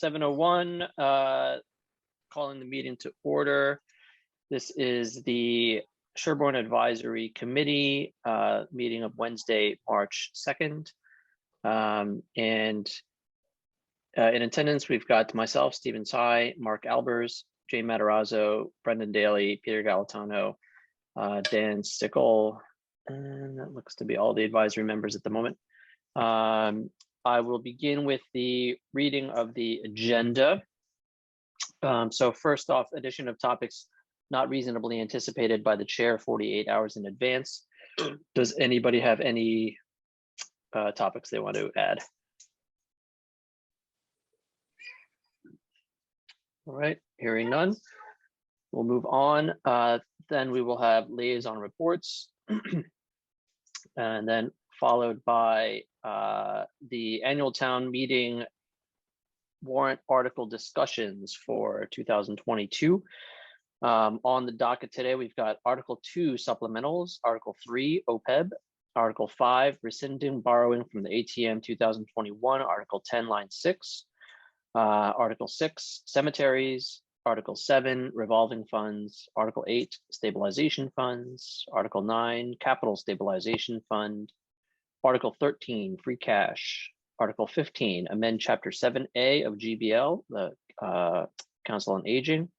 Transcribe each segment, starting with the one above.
7:01, calling the meeting to order. This is the Sherborne Advisory Committee meeting of Wednesday, March 2nd. And in attendance, we've got myself, Stephen Tsai, Mark Albers, Jane Matarazzo, Brendan Daly, Peter Galatano, Dan Stickle, and that looks to be all the advisory members at the moment. I will begin with the reading of the agenda. So first off, addition of topics not reasonably anticipated by the chair 48 hours in advance. Does anybody have any topics they want to add? All right, hearing none, we'll move on. Then we will have liaison reports, and then followed by the annual town meeting warrant article discussions for 2022. On the docket today, we've got Article 2 supplementals, Article 3 OPEB, Article 5 rescinding borrowing from the ATM 2021, Article 10 line 6, Article 6 cemeteries, Article 7 revolving funds, Article 8 stabilization funds, Article 9 capital stabilization fund, Article 13 free cash, Article 15 amend Chapter 7A of GBL, the Council on Aging.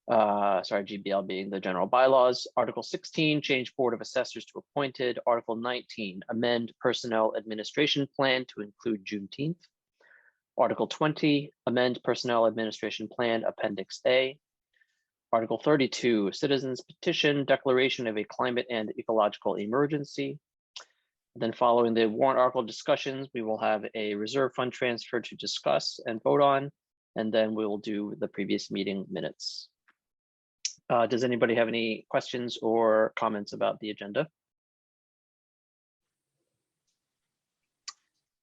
GBL being the general bylaws. Article 16, change Board of Assessors to appointed. Article 19, amend Personnel Administration Plan to include Juneteenth. Article 20, amend Personnel Administration Plan Appendix A. Article 32, Citizens Petition, declaration of a climate and ecological emergency. Then following the warrant article discussions, we will have a reserve fund transfer to discuss and vote on, and then we will do the previous meeting minutes. Does anybody have any questions or comments about the agenda?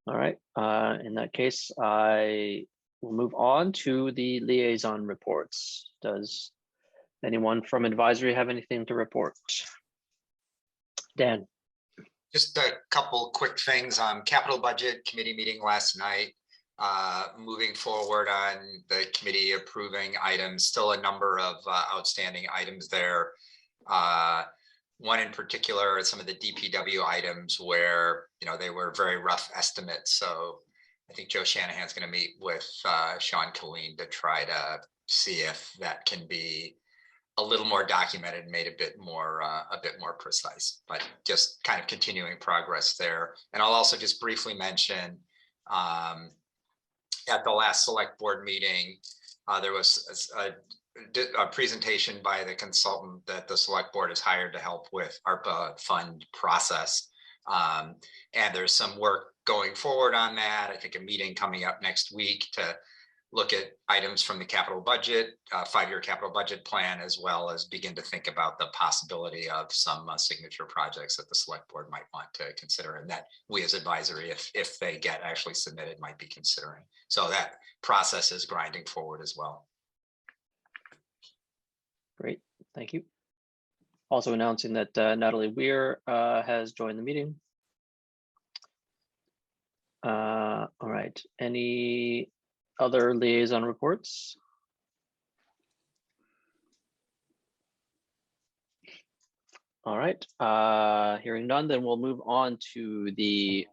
All right, in that case, I will move on to the liaison reports. Does anyone from advisory have anything to report? Dan. Just a couple quick things on capital budget committee meeting last night. Moving forward on the committee approving items, still a number of outstanding items there. One in particular, some of the DPW items where, they were very rough estimates. So I think Joe Shanahan's going to meet with Sean Killeen to try to see if that can be a little more documented, made a bit more precise, but just kind of continuing progress there. And I'll also just briefly mention at the last select board meeting, there was a presentation by the consultant that the select board has hired to help with ARPA fund process. And there's some work going forward on that. I think a meeting coming up next week to look at items from the capital budget, 5-year capital budget plan, as well as begin to think about the possibility of some signature projects that the select board might want to consider, and that we as advisory, if they get actually submitted, might be considering. So that process is grinding forward as well. Great, thank you. Also announcing that Natalie Weir has joined the meeting. All right, any other liaison reports? All right, hearing none, then we'll move on to the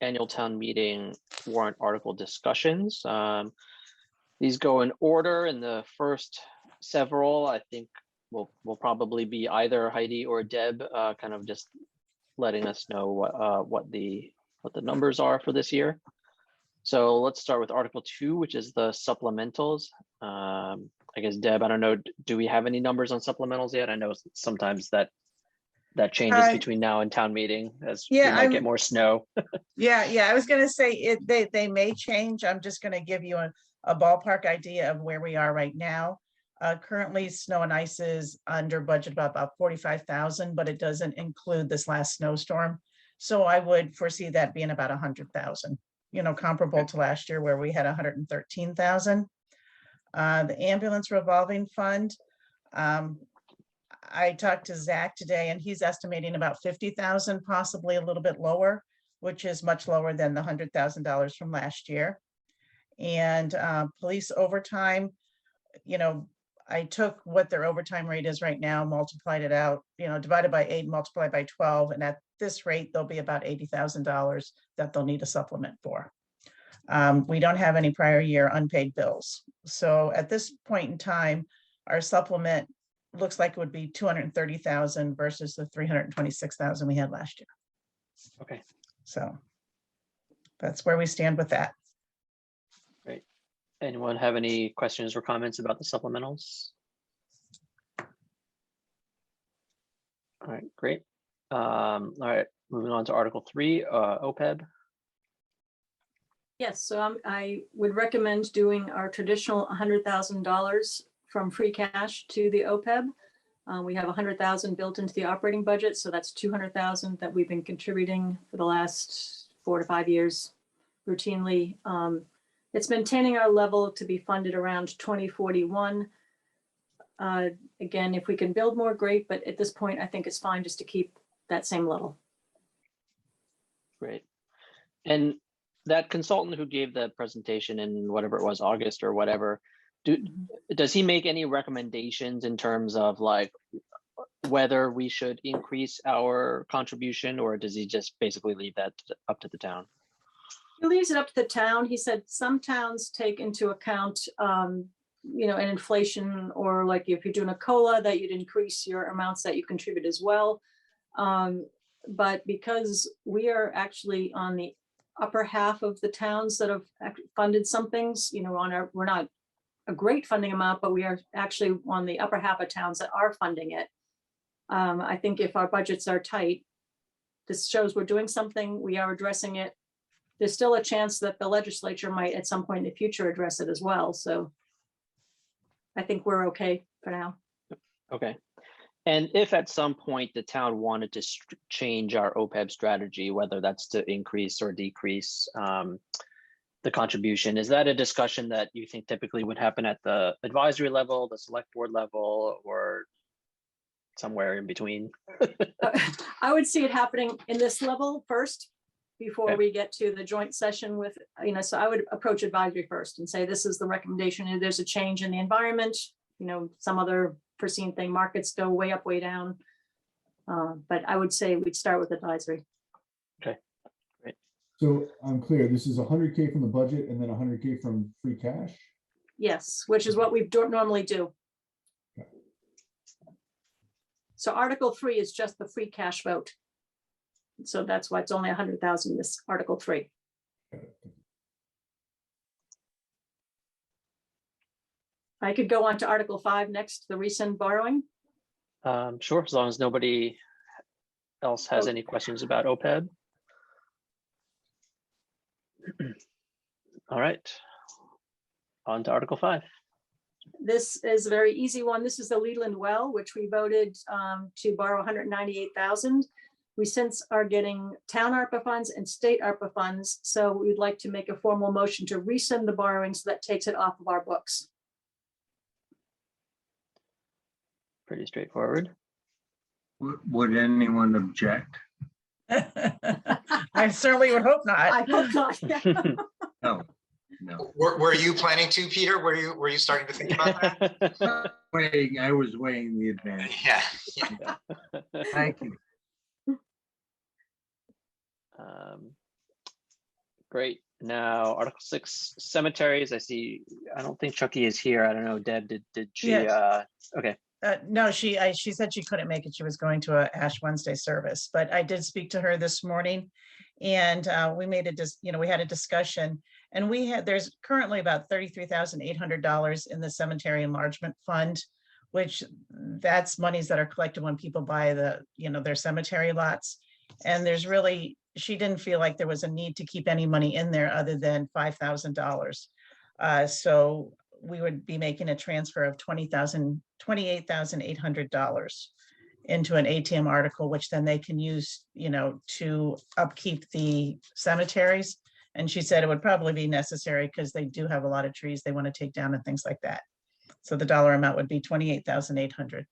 annual town meeting warrant article discussions. These go in order, and the first several, I think, will probably be either Heidi or Deb, kind of just letting us know what the numbers are for this year. So let's start with Article 2, which is the supplementals. I guess, Deb, I don't know, do we have any numbers on supplementals yet? I know sometimes that changes between now and town meeting, as we might get more snow. Yeah, I was going to say they may change. I'm just going to give you a ballpark idea of where we are right now. Currently, snow and ice is under budget about 45,000, but it doesn't include this last snowstorm. So I would foresee that being about 100,000. Comparable to last year where we had 113,000. The ambulance revolving fund, I talked to Zach today and he's estimating about 50,000, possibly a little bit lower, which is much lower than the $100,000 from last year. And police overtime, you know, I took what their overtime rate is right now, multiplied it out, you know, divided by 8, multiplied by 12, and at this rate, there'll be about $80,000 that they'll need a supplement for. We don't have any prior year unpaid bills. So at this point in time, our supplement looks like it would be 230,000 versus the 326,000 we had last year. Okay, So that's where we stand with that. great. Anyone have any questions or comments about the supplementals? All right, great. All right, moving on to Article 3, OPEB. Yes, so I would recommend doing our traditional $100,000 from free cash to the OPEB. We have 100,000 built into the operating budget, so that's 200,000 that we've been contributing for the last 4 to 5 years routinely. It's maintaining our level to be funded around 2041. Again, if we can build more, great, but at this point, I think it's fine just to keep that same level. Great. And that consultant who gave the presentation in whatever it was, August or whatever, does he make any recommendations in terms of like whether we should increase our contribution, or does he just basically leave that up to the town? He leaves it up to the town. He said some towns take into account, you know, an inflation, or like if you're doing a COLA, that you'd increase your amounts that you contribute as well. But because we are actually on the upper half of the towns that have funded some things, you know, we're not a great funding amount, but we are actually on the upper half of towns that are funding it. I think if our budgets are tight, this shows we're doing something, we are addressing it. There's still a chance that the legislature might at some point in the future address it as well. So I think we're okay for now. Okay. And if at some point the town wanted to change our OPEB strategy, whether that's to increase or decrease the contribution, is that a discussion that you think typically would happen at the advisory level, the select board level, or somewhere in between? I would see it happening in this level first before Okay. we get to the joint session with, you know, so I would approach advisory first and say, this is the recommendation. If there's a change in the environment, you know, some other foreseen thing, markets go way up, way down. But I would say we'd start with advisory. Okay, great. So I'm clear, this is 100K from the budget and then 100K from free cash? Yes, which is what we normally do. Okay. So Article 3 is just the free cash vote. So that's why it's only 100,000 this Article 3. I could go on to Article 5 next, the rescind borrowing. Sure, as long as nobody else has Oh. any questions about OPEB. All right, on to Article 5. This is a very easy one. This is the Leland well, which we voted to borrow 198,000. We since are getting town ARPA funds and state ARPA funds. So we'd like to make a formal motion to rescind the borrowing, so that takes it off of our books. Pretty straightforward. Would anyone object? I certainly would hope not. I hope not. No, no. Were you planning to, Peter? Were you starting to think about that? I was weighing the advantage. Yeah. Thank you. Great. Now, Article 6, cemeteries. I see. I don't think Chucky is here. I don't know. Deb, did she? Yes. Okay. No, she said she couldn't make it. She was going to a Ash Wednesday service, but I did speak to her this morning, and we made we had a discussion, and there's currently about $33,800 in the cemetery enlargement fund, which that's monies that are collected when people buy their cemetery lots. And she didn't feel like there was a need to keep any money in there other than $5,000. So we would be making a transfer of $28,800 into an ATM article, which then they can use, to upkeep the cemeteries. And she said it would probably be necessary because they do have a lot of trees they want to take down and things like that. So the dollar amount would be $28,800.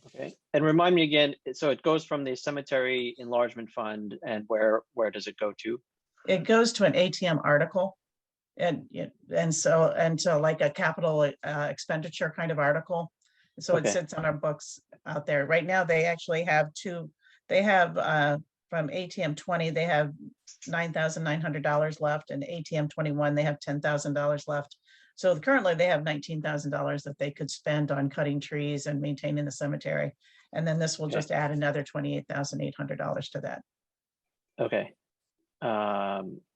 Okay. And remind me again, so it goes from the cemetery enlargement fund, and where does it go to? It goes to an ATM article. And so like a capital expenditure kind of article. So it Okay. sits on our books out there. Right now, they actually have they have from ATM 20, they have $9,900 left, and ATM 21, they have $10,000 left. So currently they have $19,000 that they could spend on cutting trees and maintaining the cemetery. And then this will Okay. just add another $28,800 to that. Okay.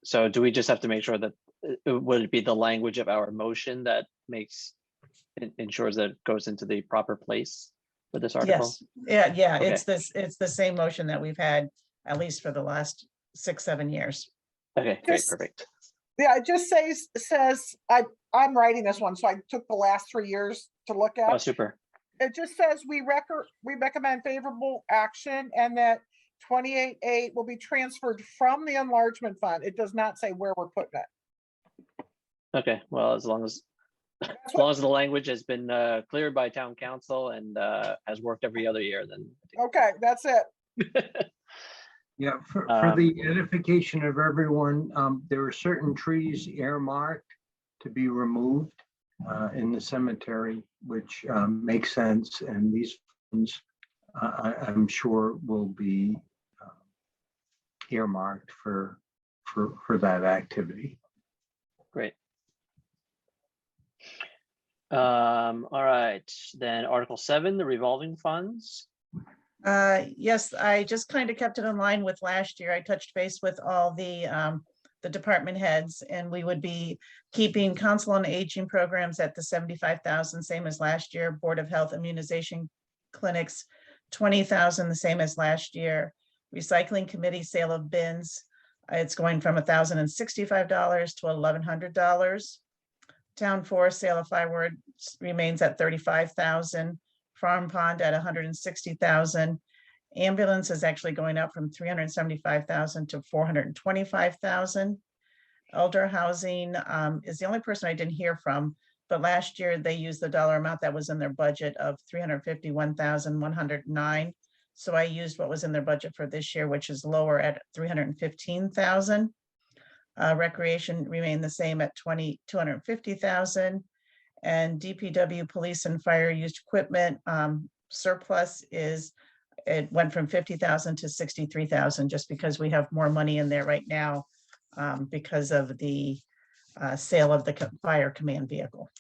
So do we just have to make sure that would it be the language of our motion that ensures that it goes into the proper place for this article? Yes, yeah, Okay. it's the same motion that we've had at least for the last 6-7 years. Okay, great, Just- perfect. Yeah, it just says, I'm writing this one, so I took the last 3 years to look Oh, at. super. It just says we recommend favorable action and that 28.8 will be transferred from the enlargement fund. It does not say where we're putting it. Okay, well, as long as the language has been cleared by town council and has worked every other year, then. Okay, that's it. Yeah, for Um, the edification of everyone, there are certain trees earmarked to be removed in the cemetery, which makes sense, and these funds, I'm sure, will be earmarked for that activity. Great. All right, then Article 7, the revolving funds. Yes, I just kind of kept it in line with last year. I touched base with all the department heads, and we would be keeping council on aging programs at the 75,000, same as last year. Board of Health immunization clinics, 20,000, the same as last year. Recycling committee sale of bins, it's going from $1,065 to $1,100. Town forest sale of firewood remains at 35,000. Farm pond at 160,000. Ambulance is actually going up from 375,000 to 425,000. Elder housing is the only person I didn't hear from, but last year they used the dollar amount that was in their budget of 351,109. So I used what was in their budget for this year, which is lower at 315,000. Recreation remained the same at 250,000. And DPW, police and fire used equipment surplus it went from 50,000 to 63,000, just because we have more money in there right now because of the sale of the fire command vehicle.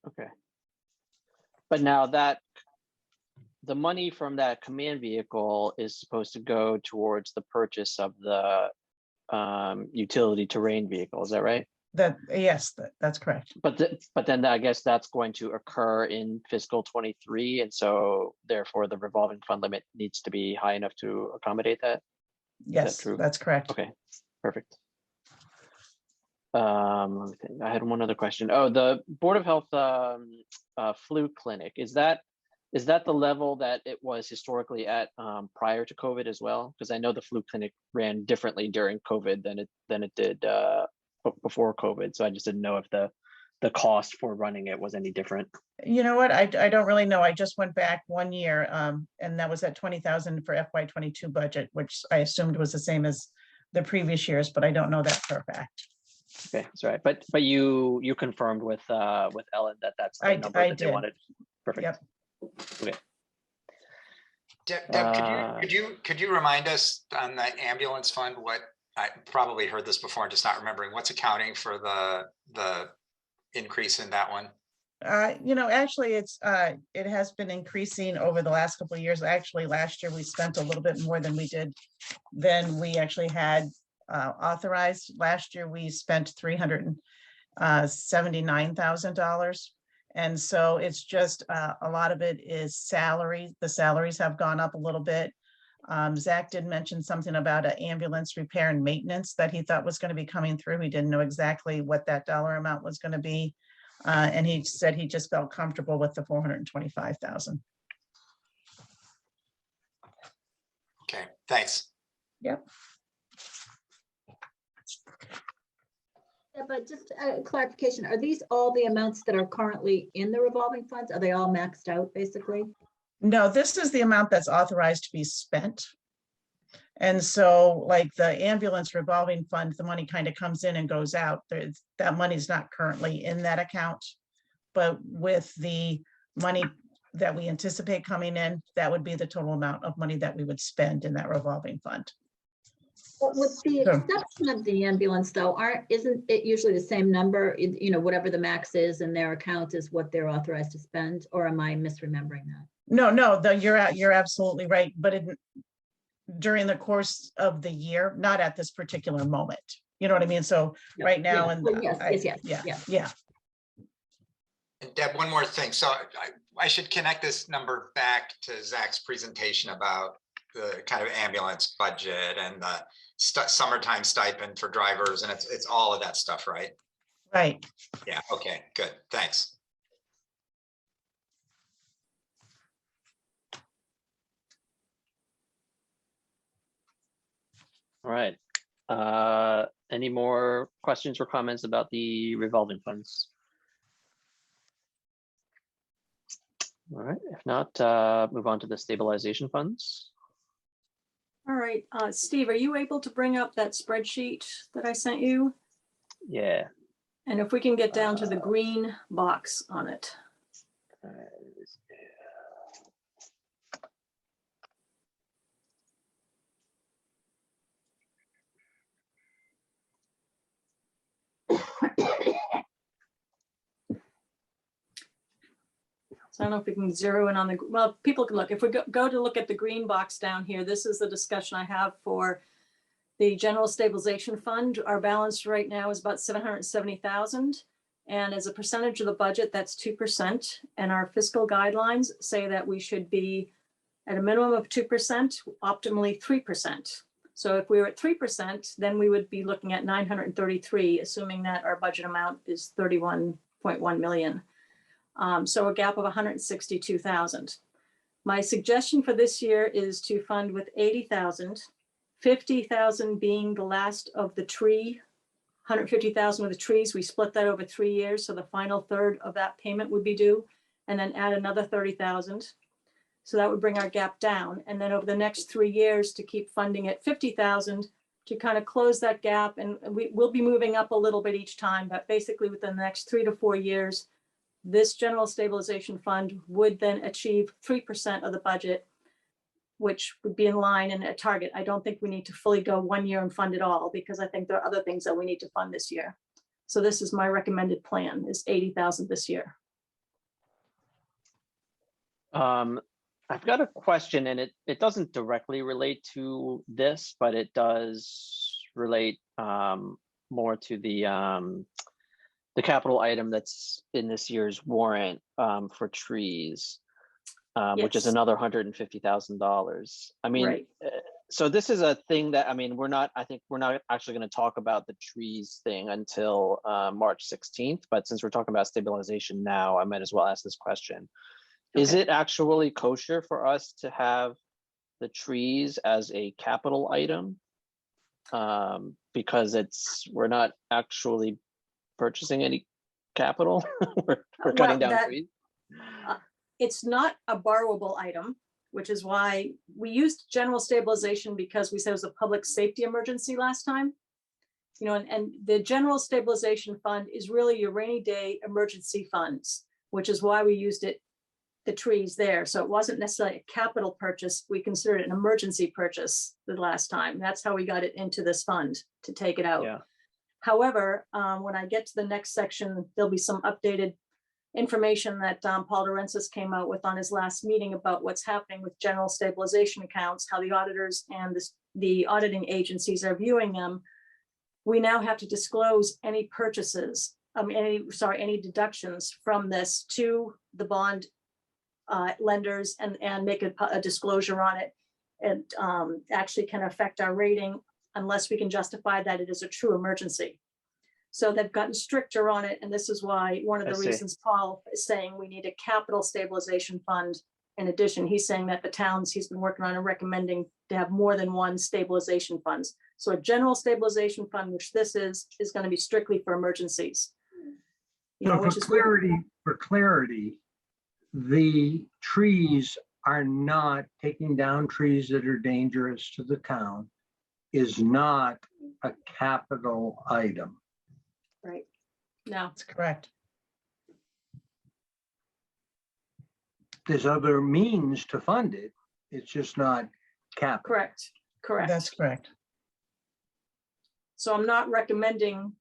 Okay. But now the money from that command vehicle is supposed to go towards the purchase of the utility terrain vehicle, is that right? Yes, that's correct. But then I guess that's going to occur in fiscal 23, and so therefore the revolving fund limit needs to be high enough to accommodate that. Yes, true? that's correct. Okay, perfect. Let me think. I had one other question. Oh, the Board of Health flu clinic, is that the level that it was historically at prior to COVID as well? Because I know the flu clinic ran differently during COVID than it did before COVID. So I just didn't know if the cost for running it was any different. You know what? I don't really know. I just went back 1 year and that was at 20,000 for FY22 budget, which I assumed was the same as the previous years, but I don't know that for a fact. Okay, that's right. But you confirmed with Ellen that that's the number I that they did. wanted. Perfect. Yep. Okay. Deb, could you remind us on that ambulance fund, what, I probably heard this before, I'm just not remembering, what's accounting for the increase in that one? Actually, it has been increasing over the last couple of years. Actually, last year we spent a little bit more than we actually had authorized. Last year we spent $379,000. And so it's just a lot of it is salary. The salaries have gone up a little bit. Zach did mention something about an ambulance repair and maintenance that he thought was going to be coming through. He didn't know exactly what that dollar amount was going to be. And he said he just felt comfortable with the 425,000. Okay, thanks. Yep. Yeah, but just a clarification, are these all the amounts that are currently in the revolving funds? Are they all maxed out, basically? No, this is the amount that's authorized to be spent. And so like the ambulance revolving fund, the money kind of comes in and goes out. That money's not currently in that account. But with the money that we anticipate coming in, that would be the total amount of money that we would spend in that revolving fund. But with the So- exception of the ambulance though, isn't it usually the same number, you know, whatever the max is in their account is what they're authorized to spend, or am I misremembering that? No, you're absolutely right, but during the course of the year, not at this particular moment. You know what I mean? So Yeah. right now, Yeah. and Oh, yes, yeah. And Deb, one more thing. So I should connect this number back to Zach's presentation about the kind of ambulance budget and the summertime stipend for drivers, and it's all of that stuff, right? Right. Yeah, okay, good, thanks. All right. Any more questions or comments about the revolving funds? All right, if not, move on to the stabilization funds. All right, Steve, are you able to bring up that spreadsheet that I sent you? Yeah. And if we can get down to the green box on it. So I don't know if we can zero in on the, well, people can look. If we go to look at the green box down here, this is the discussion I have for the general stabilization fund. Our balance right now is about 770,000. And as a percentage of the budget, that's 2%. And our fiscal guidelines say that we should be at a minimum of 2%, optimally 3%. So if we were at 3%, then we would be looking at 933, assuming that our budget amount is 31.1 million. So a gap of 162,000. My suggestion for this year is to fund with 80,000, 50,000 being the last of the tree, 150,000 with the trees. We split that over 3 years. So the final third of that payment would be due, and then add another 30,000. So that would bring our gap down. And then over the next 3 years to keep funding at 50,000 to kind of close that gap. And we will be moving up a little bit each time, but basically within the next 3 to 4 years, this general stabilization fund would then achieve 3% of the budget, which would be in line and a target. I don't think we need to fully go 1 year and fund it all, because I think there are other things that we need to fund this year. So this is my recommended plan, is 80,000 this year. I've got a question, and it doesn't directly relate to this, but it does relate more to the capital item that's in this year's warrant for trees, which is Yes. another $150,000. I mean, Right. So this is a thing that, I mean, I think we're not actually going to talk about the trees thing until March 16th, but since we're talking about stabilization now, I might as well ask this question. Is Okay. it actually kosher for us to have the trees as a capital item? Because we're not actually purchasing any capital. we're cutting down trees. It's not a borrowable item, which is why we used general stabilization, because we said it was a public safety emergency last time. You know, and the general stabilization fund is really your rainy day emergency funds, which is why we used the trees there. So it wasn't necessarily a capital purchase. We considered it an emergency purchase the last time. That's how we got it into this fund, to take it out. Yeah. However, when I get to the next section, there'll be some updated information that Paul Durensis came out with on his last meeting about what's happening with general stabilization accounts, how the auditors and the auditing agencies are viewing them. We now have to disclose any purchases, any deductions from this to the bond lenders and make a disclosure on it. It actually can affect our rating unless we can justify that it is a true emergency. So they've gotten stricter on it. And this is why one of I the see. reasons Paul is saying we need a capital stabilization fund. In addition, he's saying that the towns he's been working on are recommending to have more than one stabilization funds. So a general stabilization fund, which this is going to be strictly for emergencies. You know, So which for clarity, the trees are not taking down trees that are dangerous to the town. is not a capital item. Right. No, That's correct. There's other means to fund it. It's just not capital. correct, correct. That's correct. So I'm not recommending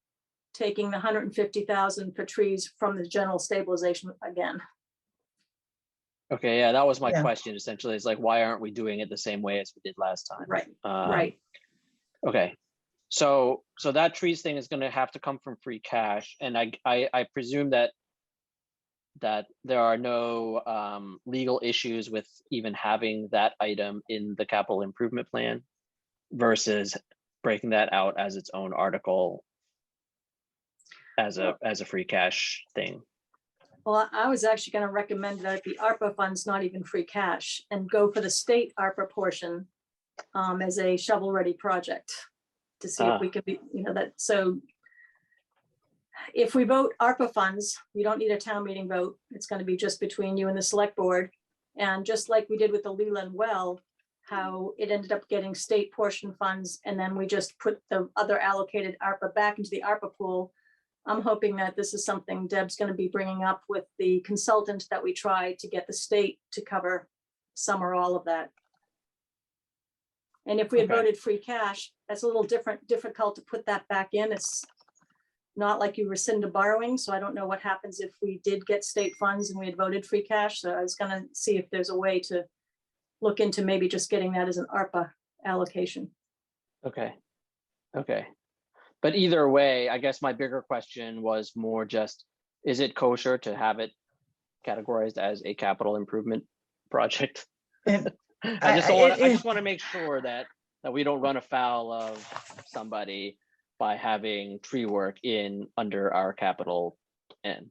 taking the 150,000 for trees from the general stabilization again. Okay, yeah, that was my Yeah. question essentially. It's like, why aren't we doing it the same way as we did last time? Right, Um, right. Okay, so that trees thing is gonna have to come from free cash, and I presume that there are no legal issues with even having that item in the capital improvement plan versus breaking that out as its own article as a free cash thing. Well, I was actually going to recommend that the ARPA funds not even free cash and go for the state ARPA portion as a shovel-ready project to see if we could be, so if we vote ARPA funds, you don't need a town meeting vote. It's going to be just between you and the select board. And just like we did with the Leland well, how it ended up getting state portion funds, and then we just put the other allocated ARPA back into the ARPA pool. I'm hoping that this is something Deb's going to be bringing up with the consultant that we try to get the state to cover some or all of that. And if we had Okay. voted free cash, that's a little difficult to put that back in. It's not like you rescind a borrowing, so I don't know what happens if we did get state funds and we had voted free cash. So I was going to see if there's a way to look into maybe just getting that as an ARPA allocation. Okay. But either way, I guess my bigger question was more just, is it kosher to have it categorized as a capital improvement project? And I just want to make sure that we don't run afoul of somebody by having tree work under our capital N.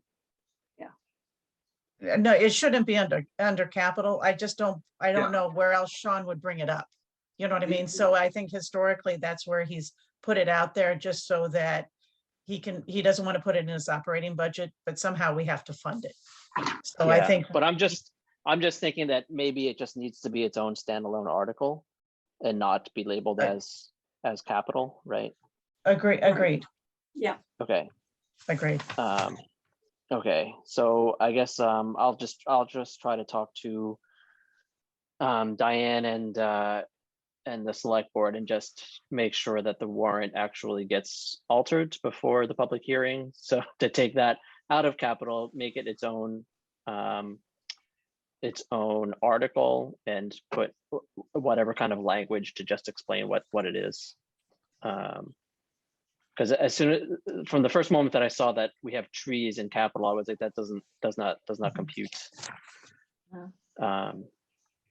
No, it shouldn't be under capital. I don't Yeah. know where else Sean would bring it up. You know what I mean? So I think historically that's where he's put it out there, just so that he doesn't want to put it in his operating budget, but somehow we have to fund it. So I Yeah, think, but I'm just thinking that maybe it just needs to be its own standalone article and not be labeled Right. as capital, right? agreed, Yeah. Okay. agreed. Okay, so I guess I'll just try to talk to Diane and the select board and just make sure that the warrant actually gets altered before the public hearing. So to take that out of capital, make it its own article and put whatever kind of language to just explain what it is. Because from the first moment that I saw that we have trees in capital, I was like, that does not compute. All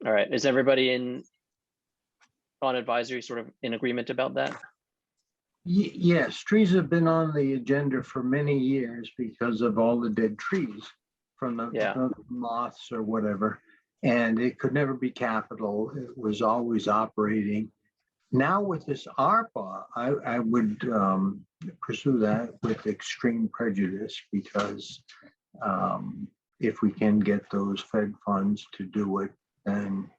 right, is everybody on advisory sort of in agreement about that? Yes, trees have been on the agenda for many years because of all the dead trees from the moths or whatever. And it could never be capital. It was always operating. Now with this ARPA, I would pursue that with extreme prejudice, because if we can get those Fed funds to do it, then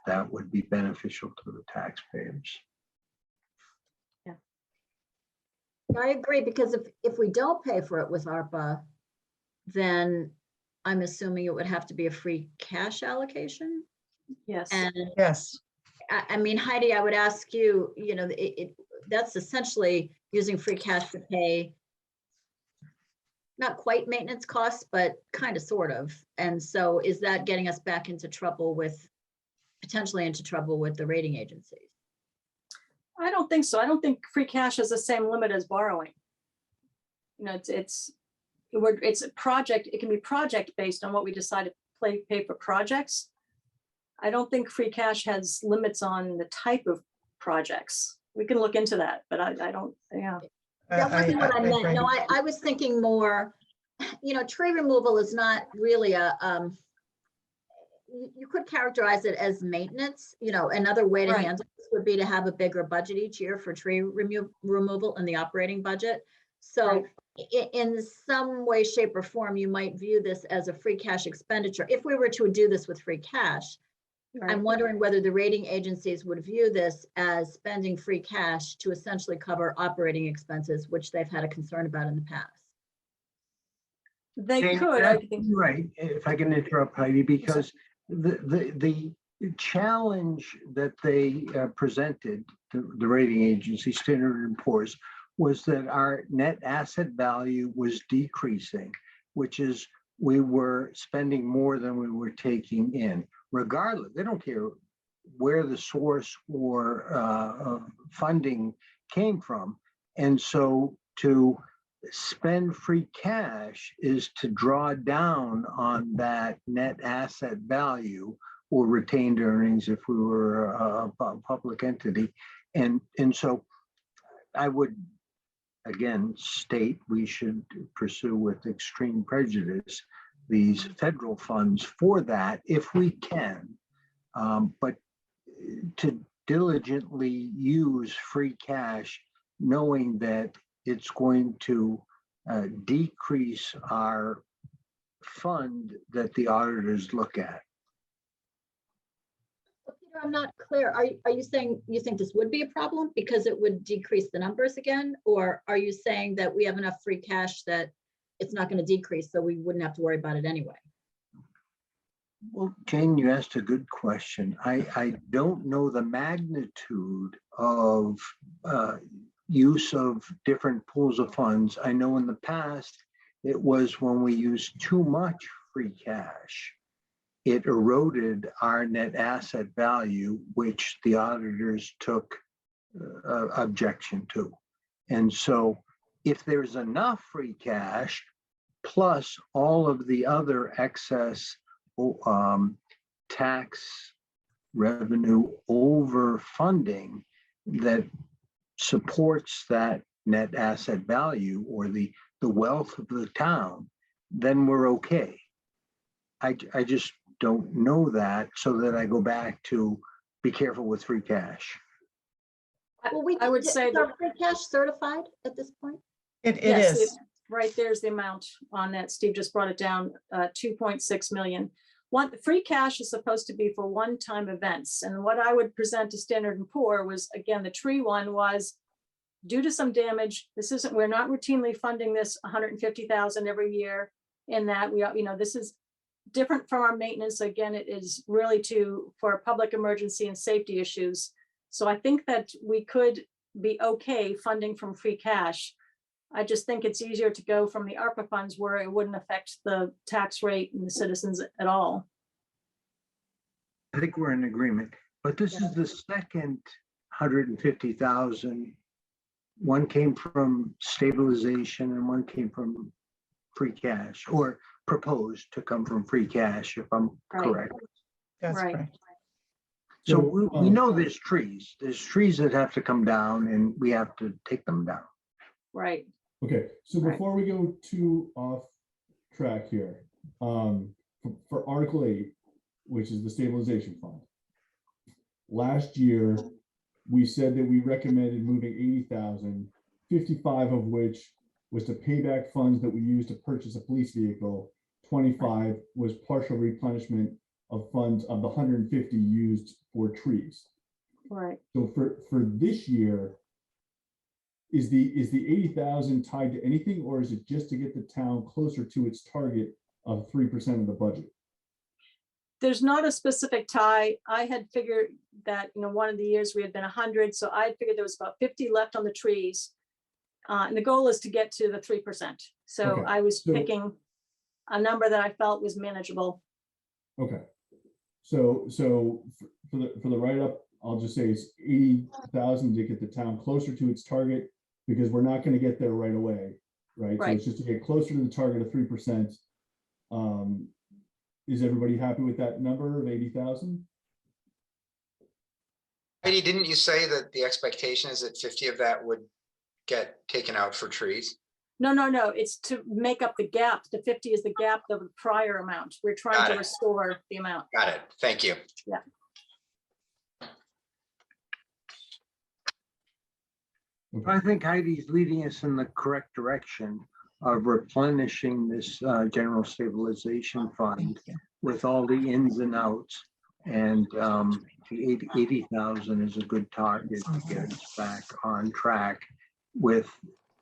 that would be beneficial to the taxpayers. Yeah. I agree, because if we don't pay for it with ARPA, then I'm assuming it would have to be a free cash allocation. Yes. And Yes, I mean, Heidi, I would ask you, that's essentially using free cash to pay not quite maintenance costs, but kind of sort of. And so is that getting us back into trouble potentially into trouble with the rating agencies? I don't think so. I don't think free cash has the same limit as borrowing. It's a project. It can be project based on what we decide to pay for projects. I don't think free cash has limits on the type of projects. We can look into that, but I don't, yeah. That wasn't what I meant. agree. No, I was thinking more, tree removal is not really you could characterize it as maintenance. Another way to Right. handle this would be to have a bigger budget each year for tree removal in the operating budget. So Right. in some way, shape, or form, you might view this as a free cash expenditure. If we were to do this with free cash, I'm wondering whether the rating agencies would view this as spending free cash to essentially cover operating expenses, which they've had a concern about in the past. They Jane, could, I think. Right, if I can interrupt Heidi, because the challenge that they presented to the rating agency, Standard & Poor's, was that our net asset value was decreasing, which is we were spending more than we were taking in. Regardless, they don't care where the source or funding came from. And so to spend free cash is to draw down on that net asset value or retained earnings if we were a public entity. And so I would, again, state we should pursue with extreme prejudice these federal funds for that if we can. But to diligently use free cash, knowing that it's going to decrease our fund that the auditors look at. Peter, I'm not clear. Are you saying you think this would be a problem because it would decrease the numbers again? Or are you saying that we have enough free cash that it's not going to decrease, so we wouldn't have to worry about it anyway? Well, Jane, you asked a good question. I don't know the magnitude of use of different pools of funds. I know in the past, it was when we used too much free cash, it eroded our net asset value, which the auditors took objection to. And so if there's enough free cash, plus all of the other excess tax revenue over funding that supports that net asset value or the wealth of the town, then we're okay. I just don't know that, so that I go back to be careful with free cash. Well, I would say is our free cash certified at this point? It Yes, is. right there's the amount on that. Steve just brought it down, 2.6 million. Free cash is supposed to be for one-time events. And what I would present to Standard & Poor was, again, the tree one was due to some damage. We're not routinely funding this 150,000 every year in that this is different from our maintenance. Again, it is really for public emergency and safety issues. So I think that we could be okay funding from free cash. I just think it's easier to go from the ARPA funds where it wouldn't affect the tax rate and the citizens at all. I think we're in agreement, but this is the second 150,000. One came from stabilization and one came from free cash, or proposed to come from free cash, if I'm correct. That's Right. right. So we know there's trees that have to come down and we have to take them down. Right. Okay, so Right. before we go too off track here, for Article 8, which is the stabilization fund, last year we said that we recommended moving 80,000, 55 of which was to pay back funds that we used to purchase a police vehicle. 25 was partial replenishment of funds of the 150 used for trees. Right. So for this year, is the 80,000 tied to anything, or is it just to get the town closer to its target of 3% of the budget? There's not a specific tie. I had figured that, one of the years we had been 100. So I figured there was about 50 left on the trees. And the goal is to get to the 3%. So Okay, I was so- picking a number that I felt was manageable. Okay. So for the write-up, I'll just say it's 80,000 to get the town closer to its target, because we're not going to get there right away, right? So Right. it's just to get closer to the target of 3%. Is everybody happy with that number of 80,000? Heidi, didn't you say that the expectation is that 50 of that would get taken out for trees? No. It's to make up the gap. The 50 is the gap of the prior amount. We're trying Got to it. restore the amount. Got it. Thank you. I think Heidi's leading us in the correct direction of replenishing this general stabilization fund with all the ins and outs. And the 80,000 is a good target to get us back on track with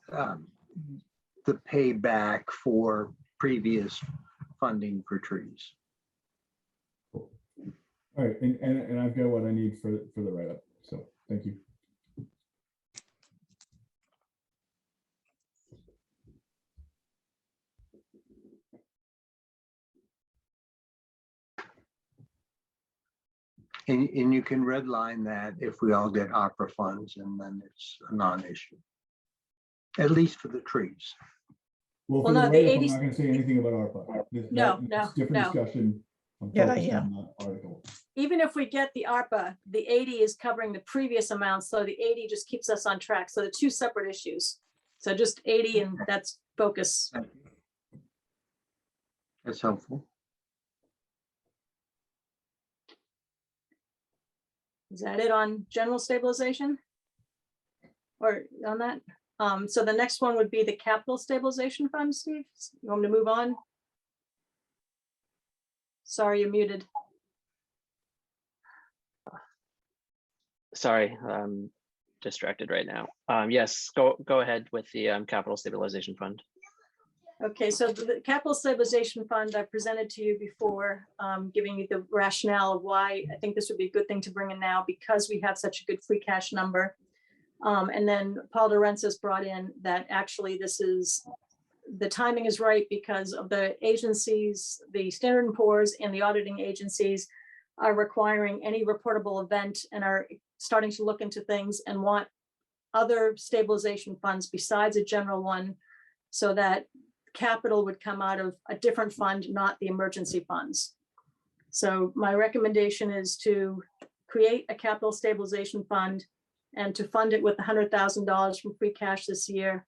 the payback for previous funding for trees. All right, and I've got what I need for the write-up, so thank you. And you can redline that if we all get ARPA funds, and then it's a non-issue, at least for the trees. Well, Well, for no, the the write-up, I'm 80 not gonna say anything about ARPA. No, That's no, different no. discussion. I'm Yeah, focused yeah. on that article. Even if we get the ARPA, the 80 is covering the previous amount, so the 80 just keeps us on track. So they're two separate issues. So just 80, and that's focus. That's helpful. Is that it on general stabilization? Or on that? So the next one would be the capital stabilization fund, Steve. You want me to move on? Sorry, you're muted. Sorry, I'm distracted right now. Yes, go ahead with the capital stabilization fund. Okay, so the capital stabilization fund I presented to you before, giving you the rationale of why I think this would be a good thing to bring in now because we have such a good free cash number. And then Paul Lorenz brought in that actually the timing is right because of the agencies, the Standard & Poor's and the auditing agencies are requiring any reportable event and are starting to look into things and want other stabilization funds besides a general one, so that capital would come out of a different fund, not the emergency funds. So my recommendation is to create a capital stabilization fund and to fund it with $100,000 from free cash this year,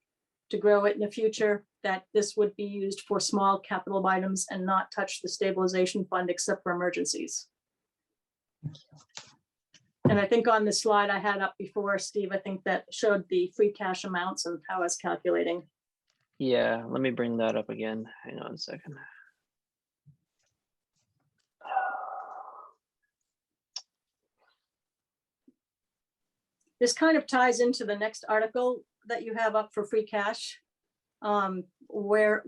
to grow it in the future, that this would be used for small capital items and not touch the stabilization fund except for emergencies. And I think on the slide I had up before, Steve, I think that showed the free cash amounts and how I was calculating. Yeah, let me bring that up again. Hang on a second. This kind of ties into the next article that you have up for free cash, where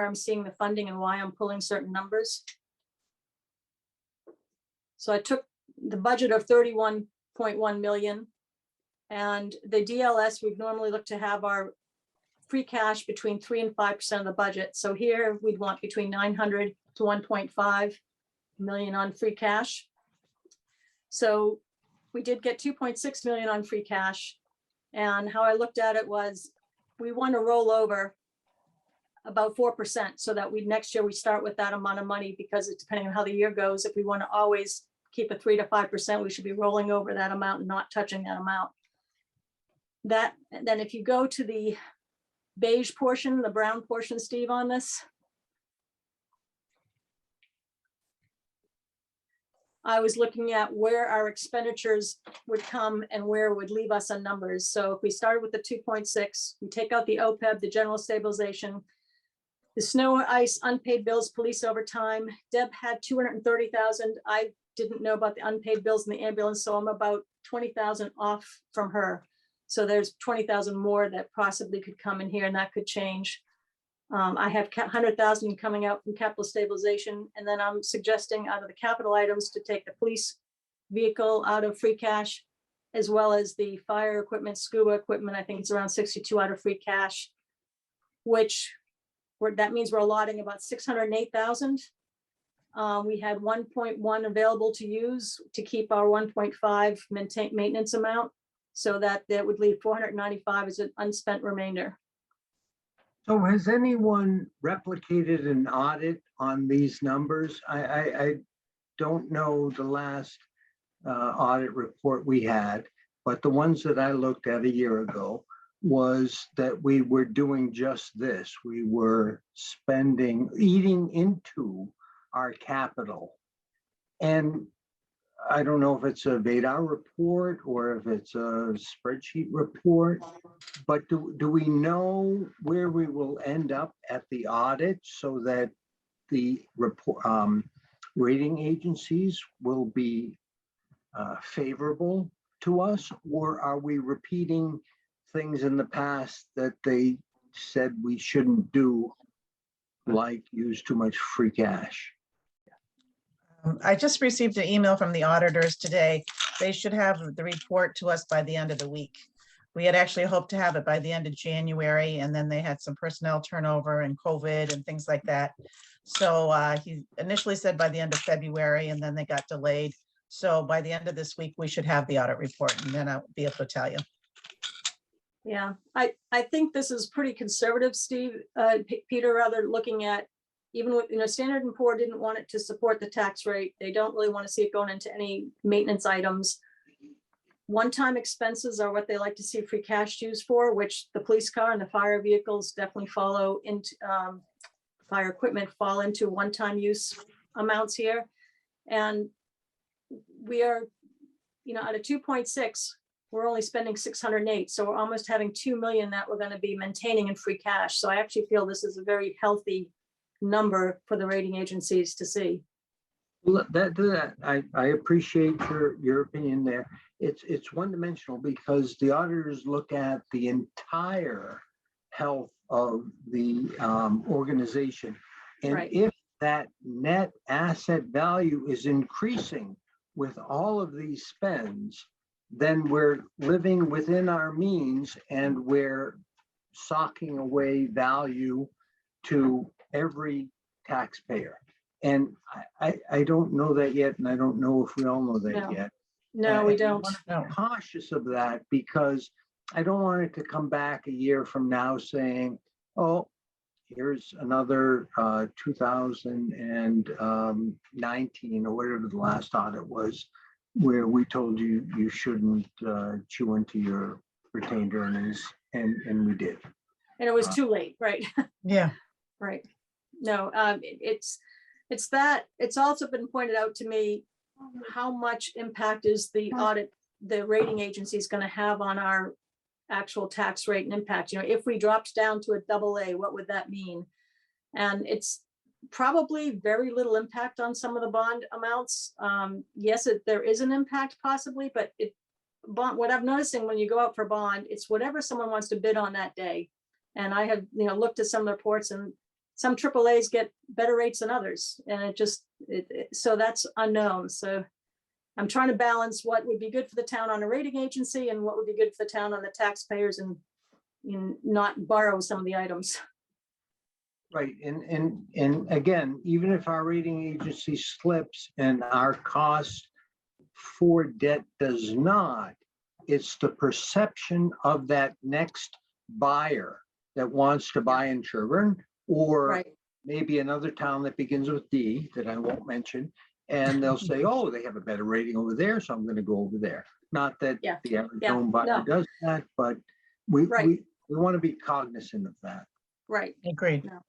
I'm seeing the funding and why I'm pulling certain numbers. So I took the budget of 31.1 million, and the DLS, we've normally looked to have our free cash between 3 and 5% of the budget. So here we'd want between 900 to 1.5 million on free cash. So we did get 2.6 million on free cash. And how I looked at it was, we want to roll over about 4% so that next year we start with that amount of money, because it's depending on how the year goes. If we want to always keep a 3 to 5%, we should be rolling over that amount and not touching that amount. That, and then if you go to the beige portion, the brown portion, Steve, on this, I was looking at where our expenditures would come and where it would leave us on numbers. So if we started with the 2.6, we take out the OPEB, the general stabilization, the snow and ice, unpaid bills, police overtime. Deb had 230,000. I didn't know about the unpaid bills in the ambulance, so I'm about 20,000 off from her. So there's 20,000 more that possibly could come in here, and that could change. I have 100,000 coming out from capital stabilization, and then I'm suggesting out of the capital items to take the police vehicle out of free cash, as well as the fire equipment, scuba equipment. I think it's around 62 out of free cash, which that means we're allotting about 608,000. We had 1.1 available to use to keep our 1.5 maintenance amount, so that would leave 495 as an unspent remainder. So has anyone replicated an audit on these numbers? I don't know the last audit report we had, but the ones that I looked at a year ago was that we were doing just this. We were eating into our capital. And I don't know if it's a VEDAR report or if it's a spreadsheet report, but do we know where we will end up at the audit so that the report, rating agencies will be favorable to us, or are we repeating things in the past that they said we shouldn't do, like use too much free cash? I just received an email from the auditors today. They should have the report to us by the end of the week. We had actually hoped to have it by the end of January, and then they had some personnel turnover and COVID and things like that. So he initially said by the end of February, and then they got delayed. So by the end of this week, we should have the audit report, and then I'll be able to tell you. Yeah, I think this is pretty conservative, Steve, Peter, rather looking at, even with, Standard & Poor didn't want it to support the tax rate. They don't really want to see it going into any maintenance items. One-time expenses are what they like to see free cash used for, which the police car and the fire vehicles definitely follow into, fire equipment fall into one-time use amounts here. And we are, out of 2.6, we're only spending 608. So we're almost having 2 million that we're going to be maintaining in free cash. So I actually feel this is a very healthy number for the rating agencies to see. Well, I appreciate your opinion there. It's one-dimensional because the auditors look at the entire health of the organization. And Right. if that net asset value is increasing with all of these spends, then we're living within our means and we're socking away value to every taxpayer. And I don't know that yet, and I don't know if we all know that No. yet. No, we And I don't. wanna be cautious of that because I don't want it to come back a year from now saying, oh, here's another 2019 or whatever the last audit was, where we told you you shouldn't chew into your retained earnings, and we did. And it was too late, right? Yeah. Right. No, it's that, it's also been pointed out to me, how much impact is the rating agency is going to have on our actual tax rate and impact. If we dropped down to a AA, what would that mean? And it's probably very little impact on some of the bond amounts. Yes, there is an impact possibly, but what I'm noticing when you go out for bond, it's whatever someone wants to bid on that day. And I have, looked at some reports, and some AAAs get better rates than others. And so that's unknown. So I'm trying to balance what would be good for the town on a rating agency and what would be good for the town on the taxpayers, and not borrow some of the items. Right, and again, even if our rating agency slips and our cost for debt does not, it's the perception of that next buyer that wants to buy in Sherburne, or Right. maybe another town that begins with D that I won't mention, and they'll say, oh, they have a better rating over there, so I'm going to go over there. Not that the average home buyer does that, but we want to be cognizant of that. Right. Agreed. No.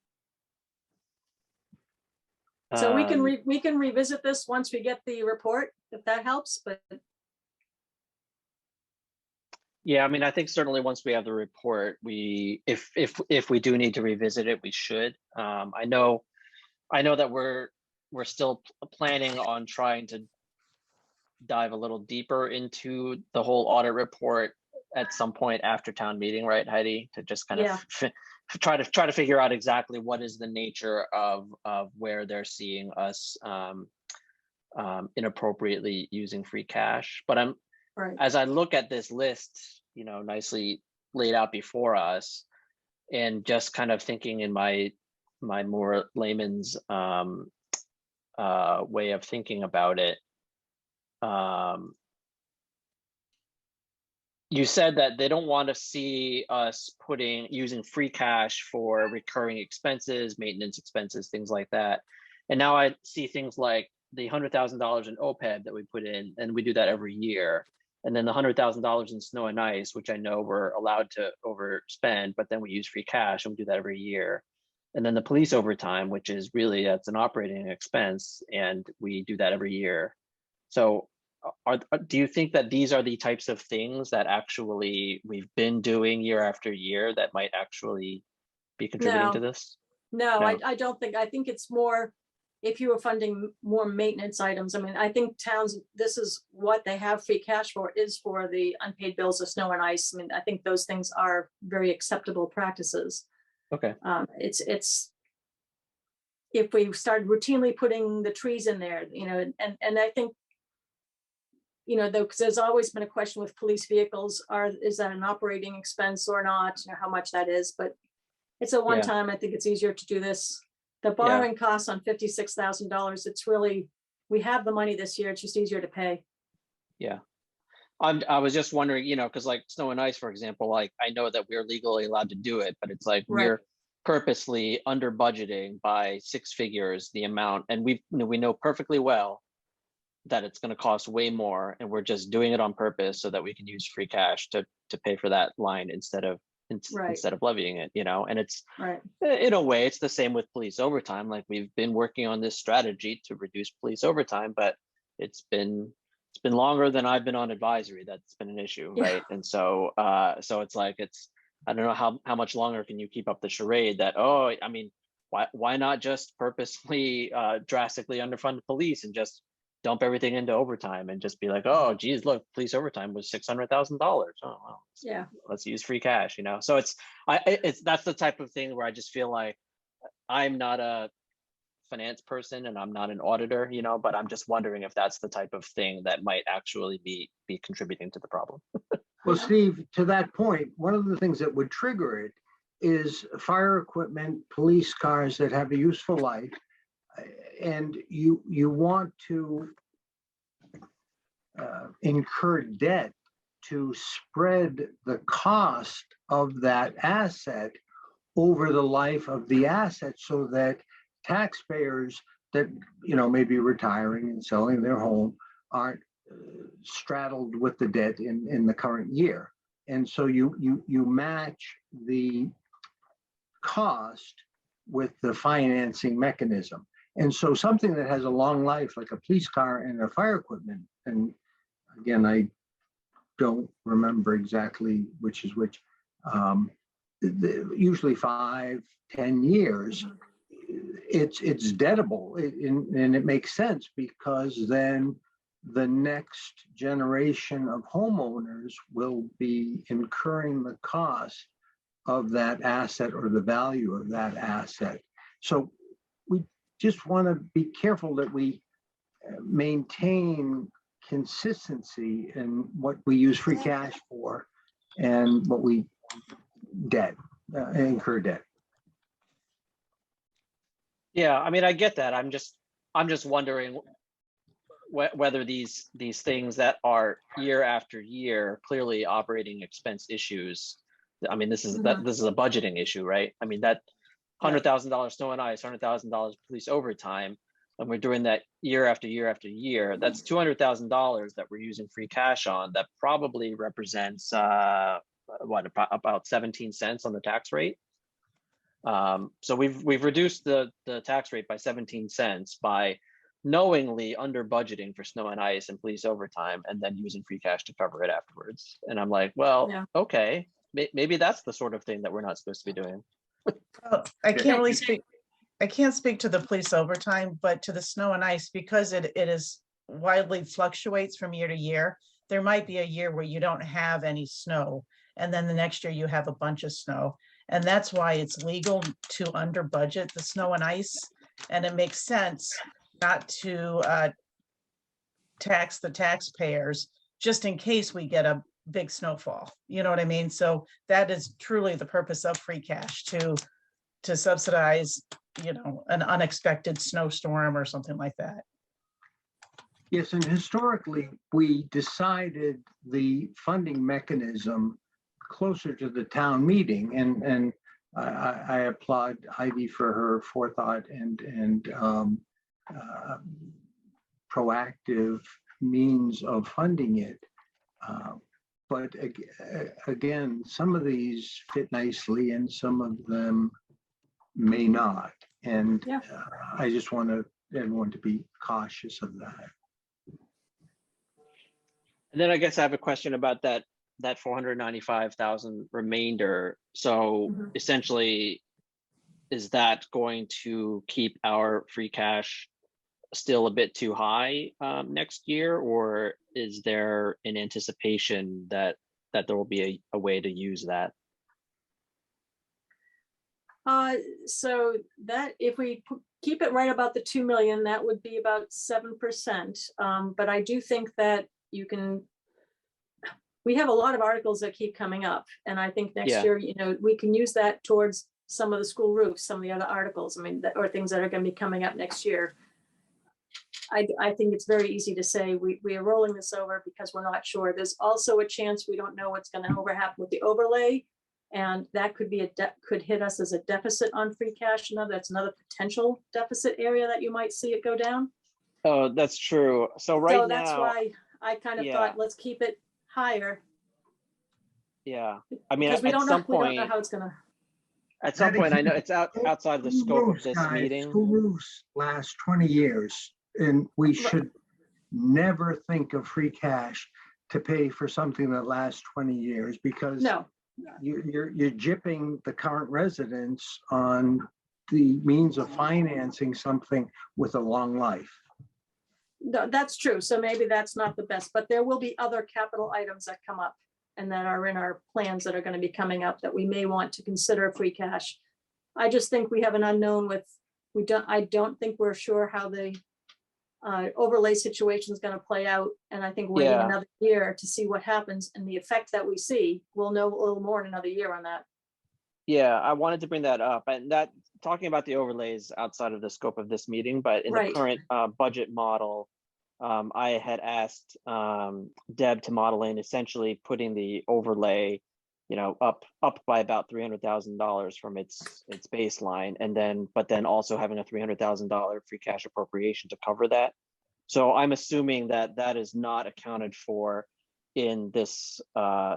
So we can revisit this once we get the report, if that helps, but. Yeah, I mean, I think certainly once we have the report, if we do need to revisit it, we should. I know that we're still planning on trying to dive a little deeper into the whole audit report at some point after town meeting, right, Heidi? To just kind of try to figure out exactly what is the nature of where they're seeing us inappropriately using free cash. But as I look at this list, nicely laid out before us, and just kind of thinking in my more layman's way of thinking about it, you said that they don't want to see us using free cash for recurring expenses, maintenance expenses, things like that. And now I see things like the $100,000 in OPEB that we put in, and we do that every year. And then the $100,000 in snow and ice, which I know we're allowed to overspend, but then we use free cash and we do that every year. And then the police overtime, which is really, that's an operating expense, and we do that every year. So do you think that these are the types of things that actually we've been doing year after year that might actually be contributing to this? No, I don't think. I think it's more if you were funding more maintenance items, I mean, I think towns, this is what they have free cash for, is for the unpaid bills of snow and ice. I mean, I think those things are very acceptable practices. Okay. It's if we started routinely putting the trees in there, you know, and I think, you know, though, because there's always been a question with police vehicles, is that an operating expense or not, you know, how much that is, but it's a one time. I think it's easier to do this. The borrowing costs on $56,000. It's really, we have the money this year. It's just easier to pay. Yeah. I was just wondering, you know, because like snow and ice, for example, like I know that we're legally allowed to do it, but it's like we're purposely under budgeting by 6 figures the amount, and we know perfectly well that it's going to cost way more, and we're just doing it on purpose so that we can use free cash to pay for that line instead of levying it, you know. And it's in a way it's the same with police overtime. Like we've been working on this strategy to reduce police overtime, but it's been longer than I've been on advisory that's been an issue, right? And so it's like, I don't know how much longer can you keep up the charade that, oh, I mean, why not just purposely drastically underfund the police and just dump everything into overtime and just be like, oh geez, look, police overtime was $600,000. Oh well, let's use free cash, you know. So that's the type of thing where I just feel like I'm not a finance person and I'm not an auditor, you know, but I'm just wondering if that's the type of thing that might actually be contributing to the problem. Well, Steve, to that point, one of the things that would trigger it is fire equipment, police cars that have a useful life, and you want to incur debt to spread the cost of that asset over the life of the asset, so that taxpayers that, you know, may be retiring and selling their home aren't straddled with the debt in the current year. And so you match the cost with the financing mechanism. And so something that has a long life, like a police car and a fire equipment, and again, I don't remember exactly which is which, usually 5-10 years, it's deadable, and it makes sense, because then the next generation of homeowners will be incurring the cost of that asset or the value of that asset. So we just want to be careful that we maintain consistency in what we use free cash for and what we incur debt. Yeah, I mean, I get that. I'm just wondering whether these things that are year after year clearly operating expense issues. I mean, this is a budgeting issue, right? I mean, that $100,000 snow and ice, $100,000 police overtime, and we're doing that year after year after year. That's $200,000 that we're using free cash on. That probably represents about 17 cents on the tax rate. So we've reduced the tax rate by 17 cents by knowingly under budgeting for snow and ice and police overtime, and then using free cash to cover it afterwards. And I'm like, well, okay, maybe that's the sort of thing that we're not supposed to be doing. Well, I can't really speak. I can't speak to the police overtime, but to the snow and ice, because it is widely fluctuates from year to year. There might be a year where you don't have any snow, and then the next year you have a bunch of snow. And that's why it's legal to under budget the snow and ice. And it makes sense not to tax the taxpayers just in case we get a big snowfall. You know what I mean? So that is truly the purpose of free cash, to subsidize, you know, an unexpected snowstorm or something like that. Yes, and historically, we decided the funding mechanism closer to the town meeting, and I applaud Heidi for her forethought and proactive means of funding it. But again, some of these fit nicely and some of them may not. And I just want everyone to be cautious of that. And then I guess I have a question about that 495,000 remainder. So essentially, is that going to keep our free cash still a bit too high next year, or is there an anticipation that there will be a way to use that? So that if we keep it right about the 2 million, that would be about 7%. But I do think that we have a lot of articles that keep coming up, and I think next Yeah. year, we can use that towards some of the school roofs, some of the other articles, or things that are going to be coming up next year. I think it's very easy to say we are rolling this over because we're not sure. There's also a chance we don't know what's going to happen with the overlay, and that could be could hit us as a deficit on free cash. That's another potential deficit area that you might see it go down. Oh, that's true. So that's now, why I kind of thought, let's keep it higher. Yeah, I mean, because we at don't some know, we point, don't know how it's gonna. At some point, I know it's outside of the scope of this meeting. School roofs last 20 years, and we should never think of free cash to pay for something that lasts 20 years, because No, you're gypping the current residents on the means of financing something with a long life. no, that's true. So maybe that's not the best, but there will be other capital items that come up and that are in our plans that are going to be coming up that we may want to consider free cash. I just think we have an unknown with, I don't think we're sure how the overlay situation is going to play out. And I think waiting another year to see what happens and the effect that we see, we'll know a little more in another year on that. Yeah, I wanted to bring that up, and that talking about the overlays outside of the scope of this meeting, but in the current budget model, I had asked Deb to model in essentially putting the overlay, up by about $300,000 from its baseline, and but then also having a $300,000 free cash appropriation to cover that. So I'm assuming that that is not accounted for in this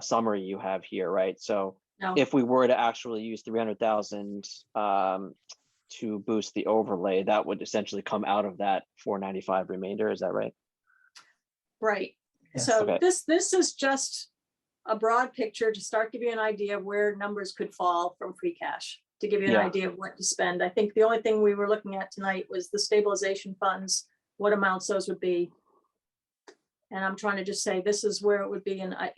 summary you have here, right? So if we were to actually use 300,000 to boost the overlay, that would essentially come out of that 495 remainder. Is that right? Right. Yes. So this is just a broad picture to start giving you an idea of where numbers could fall from free cash, to give you an idea of what to spend. I think the only thing we were looking at tonight was the stabilization funds, what amounts those would be. And I'm trying to just say, this is where it would be. And I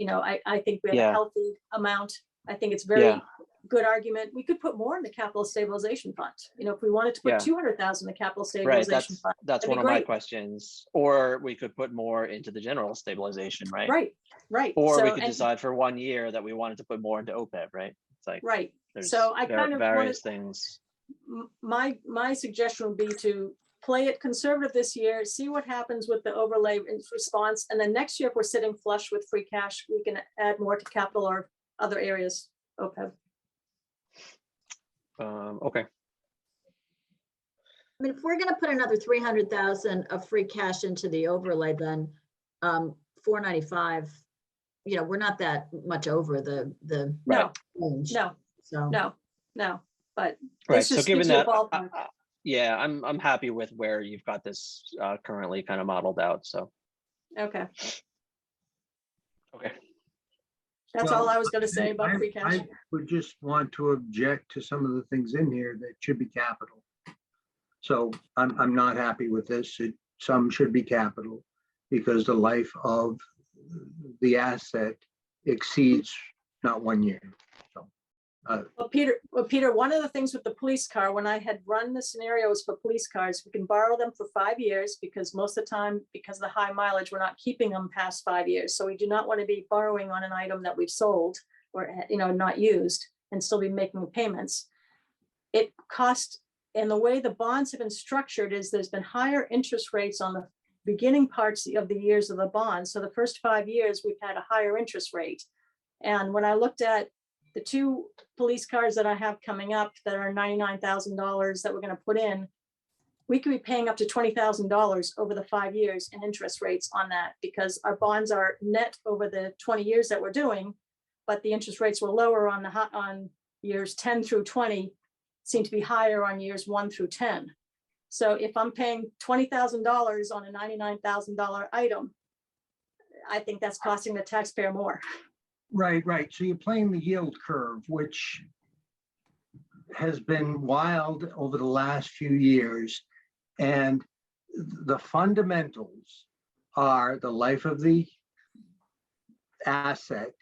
think we have a healthy amount. I think it's very good argument. We could put more in the capital stabilization fund. If we wanted to put 200,000 in the capital stabilization fund. That's one of my questions. Or we could put more into the general stabilization, right? Right. Or we could decide for 1 year that we wanted to put more into OPEB, right? It's like there's so I kind of various things. My suggestion would be to play it conservative this year, see what happens with the overlay response, and then next year, if we're sitting flush with free cash, we can add more to capital or other areas, OPEB. Okay. I mean, if we're going to put another 300,000 of free cash into the overlay, then 495, we're not that much over the range. No. But So given that, I'm happy with where you've got this currently kind of modeled out. So. Okay. Okay. That's all I was going to say about free cash. I would just want to object to some of the things in here that should be capital. So I'm not happy with this. Some should be capital because the life of the asset exceeds not 1 year. So, Well, Peter, one of the things with the police car, when I had run the scenarios for police cars, we can borrow them for 5 years because most of the time, because of the high mileage, we're not keeping them past 5 years. So we do not want to be borrowing on an item that we've sold or, not used and still be making payments. It costs, and the way the bonds have been structured is there's been higher interest rates on the beginning parts of the years of the bond. So the first 5 years, we've had a higher interest rate. And when I looked at the 2 police cars that I have coming up that are $99,000 that we're going to put in, we could be paying up to $20,000 over the 5 years in interest rates on that because our bonds are net over the 20 years that we're doing, but the interest rates were lower on years 10 through 20, seem to be higher on years 1 through 10. So if I'm paying $20,000 on a $99,000 item, I think that's costing the taxpayer more. Right. So you're playing the yield curve, which has been wild over the last few years. And the fundamentals are the life of the asset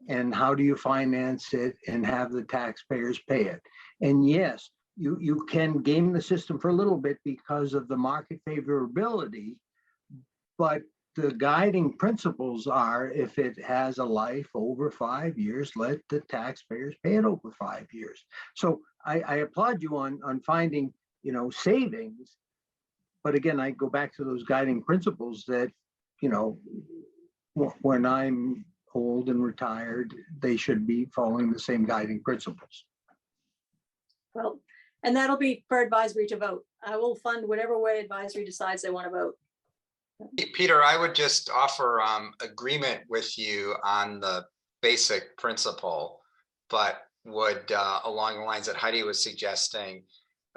and how do you finance it and have the taxpayers pay it. And yes, you can game the system for a little bit because of the market favorability, but the guiding principles are if it has a life over 5 years, let the taxpayers pay it over 5 years. So I applaud you on finding, you know, savings. But again, I go back to those guiding principles that, you know, when I'm old and retired, they should be following the same guiding principles. Well, and that'll be for advisory to vote. I will fund whatever way advisory decides they want to vote. Peter, I would just offer agreement with you on the basic principle, but would along the lines that Heidi was suggesting,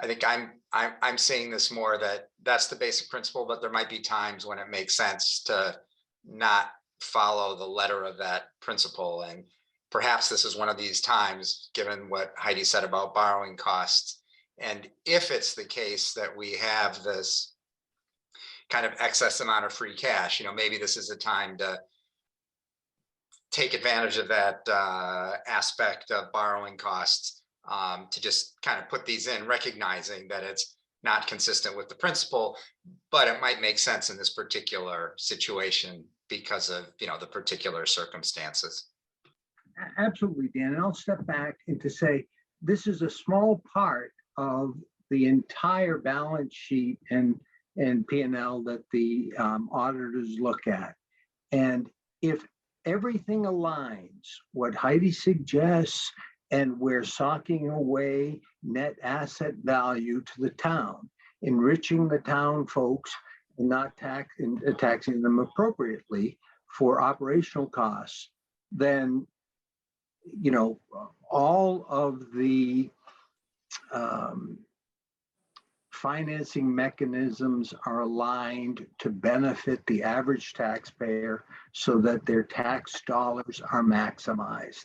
I think I'm seeing this more that that's the basic principle, but there might be times when it makes sense to not follow the letter of that principle. And perhaps this is one of these times, given what Heidi said about borrowing costs. And if it's the case that we have this kind of excess amount of free cash, you know, maybe this is a time to take advantage of that aspect of borrowing costs, to just kind of put these in, recognizing that it's not consistent with the principle, but it might make sense in this particular situation because of, you know, the particular circumstances. Absolutely, Dan. And I'll step back and to say, this is a small part of the entire balance sheet and P&L that the auditors look at. And if everything aligns, what Heidi suggests, and we're socking away net asset value to the town, enriching the town folks and not taxing them appropriately for operational costs, then, you know, all of the financing mechanisms are aligned to benefit the average taxpayer so that their tax dollars are maximized.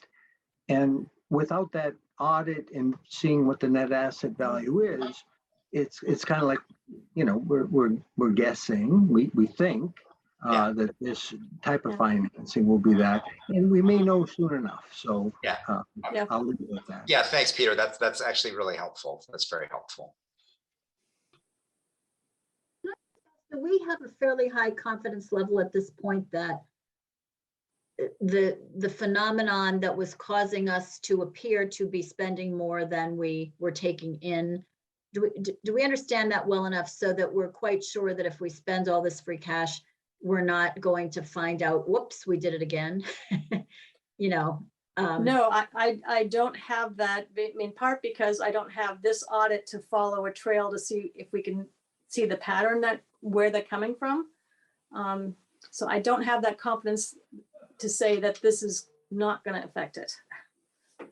And without that audit and seeing what the net asset value is, it's kind of like, you know, we're guessing, we think that this type of financing will be that, and we may know soon enough. So I'll leave it at that. Yeah, thanks, Peter. That's actually really helpful. That's very helpful. Do we have a fairly high confidence level at this point that the phenomenon that was causing us to appear to be spending more than we were taking in, do we understand that well enough so that we're quite sure that if we spend all this free cash, we're not going to find out, whoops, we did it again? You know? No, I don't have that, in part because I don't have this audit to follow a trail to see if we can see the pattern that where they're coming from. So I don't have that confidence to say that this is not going to affect it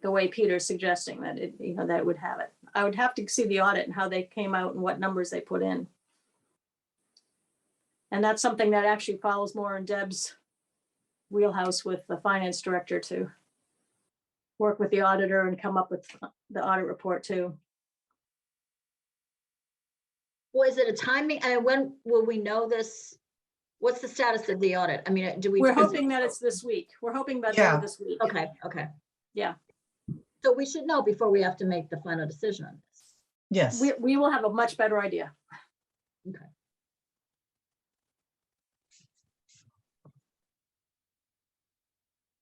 the way Peter's suggesting that it, you know, that it would have it. I would have to see the audit and how they came out and what numbers they put in. And that's something that actually follows more in Deb's wheelhouse with the finance director to work with the auditor and come up with the audit report too. Well, is it a timing? And when will we know this? What's the status of the audit? I mean, do we? We're hoping that it's this week. We're hoping by the end of this week. Okay, okay. Yeah. So we should know before we have to make the final decision on this. Yes. We will have a much better idea. Okay.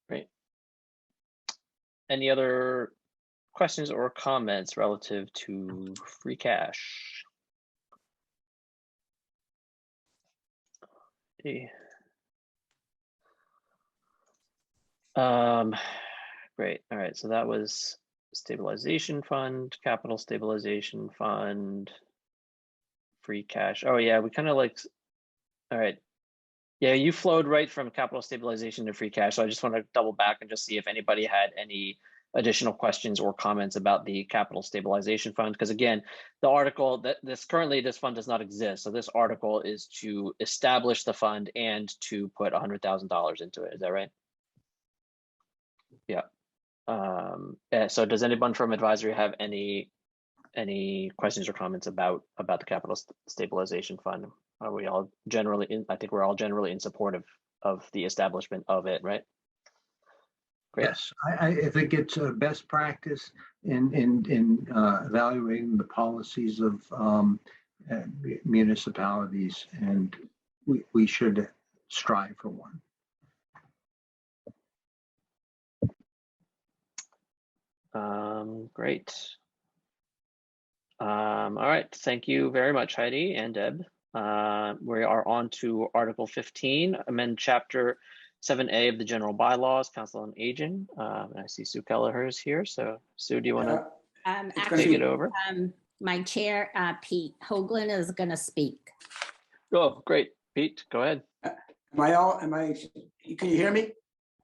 Great. Any other questions or comments relative to free cash? Great. All right. So that was stabilization fund, capital stabilization fund, free cash. Oh yeah, we kind of like, all right. Yeah, you flowed right from capital stabilization to free cash. So I just want to double back and just see if anybody had any additional questions or comments about the capital stabilization fund. Because again, the article that this fund does not exist. So this article is to establish the fund and to put $100,000 into it. Is that right? Yeah. So does anyone from advisory have any questions or comments about the capital stabilization fund? are we all generally in? I think we're all generally in support of the establishment of it, right? Great. Yes, if it gets a best practice in evaluating the policies of municipalities, and we should strive for one. Great. All right, thank you very much, Heidi and Deb. We are on to Article 15, amend Chapter 7A of the General Bylaws, Council on Aging. I see Sue Kelleher is here. So Sue, do you want to take it over? My chair, Pete Hoagland, is going to speak. Oh, great. Pete, go ahead. Can you hear me?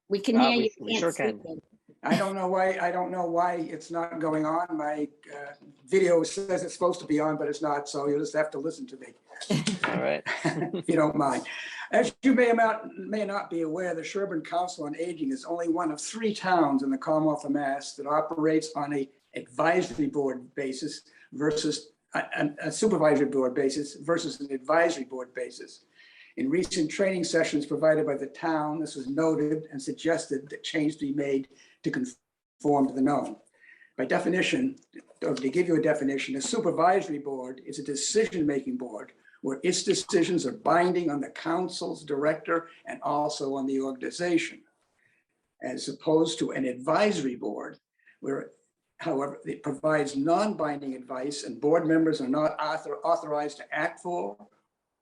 We can hear you. We sure can. I don't know why it's not going on. My video says it's supposed to be on, but it's not. So you'll just have to listen to me. All right. If you don't mind. As you may not be aware, the Sherburne Council on Aging is only one of 3 towns in the Commonwealth of Mass that operates on a advisory board basis versus a supervisory board basis versus an advisory board basis. In recent training sessions provided by the town, this was noted and suggested that change be made to conform to the known. By definition, or to give you a definition, a supervisory board is a decision-making board where its decisions are binding on the council's director and also on the organization, as opposed to an advisory board where, however, it provides non-binding advice and board members are not authorized to act for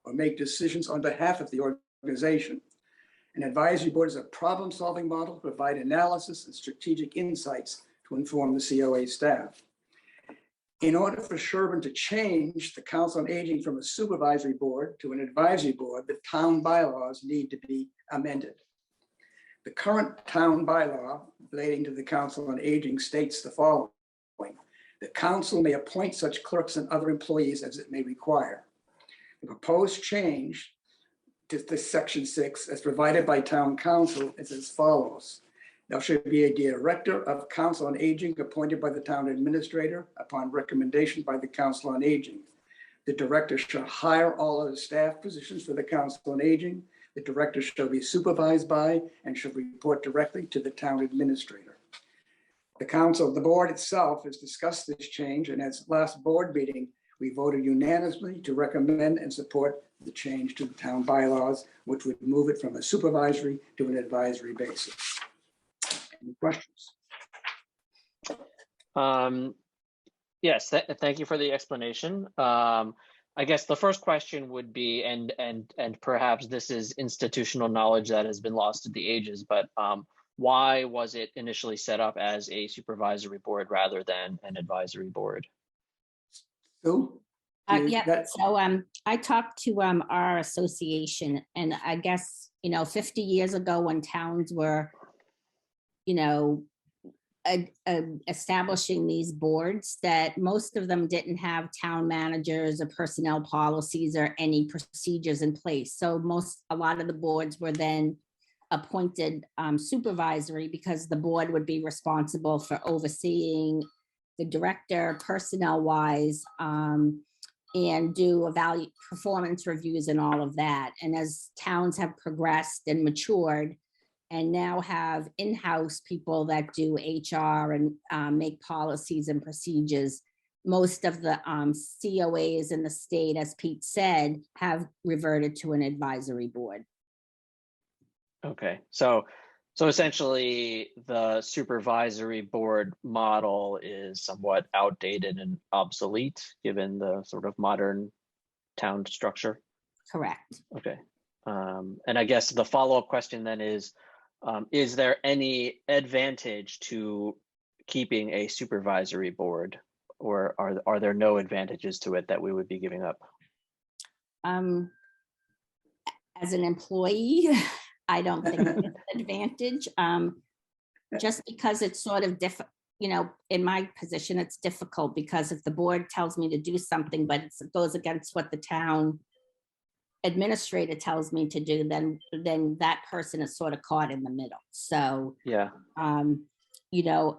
or make decisions on behalf of the organization. An advisory board is a problem-solving model to provide analysis and strategic insights to inform the COA staff. In order for Sherburne to change the Council on Aging from a supervisory board to an advisory board, the town bylaws need to be amended. The current town bylaw relating to the Council on Aging states the following: the council may appoint such clerks and other employees as it may require. The proposed change to this section 6, as provided by town council, is as follows. There should be a director of Council on Aging appointed by the town administrator upon recommendation by the Council on Aging. The director shall hire all of the staff positions for the Council on Aging. The director shall be supervised by and shall report directly to the town administrator. The board itself has discussed this change, and at its last board meeting, we voted unanimously to recommend and support the change to the town bylaws, which would move it from a supervisory to an advisory basis. Any questions? Yes, thank you for the explanation. I guess the first question would be, and perhaps this is institutional knowledge that has been lost to the ages, but why was it initially set up as a supervisory board rather than an advisory board? Sue? Yeah, so I talked to our association, and I guess, 50 years ago when towns were, establishing these boards, that most of them didn't have town managers or personnel policies or any procedures in place. So a lot of the boards were then appointed supervisory, because the board would be responsible for overseeing the director personnel wise, and do performance reviews and all of that. And as towns have progressed and matured and now have in-house people that do HR and make policies and procedures, most of the COAs in the state, as Pete said, have reverted to an advisory board. Okay, so essentially the supervisory board model is somewhat outdated and obsolete given the sort of modern town structure. Correct. Okay, and I guess the follow-up question then is there any advantage to keeping a supervisory board, or are there no advantages to it that we would be giving up? As an employee, I don't think it's an advantage, just because it's sort of in my position, it's difficult, because if the board tells me to do something, but it goes against what the town administrator tells me to do, then that person is sort of caught in the middle. So, yeah, and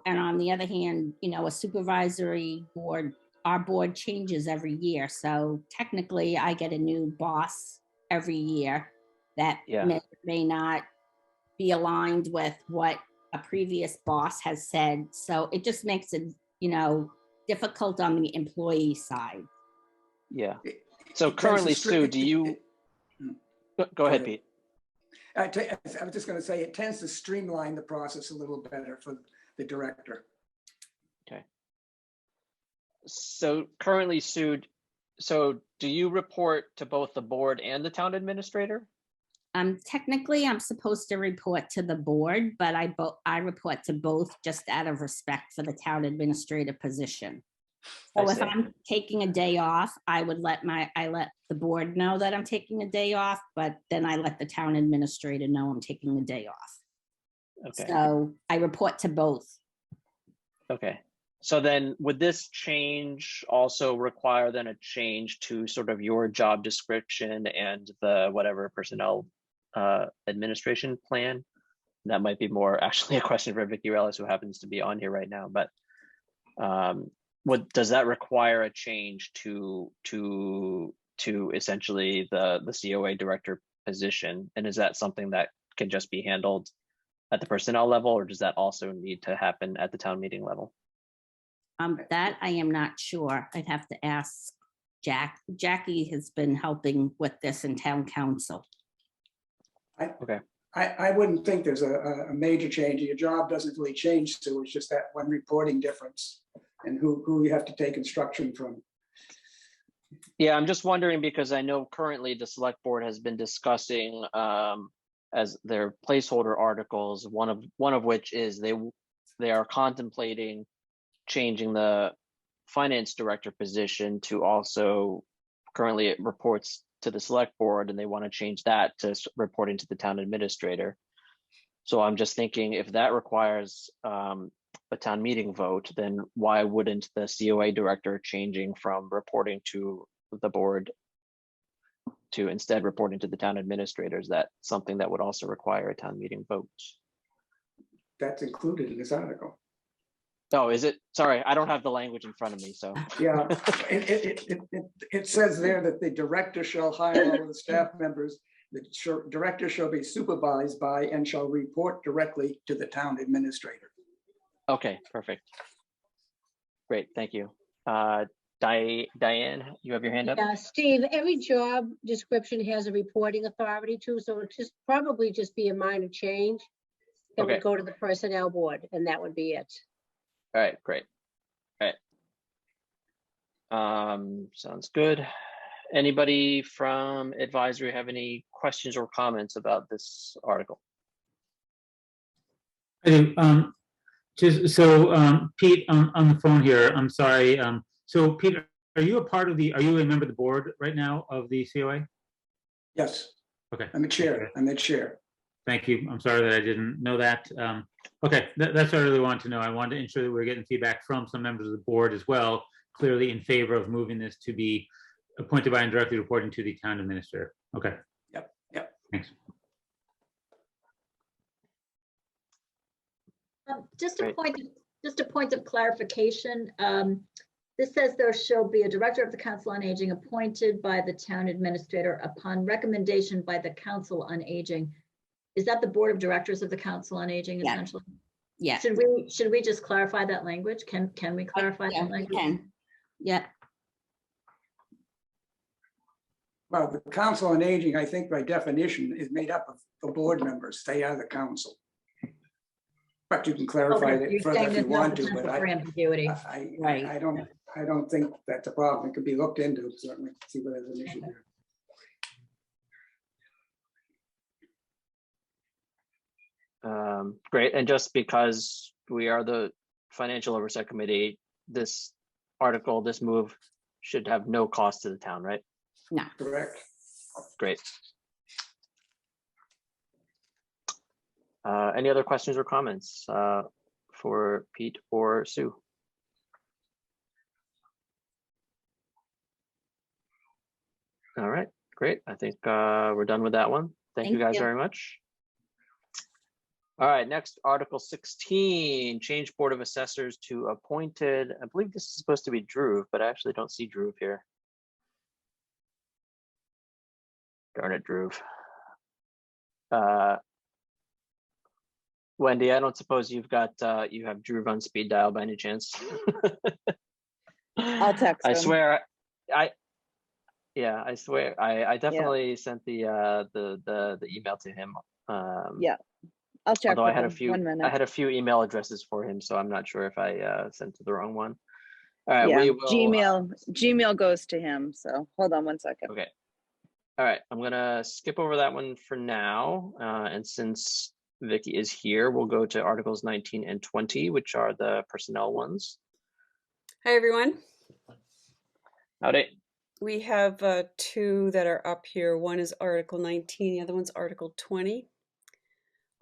on the other hand, a supervisory board our board changes every year. So technically I get a new boss every year that Yeah. may not be aligned with what a previous boss has said. So it just makes it, difficult on the employee side. Yeah. It- So it tends to currently, stri- Sue, it- do it- you, it- go ahead, ahead. Pete. I was just going to say, it tends to streamline the process a little better for the director. So currently, Sue, so do you report to both the board and the town administrator? Technically, I'm supposed to report to the board, but I report to both just out of respect for the town administrator position. So I if see. I'm taking a day off, I let the board know that I'm taking a day off, but then I let the town administrator know I'm taking a day off. Okay. So I report to both. Okay. So then would this change also require then a change to sort of your job description and the whatever personnel administration plan? That might be more actually a question for Vicky Relis, who happens to be on here right now, but does that require a change to essentially the COA director position? And is that something that can just be handled at the personnel level, or does that also need to happen at the town meeting level? That I am not sure. I'd have to ask Jackie has been helping with this in town council. I wouldn't think there's a major change. Your job doesn't really change, Sue. It's just that one reporting difference and who you have to take instruction from. Yeah, I'm just wondering because I know currently the select board has been discussing as their placeholder articles, one of which is they are contemplating changing the finance director position to also, currently it reports to the select board, and they want to change that to reporting to the town administrator. So I'm just thinking, if that requires a town meeting vote, then why wouldn't the COA director changing from reporting to the board to instead reporting to the town administrator? Is that something that would also require a town meeting vote? That's included in this article. Oh, is it? Sorry, I don't have the language in front of me, so. Yeah, it says there that the director shall hire all of the staff members. The director shall be supervised by and shall report directly to the town administrator. Okay, perfect. Great, thank you. Diane, you have your hand up? Yeah, Steve, every job description has a reporting authority too, so it probably just be a minor change. That Okay. would go to the personnel board, and that would be it. All right, great. All right. Sounds good. Anybody from advisory have any questions or comments about this article? I do. Pete, on the phone here, I'm sorry. So Pete, are you a member of the board right now of the COA? Yes, Okay. I'm the chair. I'm the chair. Thank you. I'm sorry that I didn't know that. Okay, that's what I really wanted to know. I wanted to ensure that we're getting feedback from some members of the board as well, clearly in favor of moving this to be appointed by and directly reporting to the town administrator. Okay. Yep. Thanks. Just a Great. point of clarification. This says there shall be a director of the Council on Aging appointed by the town administrator upon recommendation by the Council on Aging. Is that the board of directors of the Council on Aging Yeah. essentially? Yeah. Should we just clarify that language? Can we clarify Yeah, that we language? can. Yeah. Well, the Council on Aging, I think by definition, is made up of the board members. They are the council. But you can clarify Okay, that you're further saying if there's you no want to, potential but for ambiguity. Right. I don't think that's a problem. It could be looked into, certainly, see whether there's an issue there. Great, and just because we are the Financial Oversight Committee, this article, this move should have no cost to the town, right? No. Correct. Great. Any other questions or comments for Pete or Sue? All right, great. I think we're done with that one. Thank you guys very much. All right, next, Article 16, change Board of Assessors to appointed. I believe this is supposed to be Drew, but I actually don't see Drew here. Darn it, Drew. Wendy, I don't suppose you have Drew on speed dial by any chance? I'll text I him. swear, I swear, I definitely sent the email to him. Yeah, I'll check Although with I had a him. few, 1 minute. I had a few email addresses for him, so I'm not sure if I sent to the wrong one. All right, Yeah, we will. Gmail goes to him. So hold on 1 second. Okay. All right, I'm gonna skip over that one for now. And since Vicky is here, we'll go to Articles 19 and 20, which are the personnel ones. Hi, everyone. Howdy. We have two that are up here. One is Article 19, the other one's Article 20.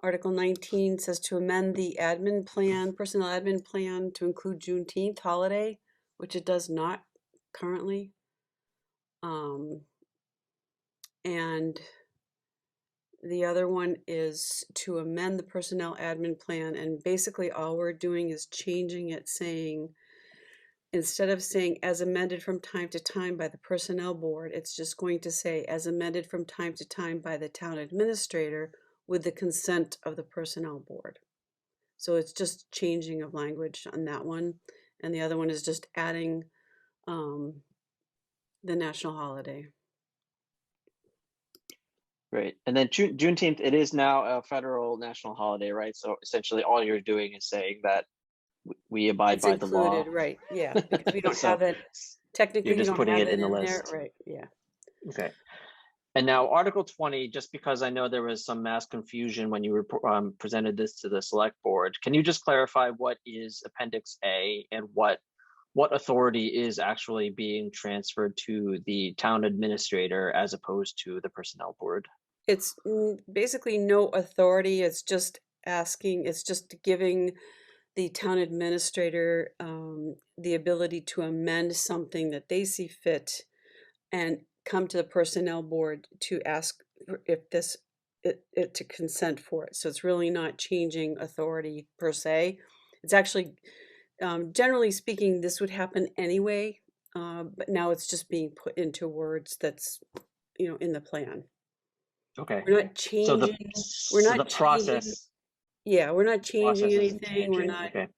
Article 19 says to amend the admin plan, personnel admin plan to include Juneteenth holiday, which it does not currently. And the other one is to amend the personnel admin plan. And basically all we're doing is changing it, saying, instead of saying as amended from time to time by the personnel board, it's just going to say as amended from time to time by the town administrator with the consent of the personnel board. So it's just changing of language on that one. And the other one is just adding the national holiday. Great. And then Juneteenth, it is now a federal national holiday, right? So essentially all you're doing is saying that we abide by the law. Included, right, yeah, because we don't So have it, technically you're we just don't putting have it in the there, list. right, yeah. Okay. And now Article 20, just because I know there was some mass confusion when you presented this to the select board, can you just clarify what is Appendix A and what authority is actually being transferred to the town administrator as opposed to the personnel board? It's basically no authority, it's just asking, it's just giving the town administrator the ability to amend something that they see fit and come to the personnel board to ask if it to consent for it. So it's really not changing authority per se. It's actually, generally speaking, this would happen anyway, but now it's just being put into words that's, in the plan. Okay. We're not changing. We're not process. Yeah, we're not changing anything. We're not. Okay.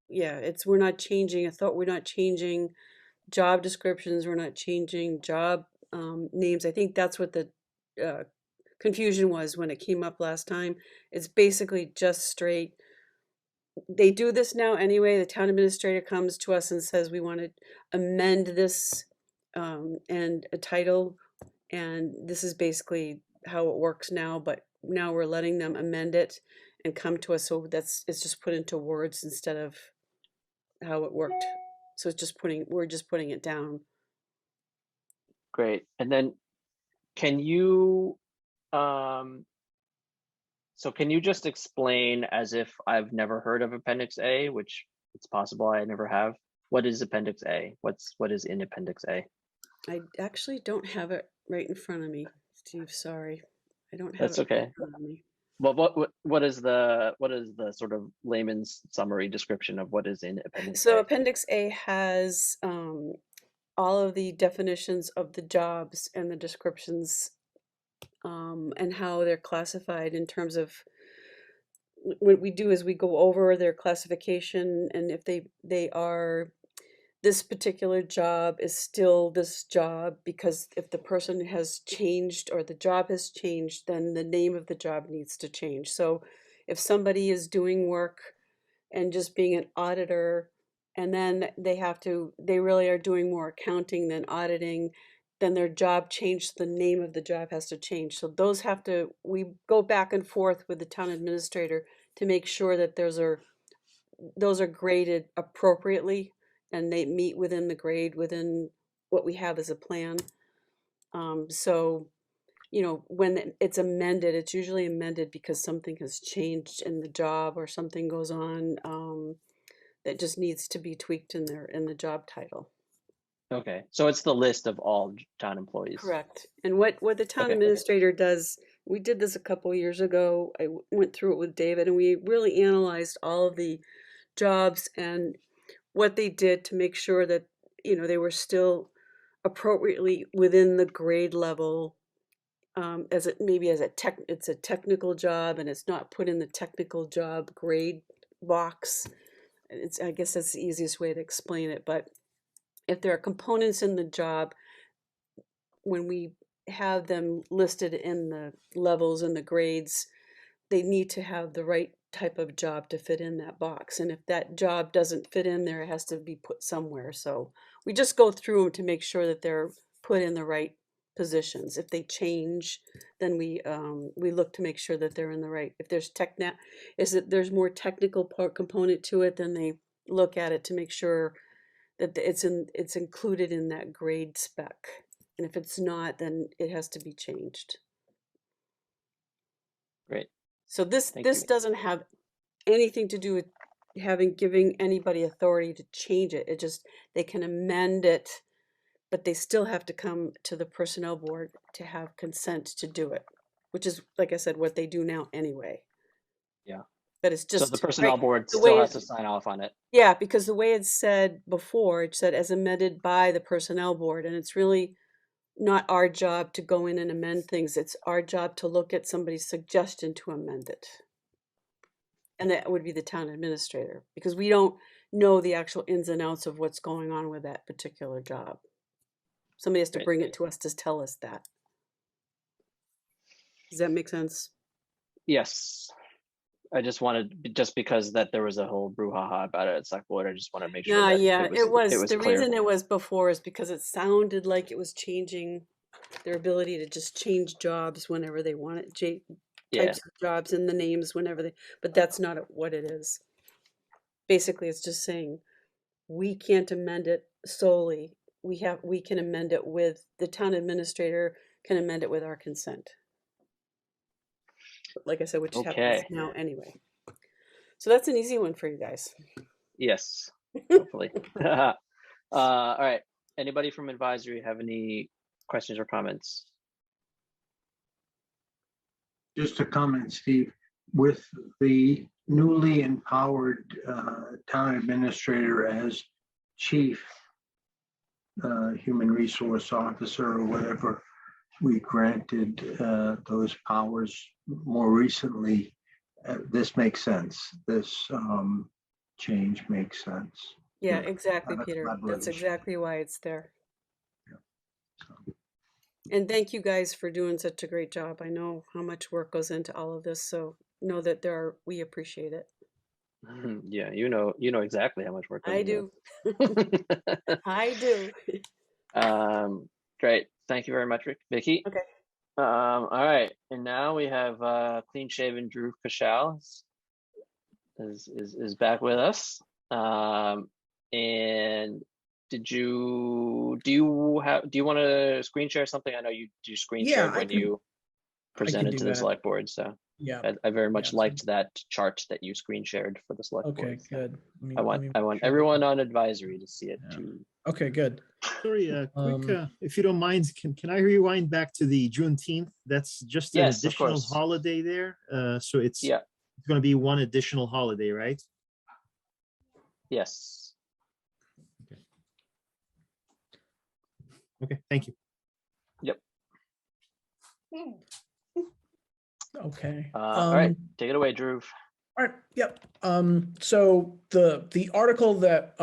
Yeah, we're not changing we're not changing job descriptions. We're not changing job names. I think that's what the confusion was when it came up last time. It's basically just straight. They do this now anyway. The town administrator comes to us and says we want to amend this and a title, and this is basically how it works now. But now we're letting them amend it and come to us. So it's just put into words instead of how it worked. So it's just we're just putting it down. Great. And then can you can you just explain, as if I've never heard of Appendix A, which it's possible I never have, what is Appendix A? What is in Appendix A? I actually don't have it right in front of me, Steve, sorry. I don't have That's it okay. right in front of me. Well, what is the sort of layman's summary description of what is in Appendix A? So Appendix A has all of the definitions of the jobs and the descriptions and how they're classified in terms of what we do is we go over their classification, and if they are this particular job is still this job, because if the person has changed or the job has changed, then the name of the job needs to change. So if somebody is doing work and just being an auditor, and then they really are doing more accounting than auditing, then their job changed, the name of the job has to change. So we go back and forth with the town administrator to make sure that those are graded appropriately and they meet within the grade, within what we have as a plan. So, when it's amended, it's usually amended because something has changed in the job or something goes on that just needs to be tweaked in the job title. Okay, so it's the list of all town employees. Correct. And what the town administrator does We did this a couple years ago. Went through it with David, and we really analyzed all of the jobs and what they did to make sure that, you know, they were still appropriately within the grade level. As it maybe as it's a technical job and it's not put in the technical job grade box. I guess that's the easiest way to explain it. But if there are components in the job, when we have them listed in the levels and the grades, they need to have the right type of job to fit in that box. And if that job doesn't fit in there, it has to be put somewhere. So we just go through them to make sure that they're put in the right positions. If they change, then we look to make sure that they're in the right. If there's there's more technical component to it, then they look at it to make sure that it's included in that grade spec. And if it's not, then it has to be changed. Great. So this Thank you. doesn't have anything to do with giving anybody authority to change it. It just, they can amend it, but they still have to come to the personnel board to have consent to do it, which is, like I said, what they do now anyway. Yeah. But it's just So the personnel board the still way has to sign off on it. Yeah, because the way it's said before, it said as amended by the personnel board, and it's really not our job to go in and amend things. It's our job to look at somebody's suggestion to amend it. And that would be the town administrator, because we don't know the actual ins and outs of what's going on with that particular job. Somebody has to Right. bring it to us to tell us that. Does that make sense? Yes. I just wanted, just because that there was a whole brouhaha about it at select board, I just want to make sure that Yeah, it was. The clear. reason it was before is because it sounded like it was changing their ability to just change jobs whenever they want it, Yeah. types of jobs and the names whenever they, but that's not what it is. Basically, it's just saying we can't amend it solely. We can amend it with, the town administrator can amend it with our consent. Like I said, which happens Okay. now anyway. So that's an easy one for you guys. Yes. Hopefully. All right. Anybody from advisory have any questions or comments? Just a comment, Steve, with the newly empowered town administrator as chief human resource officer or whatever we granted those powers more recently, this makes sense. This change makes sense. Yeah, Yeah, exactly, that's Peter. That's collaboration. exactly why it's there. So, And thank you guys for doing such a great job. I know how much work goes into all of this, so know that we appreciate it. Yeah, you know exactly how much work goes I into do. it. I do. Great. Thank you very much, Vicky. Okay. All right, and now we have clean shaven Drew Kashal is back with us. And do you want to screen share something? I know you screen shared when you presented to the select board, so yeah, I very much liked that chart that you screen shared for the select board. Okay, good. I want everyone on advisory to see it too. Okay, good. Sorry, quick, if you don't mind, can I rewind back to the Juneteenth? That's just an Yes, of additional course. holiday there. So it's Yeah. it's going to be one additional holiday, right? Yes. Okay, thank you. Yep. Okay. All right, take it away, Drew. All right. Yep. So the article that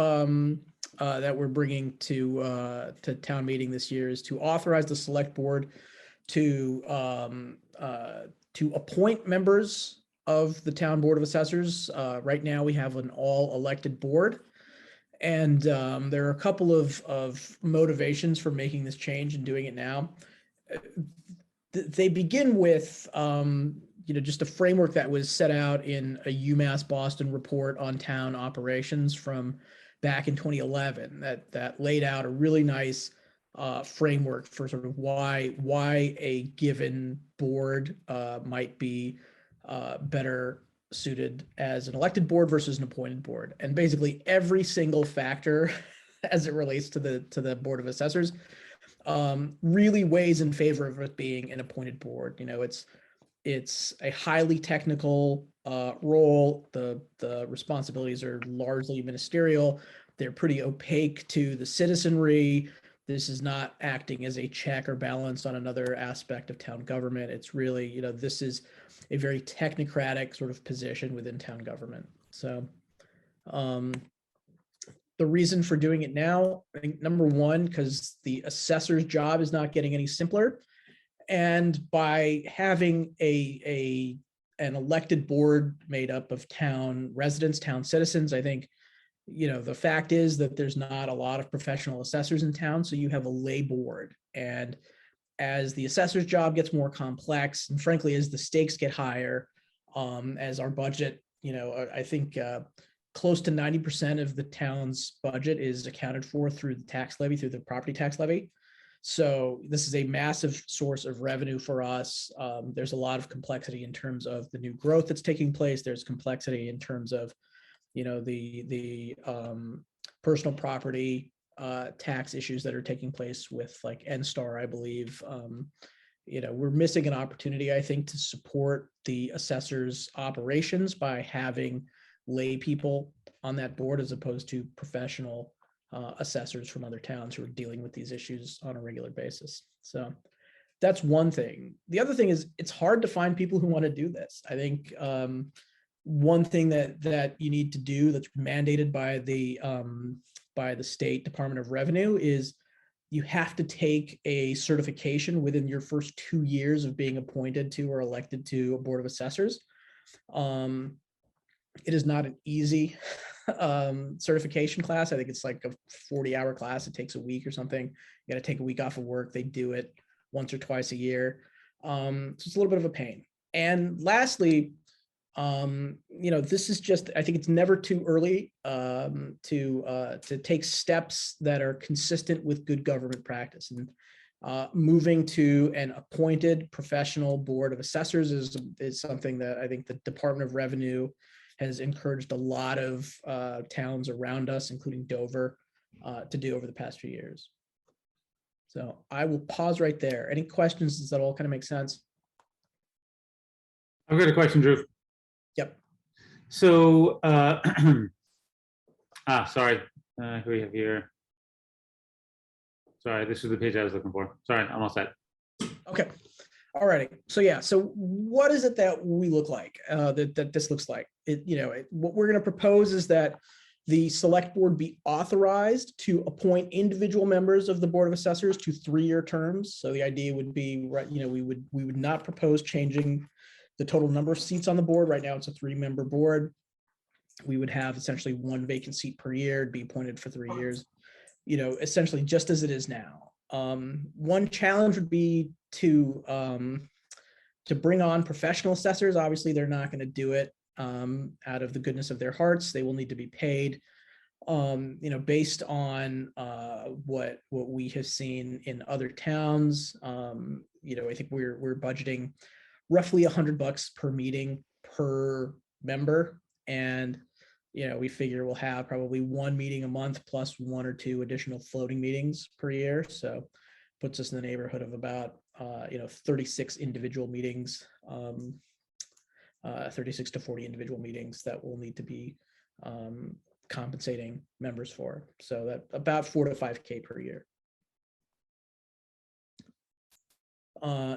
that we're bringing to town meeting this year is to authorize the select board to appoint members of the town board of assessors. Right now, we have an all-elected board, and there are a couple of motivations for making this change and doing it now. They begin with just a framework that was set out in a UMass Boston report on town operations from back in 2011 that laid out a really nice framework for sort of why a given board might be better suited as an elected board versus an appointed board. And basically every single factor as it relates to the Board of Assessors really weighs in favor of it being an appointed board. It's It's a highly technical role. The responsibilities are largely ministerial. They're pretty opaque to the citizenry. This is not acting as a check or balance on another aspect of town government. It's really, you know, this is a very technocratic sort of position within town government. So the reason for doing it now, I think number one, because the assessor's job is not getting any simpler. And by having an elected board made up of town residents, town citizens, I think, you know, the fact is that there's not a lot of professional assessors in town, so you have a lay board. And as the assessor's job gets more complex, and frankly, as the stakes get higher, as our budget, you know, I think close to 90% of the town's budget is accounted for through the tax levy, through the property tax levy. So this is a massive source of revenue for us. There's a lot of complexity in terms of the new growth that's taking place. There's complexity in terms of, you know, the personal property tax issues that are taking place with like NSTAR, I believe. You know, we're missing an opportunity, I think, to support the assessor's operations by having lay people on that board as opposed to professional assessors from other towns who are dealing with these issues on a regular basis. So that's one thing. The other thing is it's hard to find people who want to do this. I think one thing that you need to do that's mandated by the State Department of Revenue is you have to take a certification within your first 2 years of being appointed to or elected to a board of assessors. It is not an easy certification class. I think it's like a 40-hour class. It takes a week or something. You got to take a week off of work. They do it once or twice a year. So it's a little bit of a pain. And lastly, you know, this is just, I think it's never too early to take steps that are consistent with good government practice. And moving to an appointed professional board of assessors is something that I think the Department of Revenue has encouraged a lot of towns around us, including Dover, to do over the past few years. So I will pause right there. Any questions? Does that all kind of make sense? I've got a question, Drew. Yep. So, sorry, who we have here? Sorry, this is the page I was looking for. Sorry, I'm all set. Okay. All righty. So yeah. So what is it that we look like? That this looks like? What we're going to propose is that the select board be authorized to appoint individual members of the Board of Assessors to 3-year terms. So the idea would be, right, we would not propose changing the total number of seats on the board. Right now, it's a 3-member board. We would have essentially 1 vacant seat per year, be appointed for 3 years. Essentially just as it is now. One challenge would be to bring on professional assessors. Obviously, they're not going to do it out of the goodness of their hearts. They will need to be paid, based on what we have seen in other towns. I think we're budgeting roughly $100 per meeting per member, and we figure we'll have probably 1 meeting a month plus 1 or 2 additional floating meetings per year. So puts us in the neighborhood of about 36 individual meetings, 36 to 40 individual meetings that we'll need to be compensating members for. So that about $4 to $5K per year.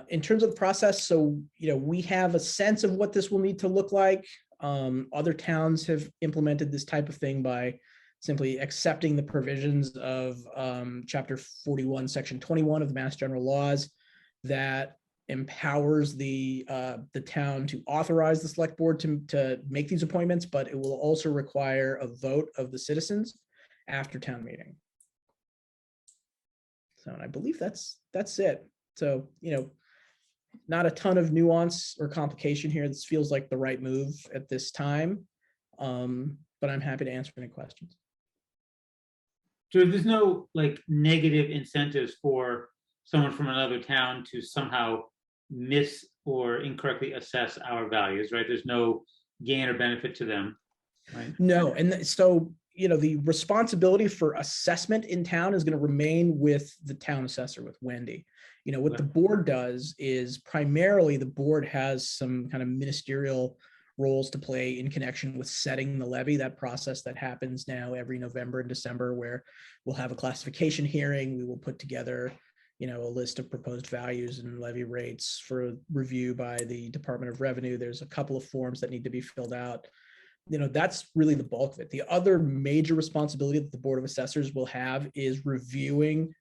In terms of the process, so we have a sense of what this will need to look like. Other towns have implemented this type of thing by simply accepting the provisions of Chapter 41, Section 21 of the Mass General Laws that empowers the town to authorize the select board to make these appointments, but it will also require a vote of the citizens after town meeting. So, and I believe that's it. So, not a ton of nuance or complication here. This feels like the right move at this time, but I'm happy to answer any questions. So there's no negative incentives for someone from another town to somehow miss or incorrectly assess our values, right? There's no gain or benefit to them, right? No, and so the responsibility for assessment in town is going to remain with the town assessor, with Wendy. what the board does is primarily the board has some kind of ministerial roles to play in connection with setting the levy, that process that happens now every November and December, where we'll have a classification hearing. We will put together, a list of proposed values and levy rates for review by the Department of Revenue. There's a couple of forms that need to be filled out. That's really the bulk of it. The other major responsibility that the Board of Assessors will have is reviewing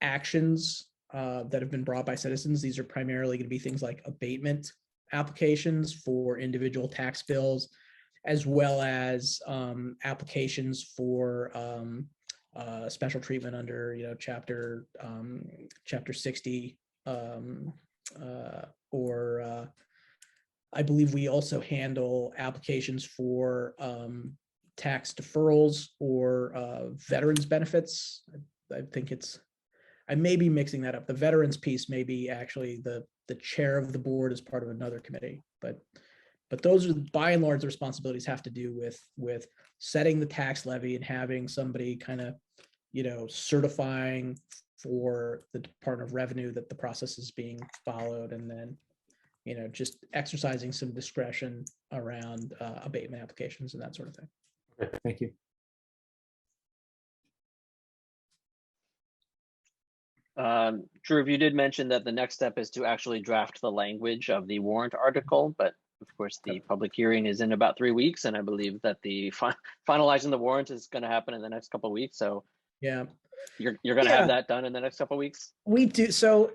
actions that have been brought by citizens. These are primarily going to be things like abatement applications for individual tax bills, as well as applications for special treatment under, chapter 60, or I believe we also handle applications for tax deferrals or veterans benefits. I think I may be mixing that up. The veterans piece may be actually the chair of the board as part of another committee, but those are by and large the responsibilities have to do with setting the tax levy and having somebody kind of, certifying for the Department of Revenue that the process is being followed, and then, just exercising some discretion around abatement applications and that sort of thing. Okay, thank you. Drew, you did mention that the next step is to actually draft the language of the warrant article, but of course the public hearing is in about 3 weeks, and I believe that the finalizing the warrant is going to happen in the next couple of weeks. So yeah, you're going to have that done in the next couple of weeks. We do. So,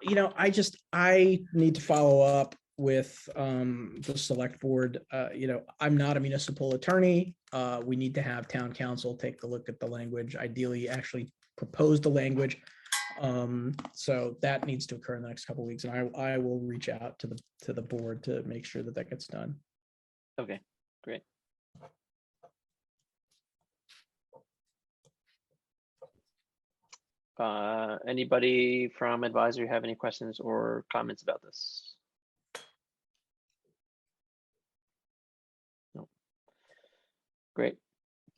I need to follow up with the select board. I'm not a municipal attorney. We need to have town council take a look at the language, ideally actually propose the language. So that needs to occur in the next couple of weeks, and I will reach out to the board to make sure that gets done. Okay, great. Anybody from advisory have any questions or comments about this? No. Great.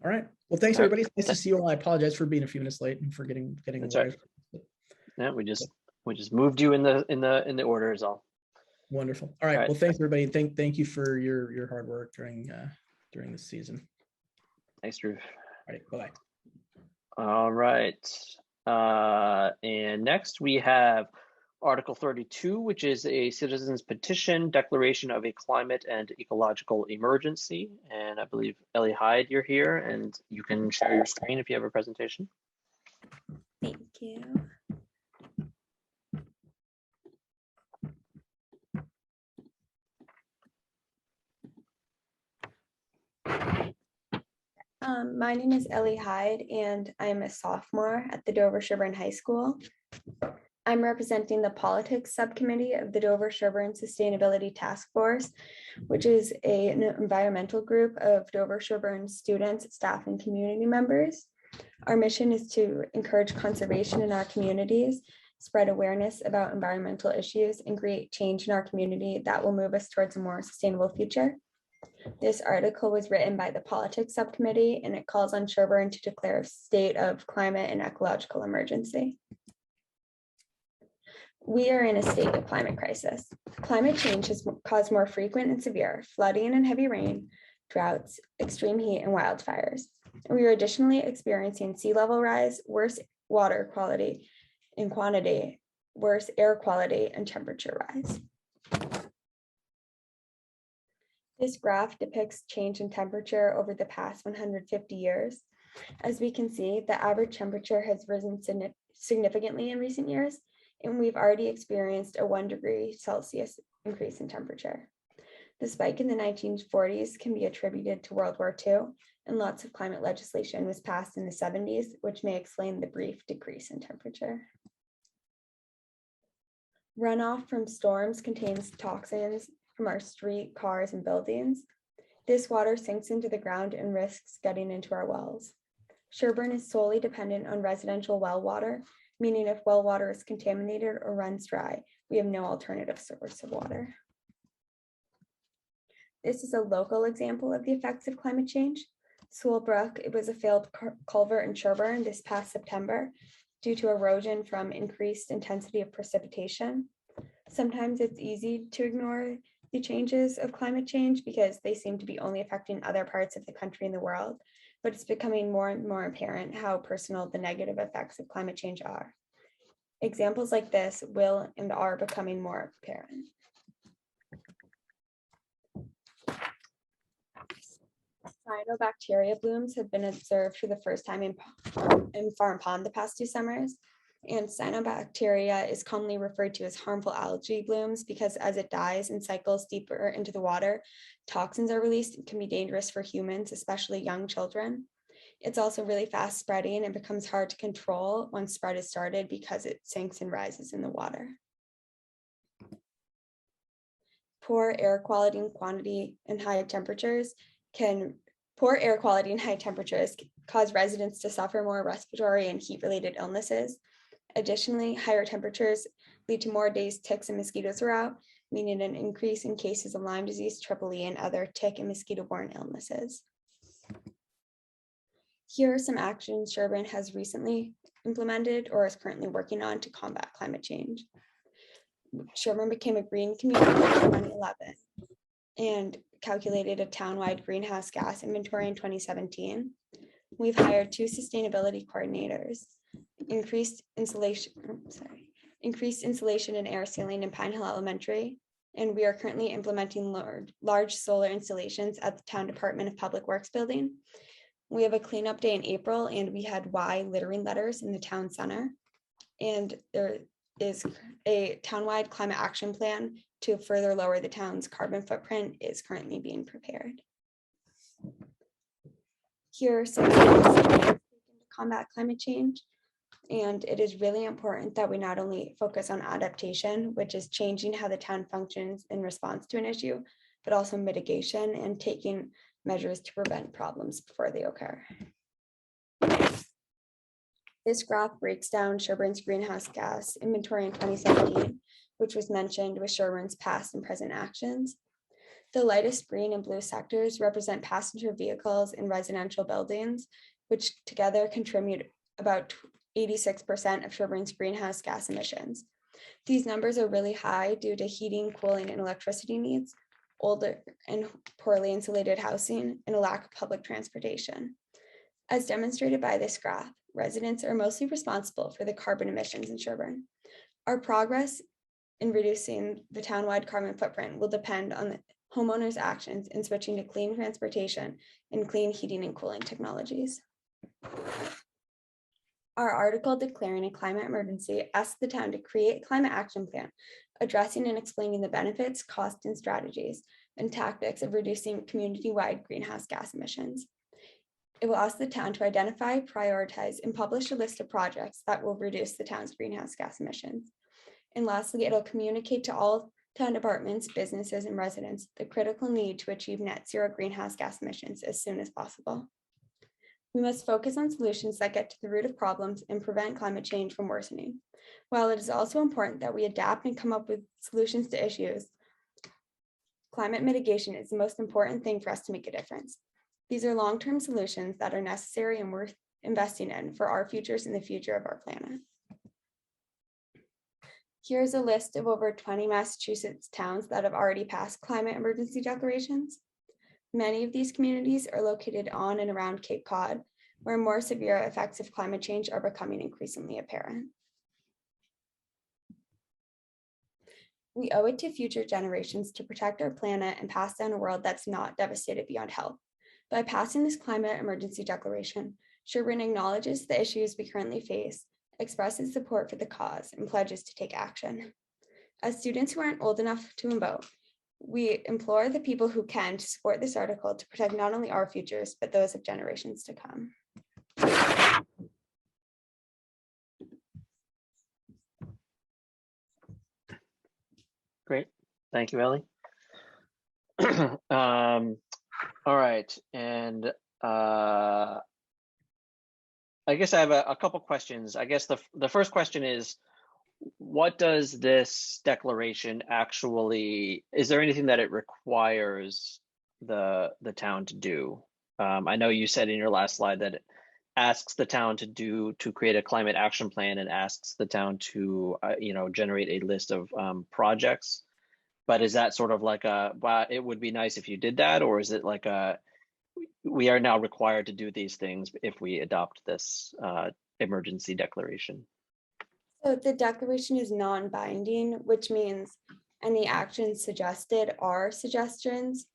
All right. Well, thanks everybody. It's nice to see you all. I apologize for being a few minutes late and for getting That's away. right. Yeah, we just moved you in the order is all. Wonderful. All right. Well, thanks everybody. Thank you for your hard work during this season. Thanks, Drew. All right. Bye. All right. And next we have Article 32, which is a citizen's petition declaration of a climate and ecological emergency. And I believe Ellie Hyde, you're here, and you can share your screen if you have a presentation. Thank you. My name is Ellie Hyde, and I'm a sophomore at the Dover Sherburne High School. I'm representing the Politics Subcommittee of the Dover Sherburne Sustainability Task Force, which is an environmental group of Dover Sherburne students, staff, and community members. Our mission is to encourage conservation in our communities, spread awareness about environmental issues, and create change in our community that will move us towards a more sustainable future. This article was written by the Politics Subcommittee, and it calls on Sherburne to declare a state of climate and ecological emergency. We are in a state of climate crisis. Climate change has caused more frequent and severe flooding and heavy rain, droughts, extreme heat, and wildfires. We are additionally experiencing sea level rise, worse water quality and quantity, worse air quality, and temperature rise. This graph depicts change in temperature over the past 150 years. As we can see, the average temperature has risen significantly in recent years, and we've already experienced a 1 degree Celsius increase in temperature. The spike in the 1940s can be attributed to World War II, and lots of climate legislation was passed in the 70s, which may explain the brief decrease in temperature. Runoff from storms contains toxins from our street, cars, and buildings. This water sinks into the ground and risks getting into our wells. Sherburne is solely dependent on residential well water, meaning if well water is contaminated or runs dry, we have no alternative source of water. This is a local example of the effects of climate change. Sewell Brook, it was a failed culvert in Sherburne this past September. due to erosion from increased intensity of precipitation. Sometimes it's easy to ignore the changes of climate change because they seem to be only affecting other parts of the country and the world, but it's becoming more and more apparent how personal the negative effects of climate change are. Examples like this will and are becoming more apparent. Cyanobacteria blooms have been observed for the first time in Farm Pond the past 2 summers. And cyanobacteria is commonly referred to as harmful algae blooms because as it dies and cycles deeper into the water, toxins are released and can be dangerous for humans, especially young children. It's also really fast spreading and becomes hard to control once spread is started because it sinks and rises in the water. Poor air quality and quantity and high temperatures cause residents to suffer more respiratory and heat-related illnesses. Additionally, higher temperatures lead to more days ticks and mosquitoes are out, meaning an increase in cases of Lyme disease, Triple E, and other tick and mosquito-borne illnesses. Here are some actions Sherburne has recently implemented or is currently working on to combat climate change. Sherburne became a green community in 2011 and calculated a townwide greenhouse gas inventory in 2017. We've hired 2 sustainability coordinators, increased insulation and air sealing in Pine Hill Elementary, and we are currently implementing large solar installations at the Town Department of Public Works building. We have a cleanup day in April, and we had Y littering letters in the town center. And there is a townwide climate action plan to further lower the town's carbon footprint is currently being prepared. Here are some to combat climate change. And it is really important that we not only focus on adaptation, which is changing how the town functions in response to an issue, but also mitigation and taking measures to prevent problems before they occur. This graph breaks down Sherburne's greenhouse gas inventory in 2017, which was mentioned with Sherburne's past and present actions. The lightest green and blue sectors represent passenger vehicles and residential buildings, which together contribute about 86% of Sherburne's greenhouse gas emissions. These numbers are really high due to heating, cooling, and electricity needs, older and poorly insulated housing, and a lack of public transportation. As demonstrated by this graph, residents are mostly responsible for the carbon emissions in Sherburne. Our progress in reducing the townwide carbon footprint will depend on the homeowners' actions in switching to clean transportation and clean heating and cooling technologies. Our article declaring a climate emergency asks the town to create a climate action plan, addressing and explaining the benefits, costs, and strategies and tactics of reducing community-wide greenhouse gas emissions. It will ask the town to identify, prioritize, and publish a list of projects that will reduce the town's greenhouse gas emissions. And lastly, it'll communicate to all town departments, businesses, and residents the critical need to achieve net zero greenhouse gas emissions as soon as possible. We must focus on solutions that get to the root of problems and prevent climate change from worsening. While it is also important that we adapt and come up with solutions to issues, climate mitigation is the most important thing for us to make a difference. These are long-term solutions that are necessary and worth investing in for our futures and the future of our planet. Here's a list of over 20 Massachusetts towns that have already passed climate emergency declarations. Many of these communities are located on and around Cape Cod, where more severe effects of climate change are becoming increasingly apparent. We owe it to future generations to protect our planet and pass down a world that's not devastated beyond help. By passing this climate emergency declaration, Sherburne acknowledges the issues we currently face, expresses support for the cause, and pledges to take action. As students who aren't old enough to vote, we implore the people who can to support this article to protect not only our futures, but those of generations to come. Great. Thank you, Ellie. All right. And I guess I have a couple questions. I guess the first question is, what does this declaration actually, is there anything that it requires the town to do? I know you said in your last slide that asks the town to create a climate action plan and asks the town to generate a list of projects. But is that sort of like it would be nice if you did that, or is it like we are now required to do these things if we adopt this emergency declaration? So the declaration is non-binding, which means any actions suggested are suggestions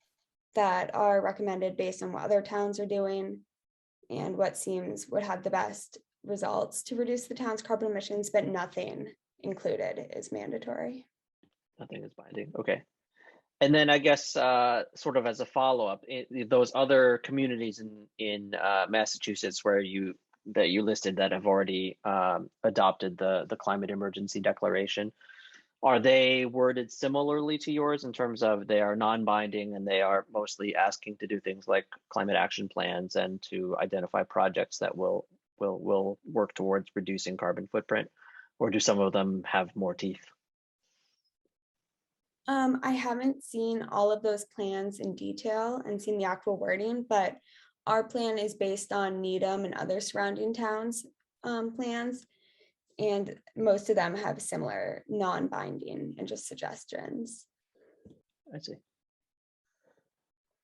that are recommended based on what other towns are doing and what seems would have the best results to reduce the town's carbon emissions, but nothing included is mandatory. Nothing is binding. Okay. And then I guess sort of as a follow-up, those other communities in Massachusetts where you listed that have already adopted the climate emergency declaration, are they worded similarly to yours in terms of they are non-binding and they are mostly asking to do things like climate action plans and to identify projects that will work towards reducing carbon footprint? Or do some of them have more teeth? I haven't seen all of those plans in detail and seen the actual wording, but our plan is based on Needham and other surrounding towns' plans, and most of them have similar non-binding and just suggestions. I see.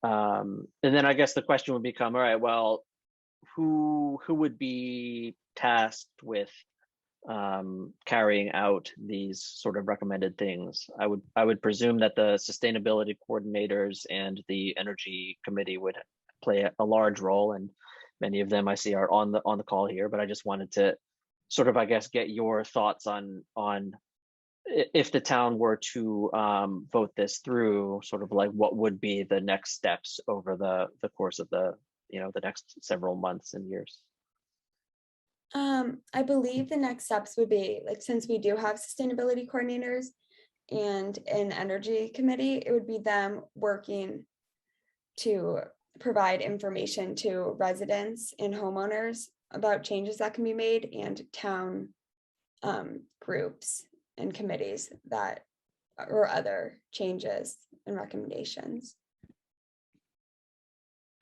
And then I guess the question would become, all right, well, who would be tasked with carrying out these sort of recommended things? I would presume that the sustainability coordinators and the energy committee would play a large role, and many of them I see are on the call here, but I just wanted to sort of, I guess, get your thoughts on if the town were to vote this through, sort of like what would be the next steps over the course of the next several months and years. I believe the next steps would be, like, since we do have sustainability coordinators and an energy committee, it would be them working to provide information to residents and homeowners about changes that can be made, and town groups and committees that or other changes and recommendations.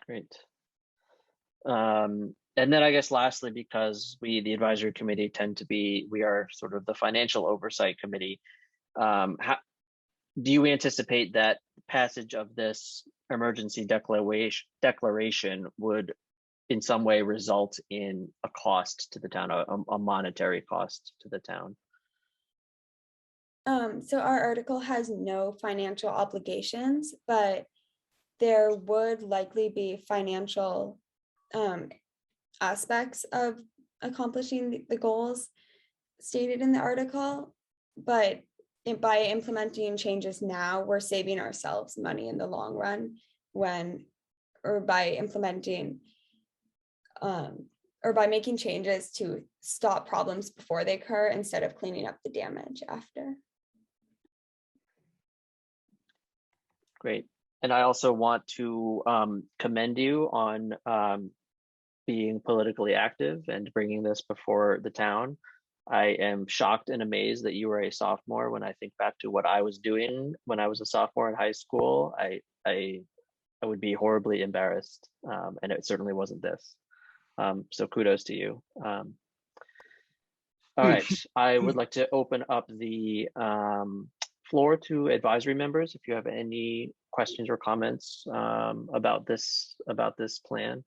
Great. And then I guess lastly, because the advisory committee we are sort of the financial oversight committee, do you anticipate that passage of this emergency declaration would in some way result in a cost to the town, a monetary cost to the town? So our article has no financial obligations, but there would likely be financial aspects of accomplishing the goals stated in the article, but by implementing changes now, we're saving ourselves money in the long run by implementing or by making changes to stop problems before they occur instead of cleaning up the damage after. Great. And I also want to commend you on being politically active and bringing this before the town. I am shocked and amazed that you were a sophomore. When I think back to what I was doing when I was a sophomore in high school, I would be horribly embarrassed, and it certainly wasn't this. So kudos to you. All right, I would like to open up the floor to advisory members if you have any questions or comments about this plan.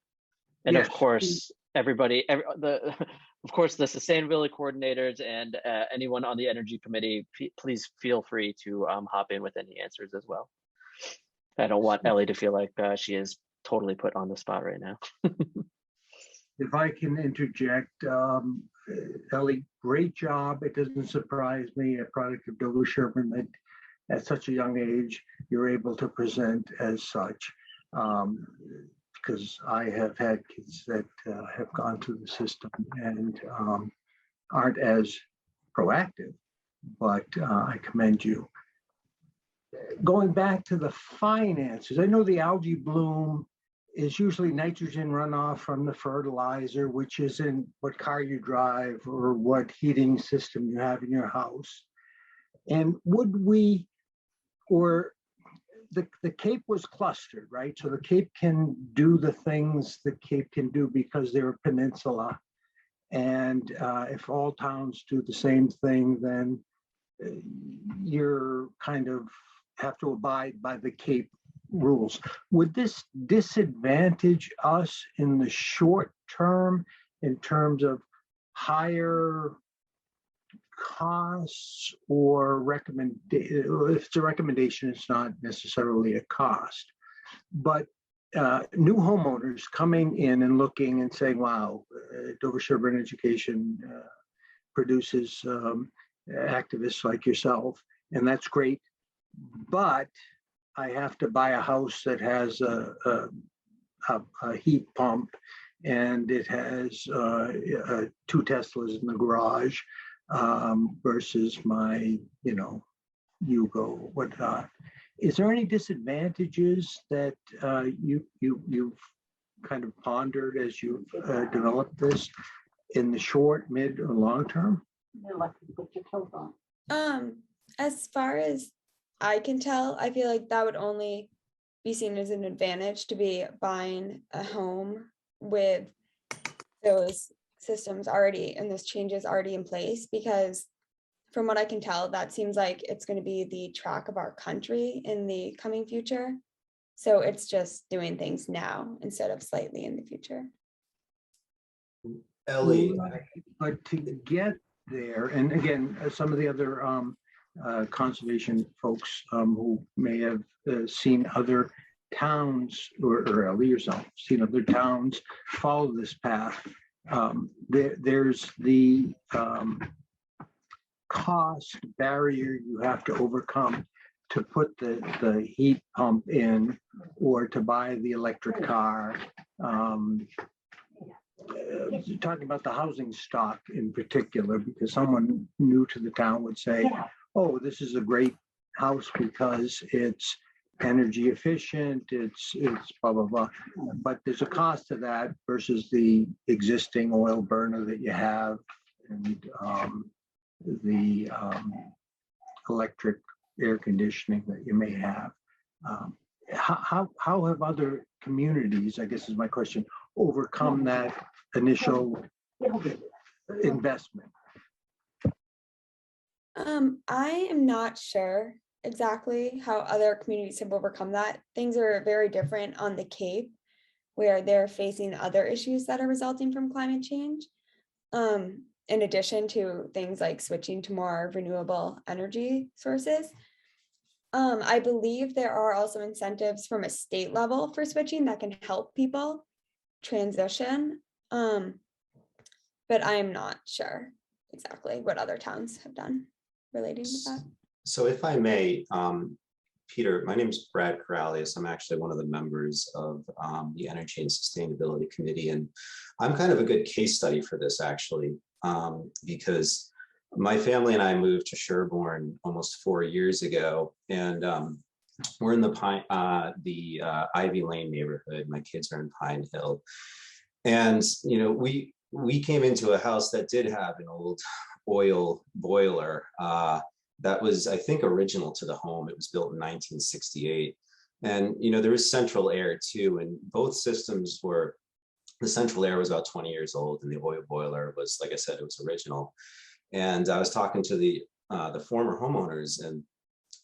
And Yes. of course, of course, the sustainability coordinators and anyone on the energy committee, please feel free to hop in with any answers as well. I don't want Ellie to feel like she is totally put on the spot right now. If I can interject, Ellie, great job. It doesn't surprise me, a product of Dover Sherburne, that at such a young age, you're able to present as such. Because I have had kids that have gone through the system and aren't as proactive, but I commend you. Going back to the finances, I know the algae bloom is usually nitrogen runoff from the fertilizer, which is in what car you drive or what heating system you have in your house. And would we, or the Cape was clustered, right? So the Cape can do the things the Cape can do because they're a peninsula. And if all towns do the same thing, then you're kind of have to abide by the Cape rules. Would this disadvantage us in the short term in terms of higher costs or if it's a recommendation, it's not necessarily a cost, but new homeowners coming in and looking and saying, wow, Dover Sherburne Education produces activists like yourself, and that's great, but I have to buy a house that has a heat pump and it has 2 Teslas in the garage versus my, Yugo, whatnot. Is there any disadvantages that you've kind of pondered as you've developed this in the short, mid, or long term? As far as I can tell, I feel like that would only be seen as an advantage to be buying a home with those systems already and those changes already in place, because from what I can tell, that seems like it's going to be the track of our country in the coming future. So it's just doing things now instead of slightly in the future. Ellie, but to get there, and again, some of the other conservation folks who may have seen other towns, or Ellie yourself, seen other towns follow this path. There's the cost barrier you have to overcome to put the heat pump in or to buy the electric car. Talking about the housing stock in particular, because someone new to the town would say, oh, this is a great house because it's energy efficient, it's blah, blah, blah. But there's a cost to that versus the existing oil burner that you have and the electric air conditioning that you may have. How have other communities, I guess is my question, overcome that initial investment? I am not sure exactly how other communities have overcome that. Things are very different on the Cape, where they're facing other issues that are resulting from climate change. In addition to things like switching to more renewable energy sources. I believe there are also incentives from a state level for switching that can help people transition. But I'm not sure exactly what other towns have done relating to that. So if I may, Peter, my name is Brad Corralius. I'm actually one of the members of the Energy and Sustainability Committee. And I'm kind of a good case study for this actually, because my family and I moved to Sherborn almost 4 years ago. And we're in the Ivy Lane neighborhood. My kids are in Pine Hill. And, we came into a house that did have an old oil boiler that was, I think, original to the home. It was built in 1968. And, there was central air too. And both systems were, the central air was about 20 years old and the oil boiler was, like I said, it was original. And I was talking to the former homeowners and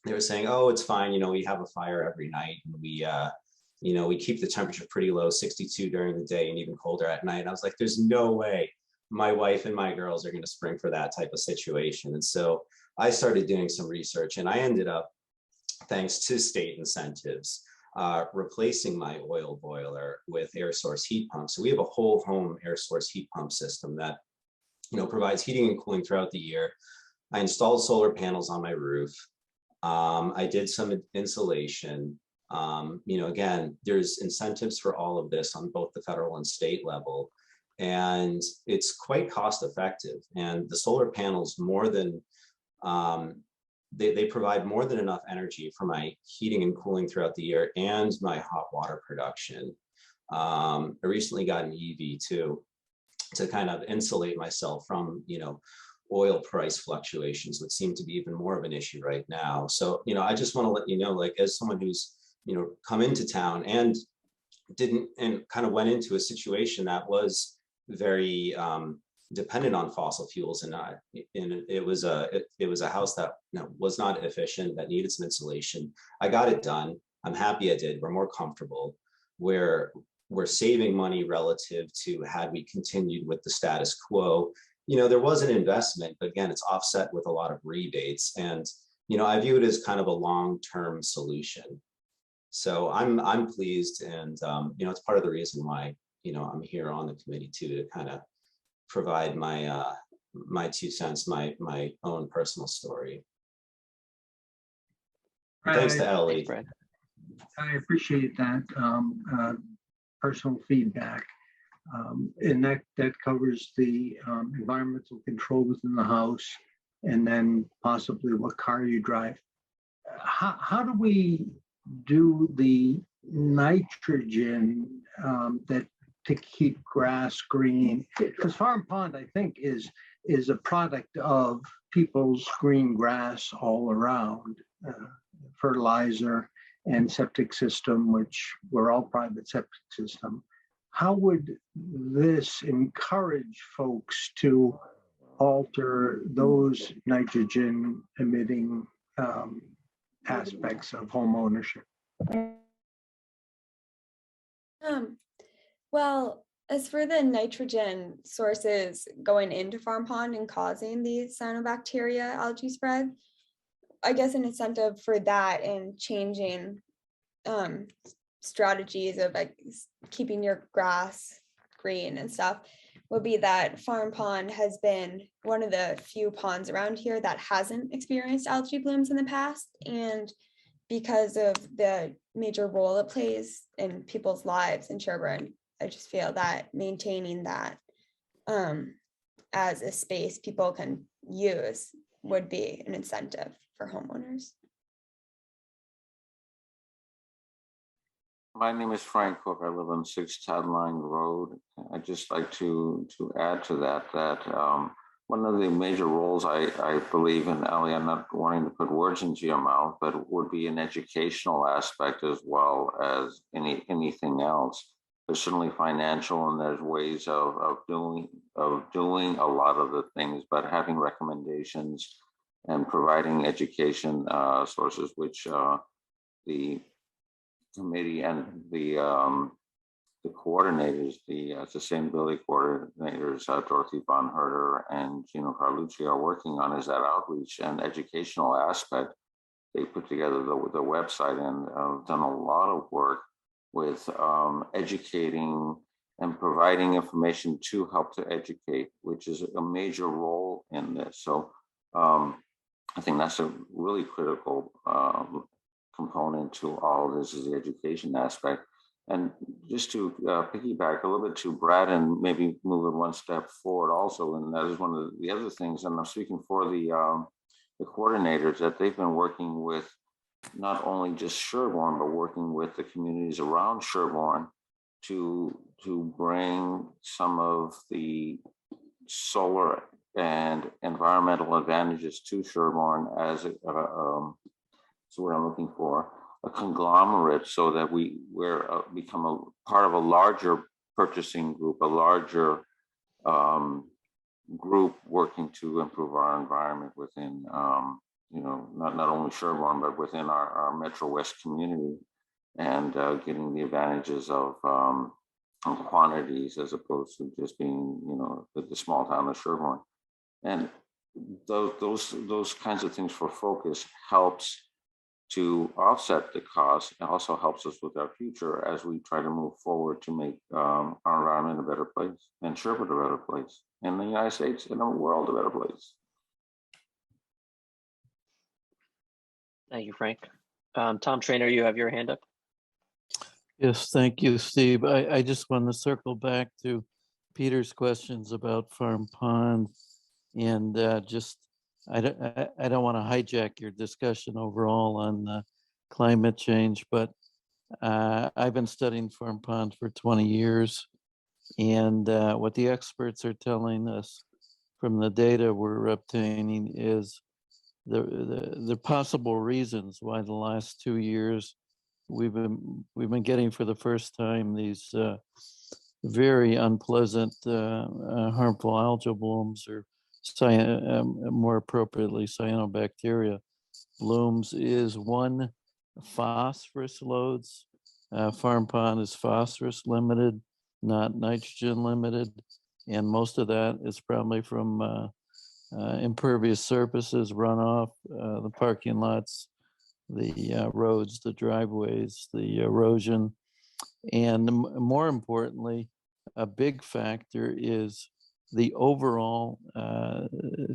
they were saying, oh, it's fine. We have a fire every night and we keep the temperature pretty low, 62 during the day and even colder at night. And I was like, there's no way my wife and my girls are going to spring for that type of situation. And so I started doing some research and I ended up, thanks to state incentives, replacing my oil boiler with air source heat pumps. So we have a whole home air source heat pump system that, provides heating and cooling throughout the year. I installed solar panels on my roof. I did some insulation. Again, there's incentives for all of this on both the federal and state level. And it's quite cost effective. And the solar panels more than, they provide more than enough energy for my heating and cooling throughout the year and my hot water production. I recently got an EV too, to kind of insulate myself from, oil price fluctuations, which seem to be even more of an issue right now. So, I just want to let you know, like, as someone who's come into town and kind of went into a situation that was very dependent on fossil fuels, and it was a house that was not efficient, that needed some insulation. I got it done. I'm happy I did. We're more comfortable. We're saving money relative to had we continued with the status quo. There was an investment, but again, it's offset with a lot of rebates, and I view it as kind of a long-term solution. So I'm pleased, and it's part of the reason why I'm here on the committee too, to kind of provide my 2 cents, my own personal story. Thanks to Ellie. I appreciate that personal feedback, and that covers the environmental control within the house, and then possibly what car you drive. How do we do the nitrogen that to keep grass green? Because Farm Pond, I think, is a product of people's green grass all around, fertilizer and septic system, which we're all private septic system. How would this encourage folks to alter those nitrogen emitting aspects of home ownership? Well, as for the nitrogen sources going into Farm Pond and causing the cyanobacteria algae spread, I guess an incentive for that and changing strategies of like keeping your grass green and stuff would be that Farm Pond has been one of the few ponds around here that hasn't experienced algae blooms in the past. And because of the major role it plays in people's lives in Sherburne, I just feel that maintaining that as a space people can use would be an incentive for homeowners. My name is Frank Cook. I live on 6 Tadline Road. I'd just like to add to that one of the major roles I believe in, Ellie, I'm not wanting to put words into your mouth, but would be an educational aspect as well as anything else. There's certainly financial, and there's ways of doing a lot of the things, but having recommendations and providing education sources, which the committee and the coordinators, the sustainability coordinators, Dorothy Von Herter and Gino Carlucci, are working on, is that outreach and educational aspect. They put together the website and done a lot of work with educating and providing information to help to educate, which is a major role in this. So I think that's a really critical component to all of this, is the education aspect. And just to piggyback a little bit to Brad and maybe move it one step forward also, and that is one of the other things, and I'm speaking for the coordinators, that they've been working with not only just Sherborn, but working with the communities around Sherborn to bring some of the solar and environmental advantages to Sherborn as so what I'm looking for, a conglomerate, so that we're become a part of a larger purchasing group, a larger group working to improve our environment within, not only Sherborn, but within our Metro West community, and getting the advantages of quantities as opposed to just being, the small town of Sherborn. And those kinds of things for focus helps to offset the cost. It also helps us with our future as we try to move forward to make our environment a better place, and Sherburne a better place, and the United States and the world a better place. Thank you, Frank. Tom Trainer, you have your hand up. Yes, thank you, Steve. I just want to circle back to Peter's questions about Farm Pond, and I don't want to hijack your discussion overall on climate change, but I've been studying Farm Pond for 20 years, and what the experts are telling us from the data we're obtaining is the possible reasons why the last 2 years we've been getting for the first time these very unpleasant harmful algal blooms, or more appropriately cyanobacteria blooms, is one, phosphorus loads. Farm Pond is phosphorus limited, not nitrogen limited, and most of that is probably from impervious surfaces, runoff, the parking lots, the roads, the driveways, the erosion. And more importantly, a big factor is the overall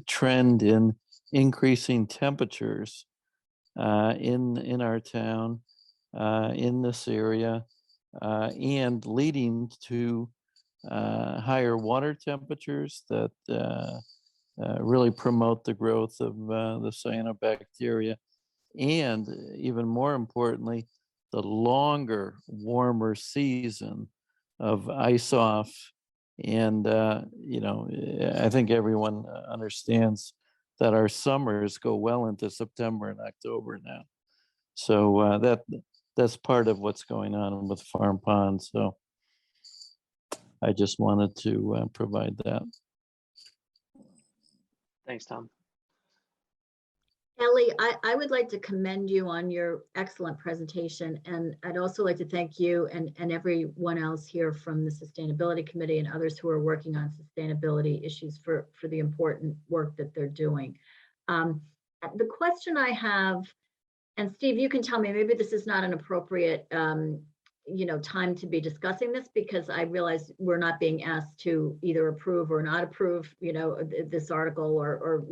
trend in increasing temperatures in our town, in this area, and leading to higher water temperatures that really promote the growth of the cyanobacteria. And even more importantly, the longer, warmer season of ice off. And, I think everyone understands that our summers go well into September and October now. So that's part of what's going on with Farm Pond. So I just wanted to provide that. Thanks, Tom. Ellie, I would like to commend you on your excellent presentation. And I'd also like to thank you and everyone else here from the Sustainability Committee and others who are working on sustainability issues for the important work that they're doing. The question I have, and Steve, you can tell me, maybe this is not an appropriate time to be discussing this, because I realize we're not being asked to either approve or not approve, this article or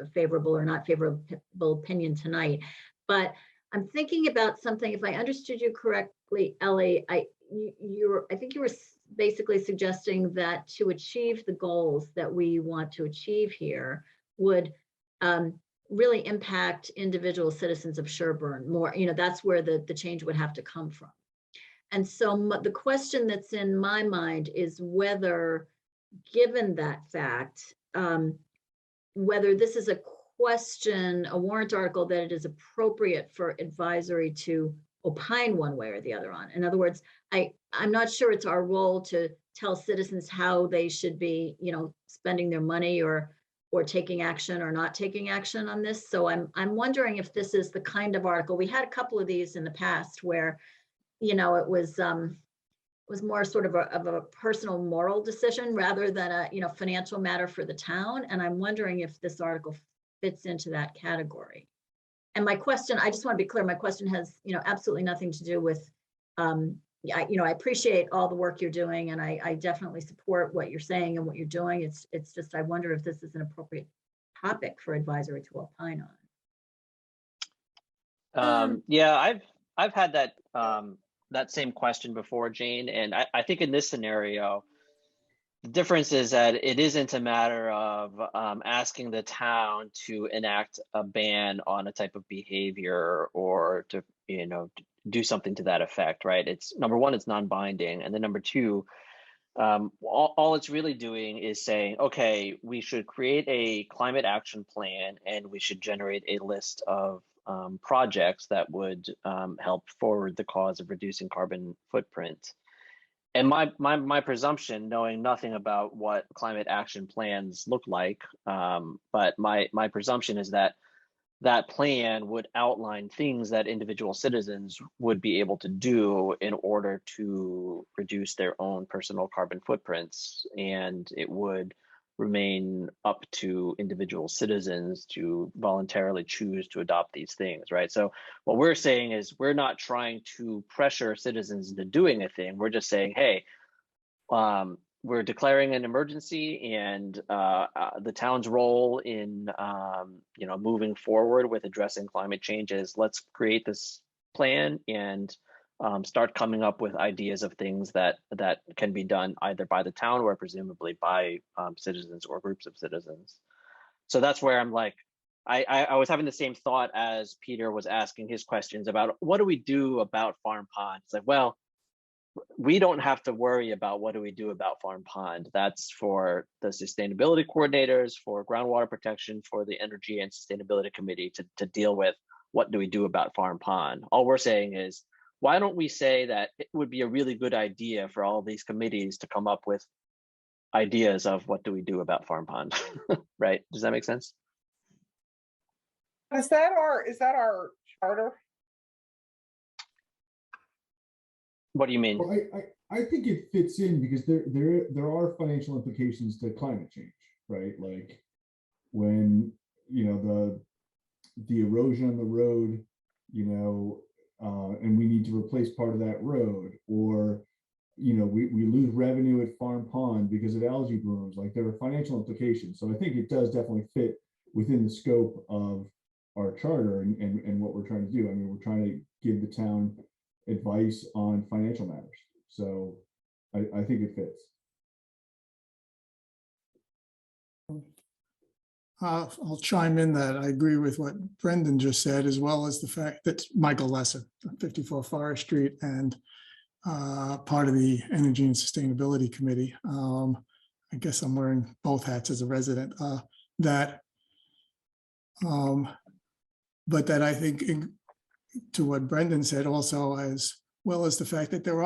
a favorable or not favorable opinion tonight. But I'm thinking about something, if I understood you correctly, Ellie, I think you were basically suggesting that to achieve the goals that we want to achieve here would really impact individual citizens of Sherburne more. That's where the change would have to come from. And so the question that's in my mind is whether, given that fact, whether this is a question, a warrant article that it is appropriate for advisory to opine one way or the other on. In other words, I'm not sure it's our role to tell citizens how they should be, spending their money or taking action or not taking action on this. So I'm wondering if this is the kind of article. We had a couple of these in the past where it was more sort of a personal moral decision rather than a financial matter for the town. And I'm wondering if this article fits into that category. And my question, I just want to be clear, my question has absolutely nothing to do with I appreciate all the work you're doing, and I definitely support what you're saying and what you're doing. It's just I wonder if this is an appropriate topic for advisory to opine on. Yeah, I've had that same question before, Jane, and I think in this scenario, the difference is that it isn't a matter of asking the town to enact a ban on a type of behavior or to do something to that effect, right? It's number one, it's non-binding, and then number two, all it's really doing is saying, okay, we should create a climate action plan and we should generate a list of projects that would help forward the cause of reducing carbon footprint. And my presumption, knowing nothing about what climate action plans look like, but my presumption is that that plan would outline things that individual citizens would be able to do in order to reduce their own personal carbon footprints. And it would remain up to individual citizens to voluntarily choose to adopt these things, right? So what we're saying is we're not trying to pressure citizens into doing a thing. We're just saying, hey, we're declaring an emergency, and the town's role in moving forward with addressing climate change is let's create this plan and start coming up with ideas of things that can be done either by the town or presumably by citizens or groups of citizens. So that's where I'm like, I was having the same thought as Peter was asking his questions about what do we do about Farm Pond? It's like, well, we don't have to worry about what do we do about Farm Pond. That's for the sustainability coordinators, for groundwater protection, for the Energy and Sustainability Committee to deal with what do we do about Farm Pond. All we're saying is why don't we say that it would be a really good idea for all these committees to come up with ideas of what do we do about Farm Pond, right? Does that make sense? Is that our charter? What do you mean? Well, I think it fits in because there are financial implications to climate change, right? Like when, you know, the erosion on the road, you know, and we need to replace part of that road, or, you know, we lose revenue at Farm Pond because of algae blooms. Like there are financial implications. So I think it does definitely fit within the scope of our charter and what we're trying to do. I mean, we're trying to give the town advice on financial matters. So I think it fits. I'll chime in that I agree with what Brendan just said, as well as the fact that Michael Lesser, 54 Forest Street, and part of the Energy and Sustainability Committee. I guess I'm wearing both hats as a resident. But that I think to what Brendan said also, as well as the fact that there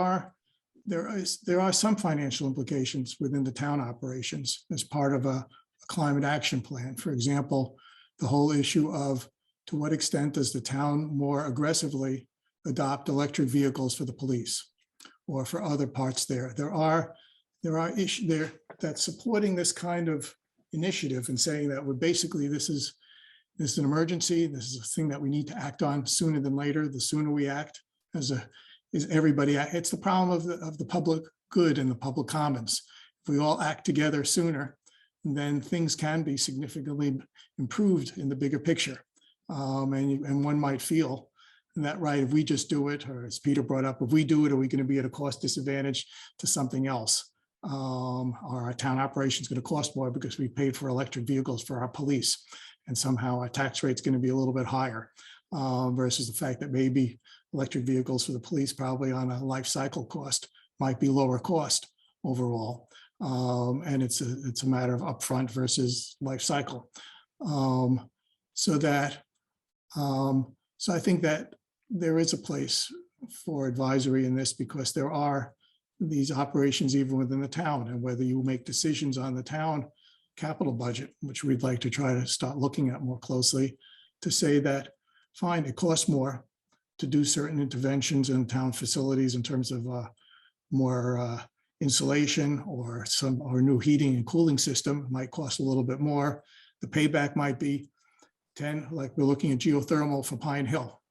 are some financial implications within the town operations as part of a climate action plan. For example, the whole issue of to what extent does the town more aggressively adopt electric vehicles for the police or for other parts there. There are issues there that's supporting this kind of initiative and saying that we're basically this is an emergency. This is a thing that we need to act on sooner than later. The sooner we act is everybody. It's the problem of the public good and the public commons. If we all act together sooner, then things can be significantly improved in the bigger picture. And one might feel that, right, if we just do it, or as Peter brought up, if we do it, are we going to be at a cost disadvantage to something else? Or our town operation is going to cost more because we paid for electric vehicles for our police, and somehow our tax rate is going to be a little bit higher versus the fact that maybe electric vehicles for the police probably on a life cycle cost might be lower cost overall. And it's a matter of upfront versus life cycle. So I think that there is a place for advisory in this, because there are these operations even within the town, and whether you make decisions on the town capital budget, which we'd like to try to start looking at more closely, to say that, fine, it costs more to do certain interventions in town facilities in terms of more insulation or new heating and cooling system might cost a little bit more. The payback might be 10, like we're looking at geothermal for Pine Hill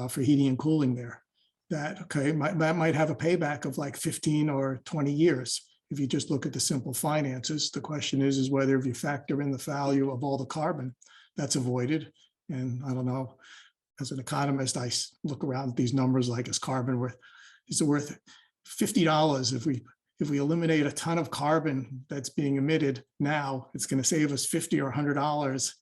for heating and cooling there. That might have a payback of like 15 or 20 years. If you just look at the simple finances, the question is whether if you factor in the value of all the carbon that's avoided. And I don't know, as an economist, I look around at these numbers like, is carbon worth $50? If we eliminate a ton of carbon that's being emitted now, it's going to save us $50 or $100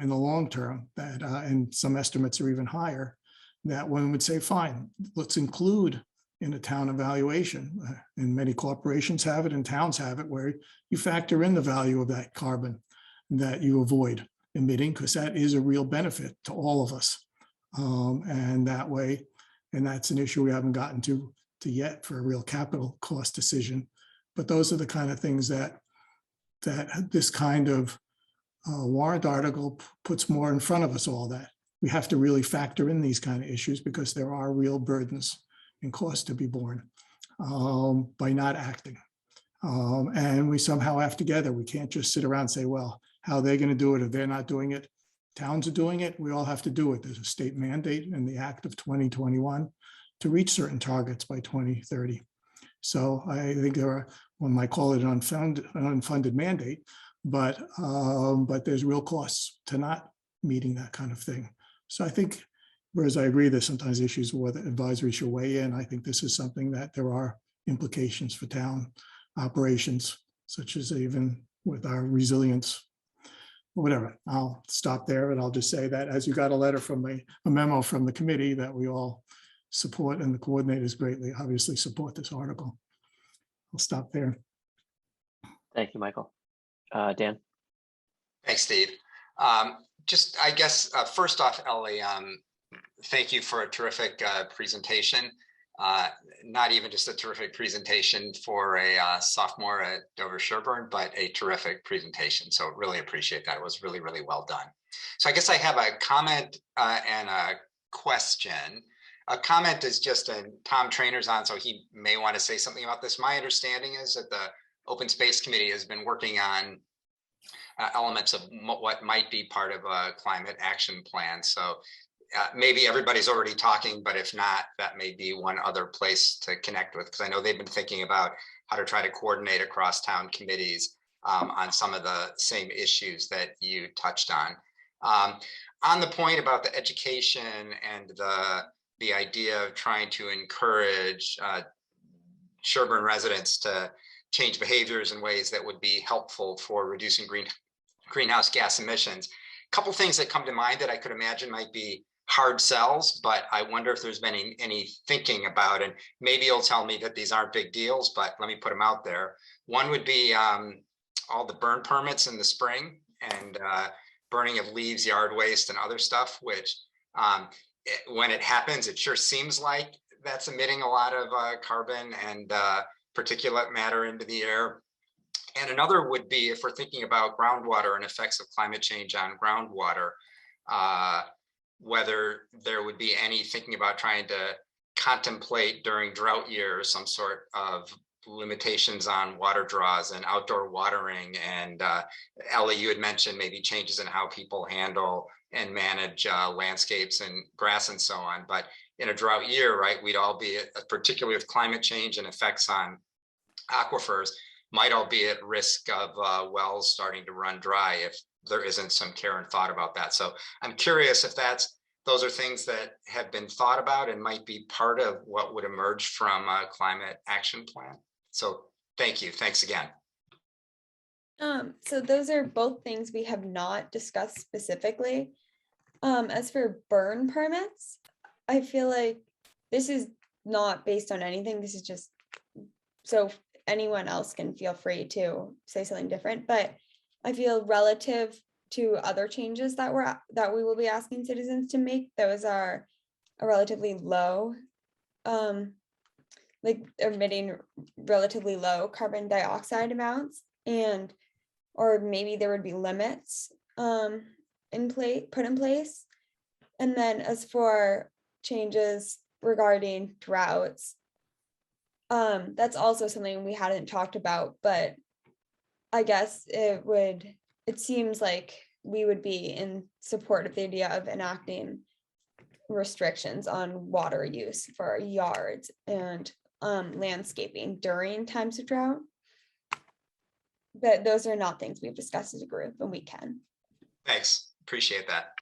in the long term. That and some estimates are even higher. That one would say, fine, let's include in a town evaluation, and many corporations have it and towns have it, where you factor in the value of that carbon that you avoid emitting, because that is a real benefit to all of us. And that way, and that's an issue we haven't gotten to yet for a real capital cost decision. But those are the kind of things that this kind of warrant article puts more in front of us all, that we have to really factor in these kind of issues, because there are real burdens and costs to be borne by not acting. And we somehow have together, we can't just sit around and say, well, how are they going to do it if they're not doing it? Towns are doing it. We all have to do it. There's a state mandate in the Act of 2021 to reach certain targets by 2030. So I think one might call it an unfunded mandate, but there's real costs to not meeting that kind of thing. So I think, whereas I agree there's sometimes issues whether advisory should weigh in, I think this is something that there are implications for town operations, such as even with our resilience, whatever. I'll stop there, and I'll just say that as you got a letter from a memo from the committee that we all support, and the coordinators greatly obviously support this article. I'll stop there. Thank you, Michael. Dan. Thanks, Steve. Just, I guess, first off, Ellie, Thank you for a terrific presentation. Not even just a terrific presentation for a sophomore at Dover Sherburne, but a terrific presentation. So really appreciate that. It was really, really well done. So I guess I have a comment and a question. A comment is just, and Tom Trainer's on, so he may want to say something about this. My understanding is that the Open Space Committee has been working on elements of what might be part of a climate action plan. So maybe everybody's already talking, but if not, that may be one other place to connect with, because I know they've been thinking about how to try to coordinate across town committees on some of the same issues that you touched on. On the point about the education and the idea of trying to encourage Sherburne residents to change behaviors in ways that would be helpful for reducing greenhouse gas emissions. A couple things that come to mind that I could imagine might be hard sells, but I wonder if there's been any thinking about it. Maybe you'll tell me that these aren't big deals, but let me put them out there. One would be all the burn permits in the spring and burning of leaves, yard waste, and other stuff, which when it happens, it sure seems like that's emitting a lot of carbon and particulate matter into the air. And another would be, if we're thinking about groundwater and effects of climate change on groundwater, whether there would be any thinking about trying to contemplate during drought years some sort of limitations on water draws and outdoor watering. And Ellie, you had mentioned maybe changes in how people handle and manage landscapes and grass and so on. But in a drought year, right, we'd all be, particularly with climate change and effects on aquifers, might all be at risk of wells starting to run dry if there isn't some care and thought about that. So I'm curious if those are things that have been thought about and might be part of what would emerge from a climate action plan. So thank you. Thanks again. So those are both things we have not discussed specifically. As for burn permits, I feel like this is not based on anything. This is just so anyone else can feel free to say something different. But I feel relative to other changes that we will be asking citizens to make, those are a relatively low, like emitting relatively low carbon dioxide amounts, and or maybe there would be limits put in place. And then as for changes regarding droughts, that's also something we hadn't talked about, but I guess it seems like we would be in support of the idea of enacting restrictions on water use for yards and landscaping during times of drought. But those are not things we've discussed as a group, and we can. Thanks, appreciate that.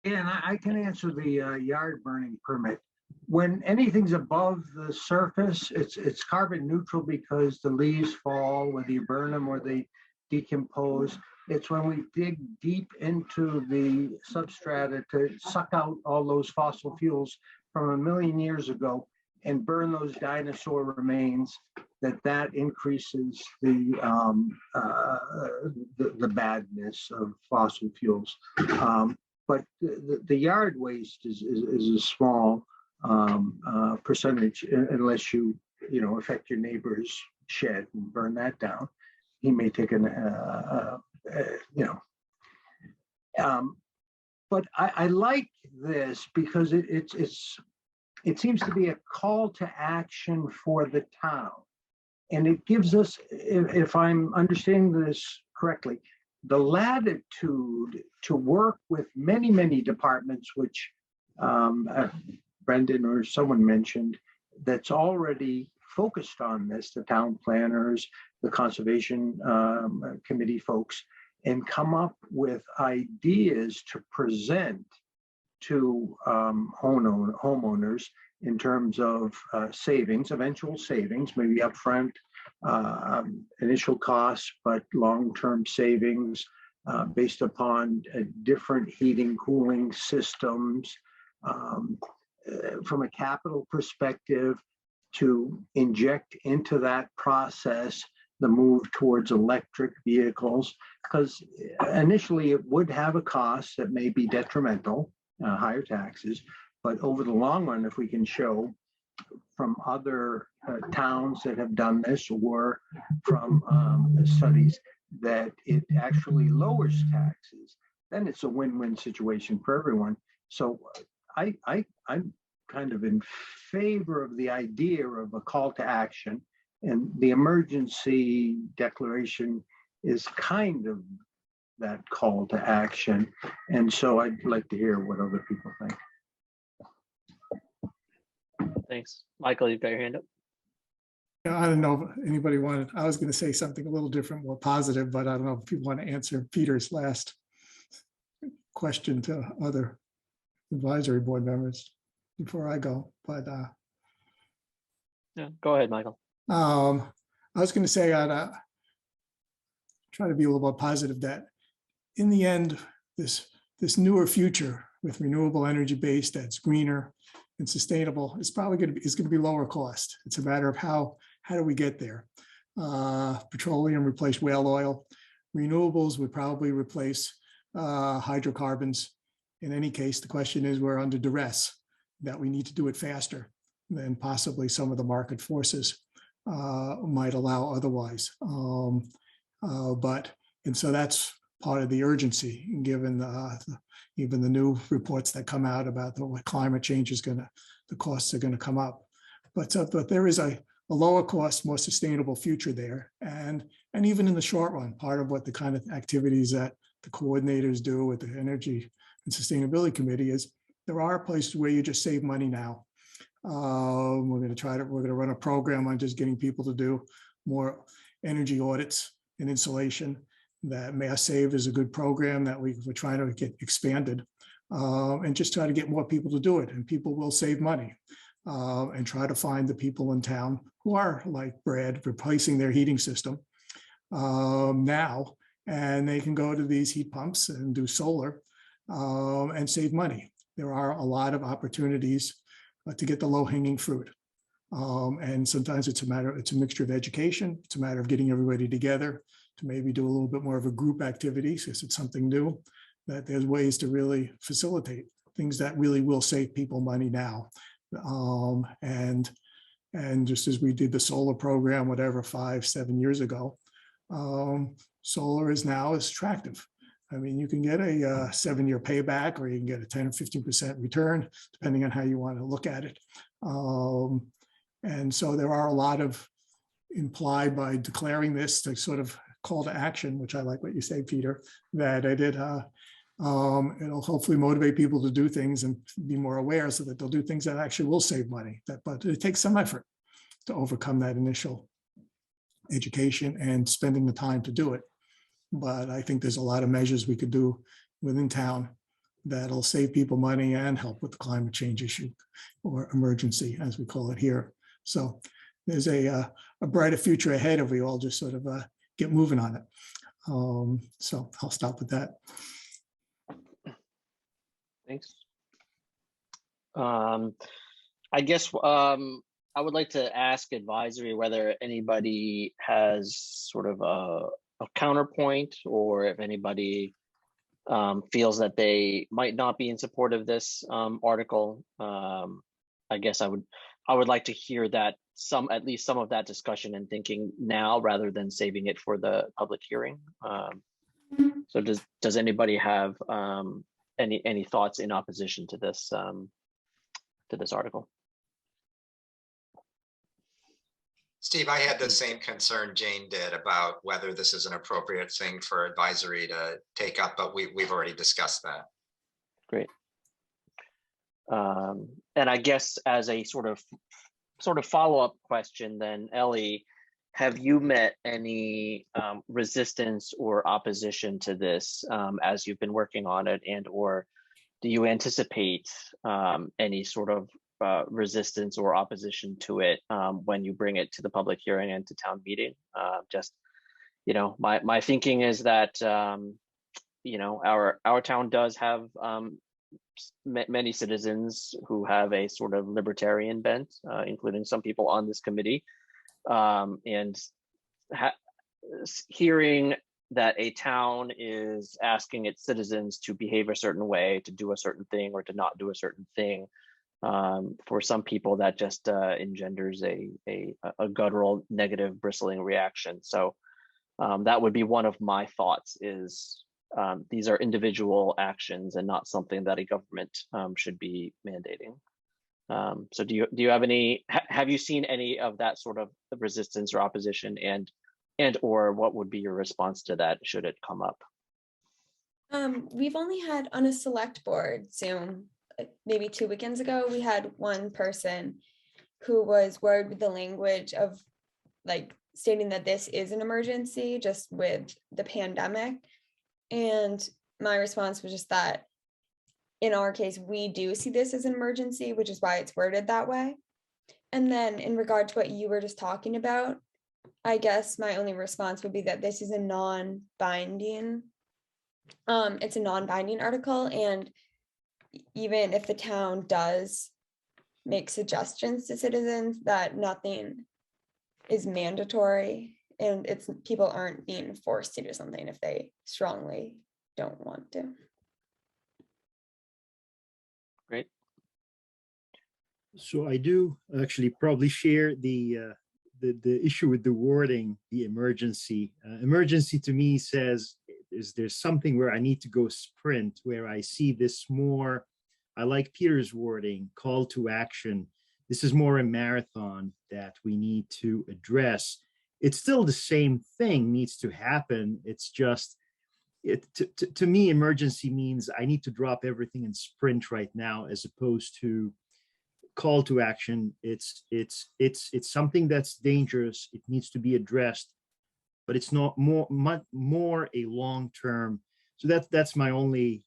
And I can answer the yard burning permit. When anything's above the surface, it's carbon neutral because the leaves fall, whether you burn them or they decompose. It's when we dig deep into the substrata to suck out all those fossil fuels from 1 million years ago and burn those dinosaur remains that increases the badness of fossil fuels. But the yard waste is a small percentage, unless you affect your neighbor's shed and burn that down. He may take but I like this because it seems to be a call to action for the town, and it gives us, if I'm understanding this correctly, the latitude to work with many departments, which Brendan or someone mentioned, that's already focused on this, the town planners, the conservation committee folks, and come up with ideas to present to homeowners in terms of savings, eventual savings, maybe upfront initial costs, but long-term savings based upon different heating, cooling systems. From a capital perspective, to inject into that process the move towards electric vehicles, because initially it would have a cost that may be detrimental, higher taxes. But over the long run, if we can show from other towns that have done this or from studies that it actually lowers taxes, then it's a win-win situation for everyone. So I'm kind of in favor of the idea of a call to action, and the emergency declaration is kind of that call to action. And so I'd like to hear what other people think. Thanks. Michael, you've got your hand up. Yeah, I don't know if anybody wanted, I was going to say something a little different, more positive, but I don't know if people want to answer Peter's last question to other advisory board members before I go. But yeah, go ahead, Michael. I was going to say I'd try to be a little more positive that in the end, this newer future with renewable energy base that's greener and sustainable, it's probably going to be lower cost. It's a matter of how do we get there? Petroleum replace whale oil. Renewables would probably replace hydrocarbons. In any case, the question is we're under duress, that we need to do it faster than possibly some of the market forces might allow otherwise. And so that's part of the urgency, given even the new reports that come out about what climate change is the costs are going to come up. But there is a lower cost, more sustainable future there. And even in the short run, part of what the kind of activities that the coordinators do with the Energy and Sustainability Committee is there are places where you just save money now. We're going to run a program on just getting people to do more energy audits and insulation. That Mass Save is a good program that we're trying to get expanded and just try to get more people to do it. And people will save money and try to find the people in town who are like Brad replacing their heating system now. And they can go to these heat pumps and do solar and save money. There are a lot of opportunities to get the low hanging fruit. And sometimes it's a mixture of education. It's a matter of getting everybody together to maybe do a little bit more of a group activity, since it's something new, that there's ways to really facilitate things that really will save people money now. And just as we did the solar program, whatever, 5-7 years ago, solar is now as attractive. I mean, you can get a 7-year payback, or you can get a 10 or 15% return, depending on how you want to look at it. And so there are a lot of implied by declaring this to sort of call to action, which I like what you say, Peter, that it'll hopefully motivate people to do things and be more aware so that they'll do things that actually will save money. But it takes some effort to overcome that initial education and spending the time to do it. But I think there's a lot of measures we could do within town that'll save people money and help with the climate change issue, or emergency, as we call it here. So there's a brighter future ahead if we all just sort of get moving on it. So I'll stop with that. Thanks. I guess I would like to ask advisory whether anybody has sort of a counterpoint, or if anybody feels that they might not be in support of this article. I guess I would like to hear that at least some of that discussion and thinking now, rather than saving it for the public hearing. So does anybody have any thoughts in opposition to this article? Steve, I had the same concern Jane did about whether this is an appropriate thing for advisory to take up, but we've already discussed that. Great. And I guess as a sort of follow-up question then, Ellie, have you met any resistance or opposition to this as you've been working on it, and or do you anticipate any sort of resistance or opposition to it when you bring it to the public hearing and to town meeting? Just, my thinking is that, our town does have many citizens who have a sort of libertarian bent, including some people on this committee. And hearing that a town is asking its citizens to behave a certain way, to do a certain thing, or to not do a certain thing. For some people, that just engenders a guttural, negative, bristling reaction. So that would be one of my thoughts is these are individual actions and not something that a government should be mandating. So do you have any, have you seen any of that sort of resistance or opposition, and or what would be your response to that should it come up? We've only had on a select board Zoom, maybe 2 weekends ago, we had one person who was worried with the language of like stating that this is an emergency just with the pandemic. And my response was just that in our case, we do see this as an emergency, which is why it's worded that way. And then in regard to what you were just talking about, I guess my only response would be that this is a non-binding, it's a non-binding article. And even if the town does make suggestions to citizens, that nothing is mandatory, and it's people aren't being forced to do something if they strongly don't want to. Great. So I do actually probably share the issue with the wording, the emergency. Emergency to me says there's something where I need to go sprint, where I see this more, I like Peter's wording, call to action. This is more a marathon that we need to address. It's still the same thing needs to happen. It's just, to me, emergency means I need to drop everything and sprint right now, as opposed to call to action. It's something that's dangerous. It needs to be addressed, but it's not more a long-term. So that's my only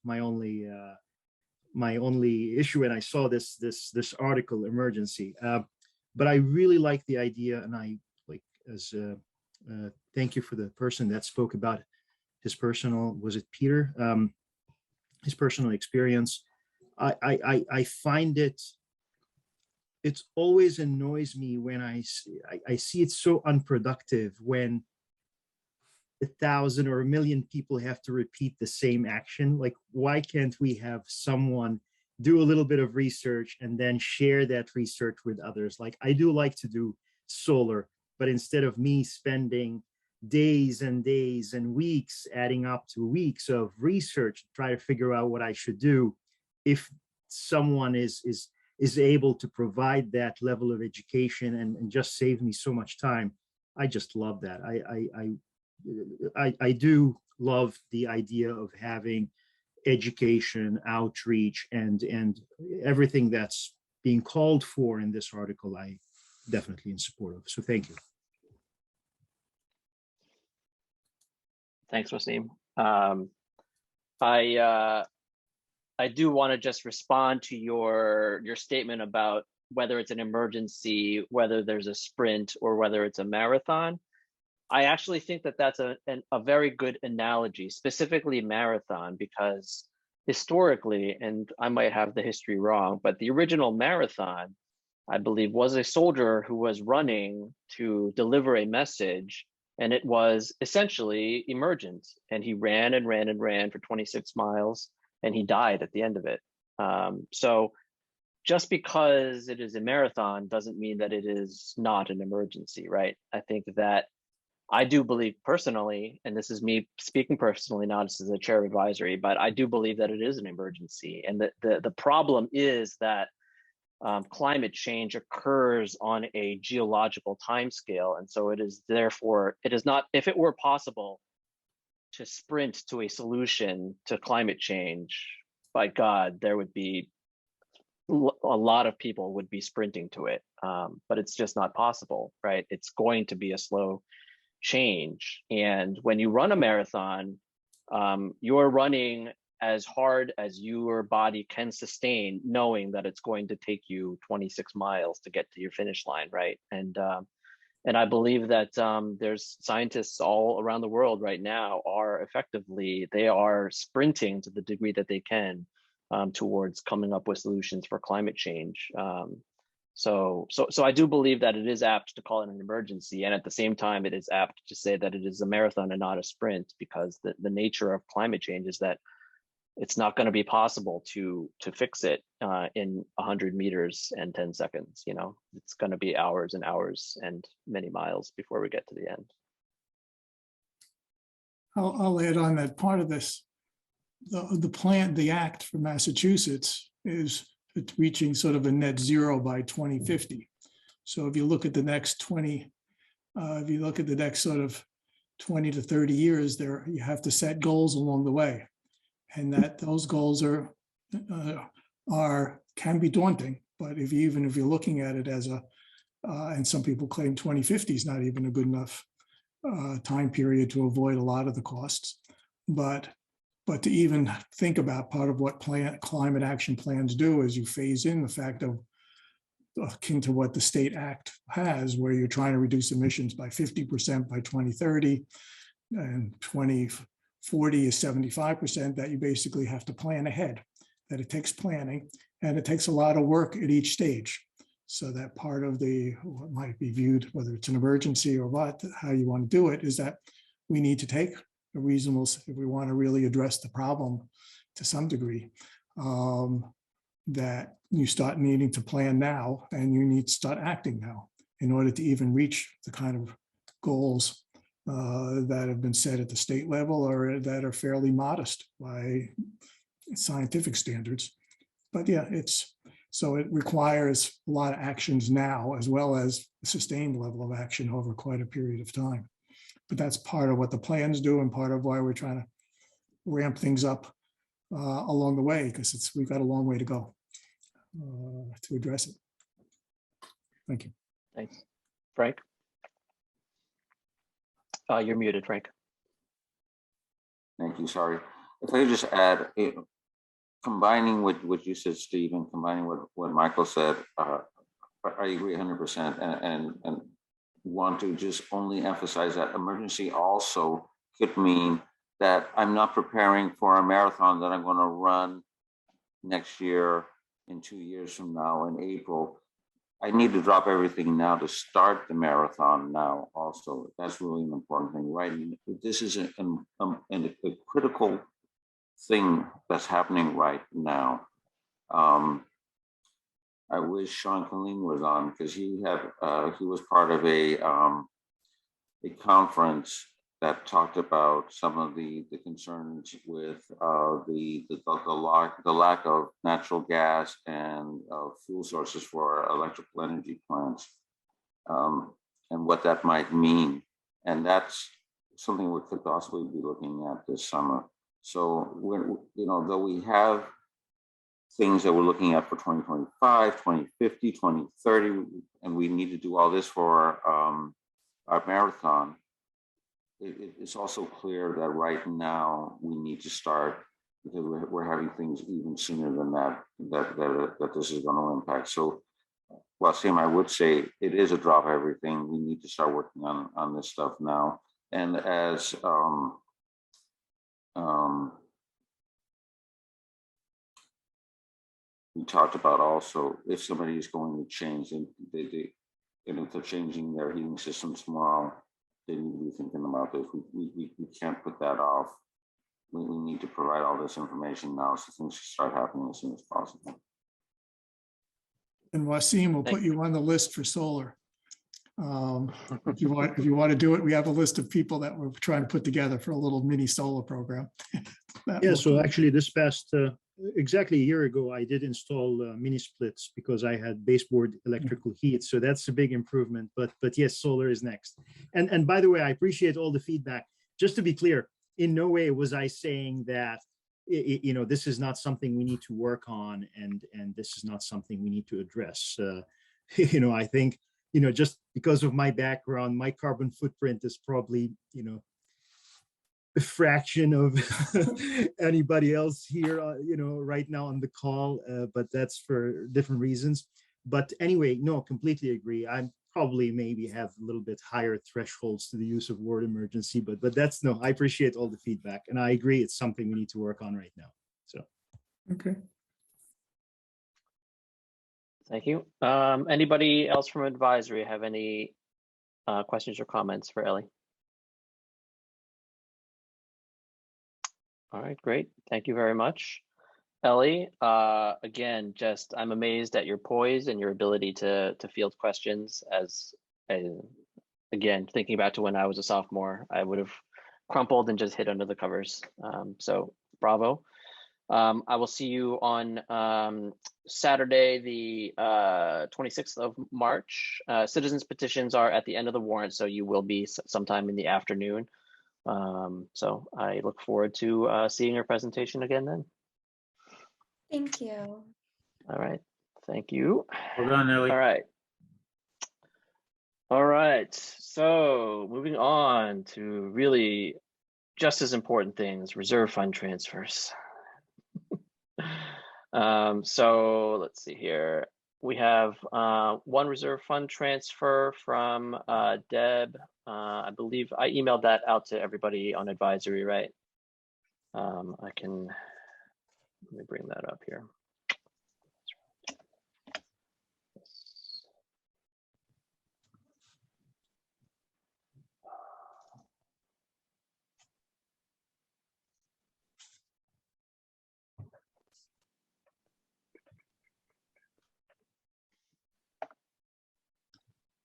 issue. And I saw this article, emergency, but I really like the idea, and I like thank you for the person that spoke about his personal, was it Peter? His personal experience. I find it always annoys me when I see it so unproductive when 1,000 or 1,000,000 people have to repeat the same action. Like, why can't we have someone do a little bit of research and then share that research with others? Like, I do like to do solar, but instead of me spending days and days and weeks, adding up to weeks of research to try to figure out what I should do, if someone is able to provide that level of education and just save me so much time, I just love that. I do love the idea of having education, outreach, and everything that's being called for in this article. I definitely in support of. So thank you. Thanks, Wasim. I do want to just respond to your statement about whether it's an emergency, whether there's a sprint, or whether it's a marathon. I actually think that that's a very good analogy, specifically marathon, because historically, and I might have the history wrong, but the original marathon, I believe, was a soldier who was running to deliver a message, and it was essentially emergent. And he ran and ran and ran for 26 miles, and he died at the end of it. So just because it is a marathon doesn't mean that it is not an emergency, right? I think that I do believe personally, and this is me speaking personally, not as a chair of advisory, but I do believe that it is an emergency. And the problem is that climate change occurs on a geological timescale. And so it is therefore, it is not, if it were possible to sprint to a solution to climate change, by God, there would be a lot of people would be sprinting to it. But it's just not possible, right? It's going to be a slow change. And when you run a marathon, you're running as hard as your body can sustain, knowing that it's going to take you 26 miles to get to your finish line, right? And I believe that there's scientists all around the world right now they are sprinting to the degree that they can towards coming up with solutions for climate change. So I do believe that it is apt to call it an emergency, and at the same time, it is apt to say that it is a marathon and not a sprint, because the nature of climate change is that it's not going to be possible to fix it in 100 meters and 10 seconds. You know, it's going to be hours and hours and many miles before we get to the end. I'll add on that part of this, the act for Massachusetts is reaching sort of a net zero by 2050. So if you look at the next sort of 20 to 30 years, there you have to set goals along the way, and that those goals can be daunting. But even if you're looking at it as and some people claim 2050 is not even a good enough time period to avoid a lot of the costs, but to even think about part of what climate action plans do is you phase in the fact of akin to what the state act has, where you're trying to reduce emissions by 50% by 2030, and 2040 is 75%, that you basically have to plan ahead, that it takes planning, and it takes a lot of work at each stage. So that part of what might be viewed, whether it's an emergency or how you want to do it, is that we need to take a reasonable, if we want to really address the problem to some degree, that you start needing to plan now, and you need to start acting now in order to even reach the kind of goals that have been set at the state level or that are fairly modest by scientific standards. But yeah, so it requires a lot of actions now, as well as a sustained level of action over quite a period of time. But that's part of what the plans do, and part of why we're trying to ramp things up along the way, because we've got a long way to go to address it. Thank you. Thanks. Frank? You're muted, Frank. Thank you, sorry. If I could just add, combining what you said, Steve, and combining what Michael said, I agree 100%, and want to just only emphasize that emergency also could mean that I'm not preparing for a marathon that I'm going to run next year, in 2 years from now, in April. I need to drop everything now to start the marathon now also. That's really an important thing, right? This is a critical thing that's happening right now. I wish Sean Colleen was on, because he was part of a conference that talked about some of the concerns with the lack of natural gas and fuel sources for electrical energy plants, and what that might mean. And that's something we could possibly be looking at this summer. So though we have things that we're looking at for 2025, 2050, 2030, and we need to do all this for our marathon, it's also clear that right now we need to start, because we're having things even sooner than that this is going to impact. So, Wasim, I would say it is a drop of everything. We need to start working on this stuff now. And as we talked about also, if somebody is going to change, and if they're changing their heating system tomorrow, they need to be thinking about this. We can't put that off. We need to provide all this information now, so things should start happening as soon as possible. And Wasim will put you on the list for solar. If you want to do it, we have a list of people that we're trying to put together for a little mini solar program. Yeah, so actually this past, exactly a year ago, I did install mini splits because I had baseboard electrical heat. So that's a big improvement, but yes, solar is next. And by the way, I appreciate all the feedback. Just to be clear, in no way was I saying that, this is not something we need to work on, and this is not something we need to address. I think, just because of my background, my carbon footprint is probably, a fraction of anybody else here, right now on the call, but that's for different reasons. But anyway, no, completely agree. I probably maybe have a little bit higher thresholds to the use of word emergency, but no, I appreciate all the feedback, and I agree it's something we need to work on right now. So, okay. Thank you. Anybody else from advisory have any questions or comments for Ellie? All right, great. Thank you very much. Ellie, again, just I'm amazed at your poise and your ability to field questions again, thinking back to when I was a sophomore, I would have crumpled and just hid under the covers. So bravo. I will see you on Saturday, the 26th of March. Citizens petitions are at the end of the warrant, so you will be sometime in the afternoon. So I look forward to seeing your presentation again then. Thank you. All right, thank you. Well done, Ellie. All right. All right, so moving on to really just as important things, reserve fund transfers. So let's see here. We have one reserve fund transfer from Deb. I believe I emailed that out to everybody on advisory, right? Let me bring that up here.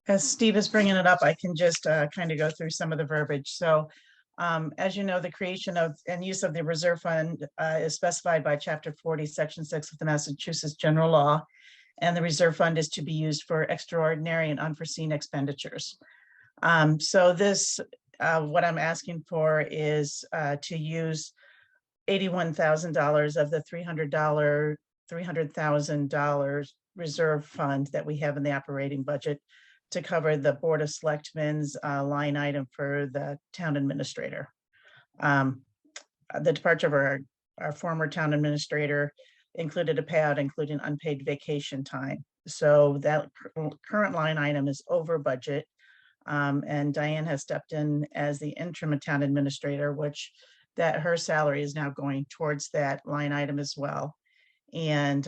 As Steve is bringing it up, I can just kind of go through some of the verbiage. So as you know, the creation of and use of the reserve fund is specified by Chapter 40, Section 6 of the Massachusetts General Law. And the reserve fund is to be used for extraordinary and unforeseen expenditures. So this, what I'm asking for is to use $81,000 of the $300,000 reserve fund that we have in the operating budget to cover the Board of Selectmen's line item for the town administrator. The departure of our former town administrator included a payout including unpaid vacation time. So that current line item is over budget. And Diane has stepped in as the interim town administrator, which that her salary is now going towards that line item as well. And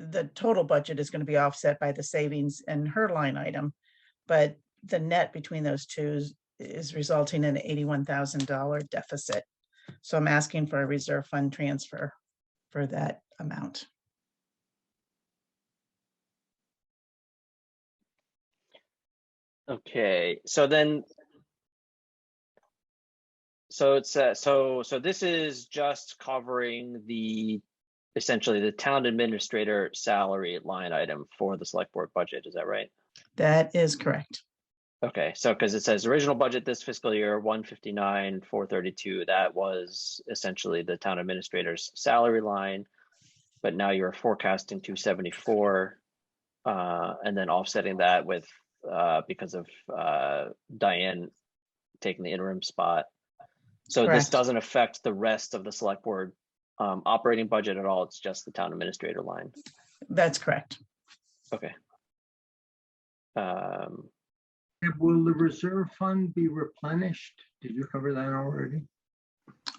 the total budget is going to be offset by the savings in her line item, but the net between those two is resulting in an $81,000 deficit. So I'm asking for a reserve fund transfer for that amount. Okay, so then, so it's so this is just covering essentially the town administrator salary line item for the select board budget. Is that right? That is correct. Okay, so because it says original budget this fiscal year 159,432, that was essentially the town administrator's salary line, but now you're forecasting 274, and then offsetting that with because of Diane taking the interim spot. So Correct. This doesn't affect the rest of the select board operating budget at all. It's just the town administrator line. That's correct. Okay. Will the reserve fund be replenished? Did you cover that already?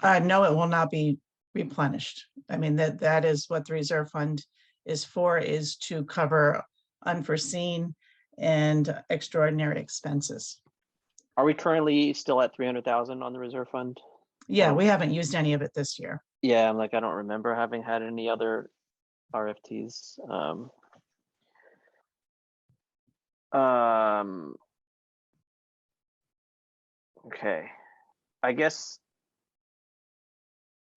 No, it will not be replenished. I mean, that is what the reserve fund is for, is to cover unforeseen and extraordinary expenses. Are we currently still at 300,000 on the reserve fund? Yeah, we haven't used any of it this year. Yeah, I'm like, I don't remember having had any other RFTs. Okay, I guess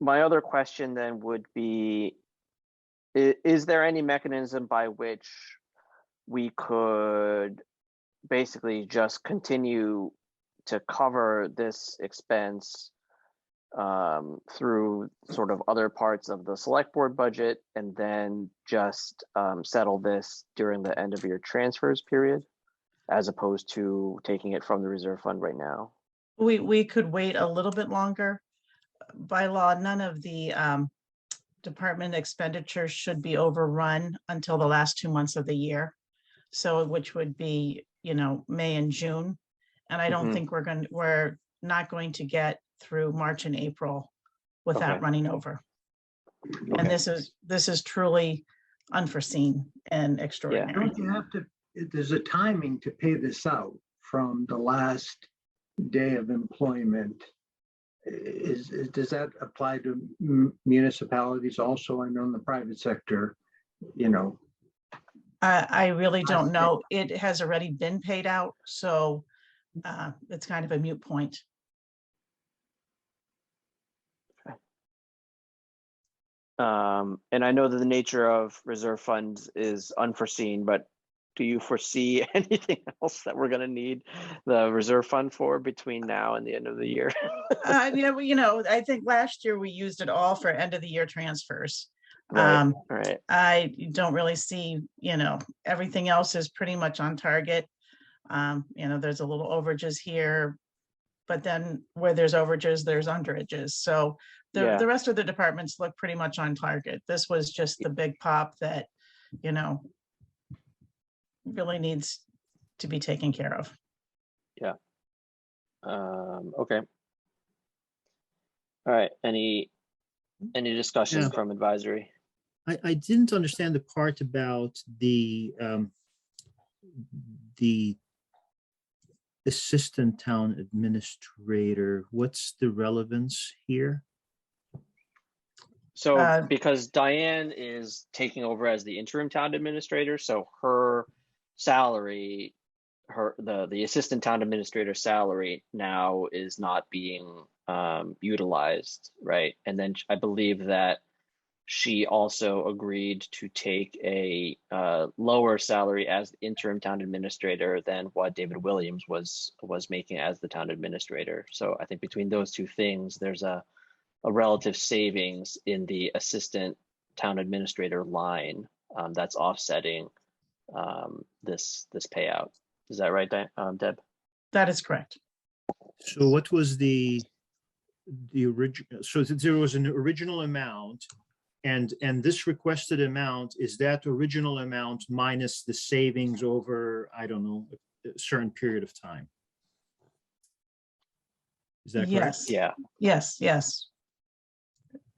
my other question then would be, is there any mechanism by which we could basically just continue to cover this expense through sort of other parts of the select board budget and then just settle this during the end of your transfers period, as opposed to taking it from the reserve fund right now? We could wait a little bit longer. By law, none of the department expenditures should be overrun until the last 2 months of the year. So which would be, May and June. And I don't think we're not going to get through March and April without running over. And this is truly unforeseen and extraordinary. Don't you have to, there's a timing to pay this out from the last day of employment. Does that apply to municipalities also? I know in the private sector, you know. I really don't know. It has already been paid out, so it's kind of a moot point. And I know that the nature of reserve funds is unforeseen, but do you foresee anything else that we're going to need the reserve fund for between now and the end of the year? Yeah, well, you know, I think last year we used it all for end of the year transfers. Right, right. I don't really see, you know, everything else is pretty much on target. You know, there's a little overages here, but then where there's overages, there's underages. So the rest of the departments look pretty much on target. This was just the big pop that, you know, really needs to be taken care of. Yeah. Okay. All right. Any discussion from advisory? I didn't understand the part about the assistant town administrator. What's the relevance here? So because Diane is taking over as the interim town administrator, so her salary, the assistant town administrator salary now is not being utilized, right? And then I believe that she also agreed to take a lower salary as interim town administrator than what David Williams was making as the town administrator. So I think between those two things, there's a relative savings in the assistant town administrator line that's offsetting this payout. Is that right, Deb? That is correct. So what was the original? So there was an original amount, and this requested amount is that original amount minus the savings over, I don't know, a certain period of time. Is that correct? Yes. Yeah. Yes. Yes.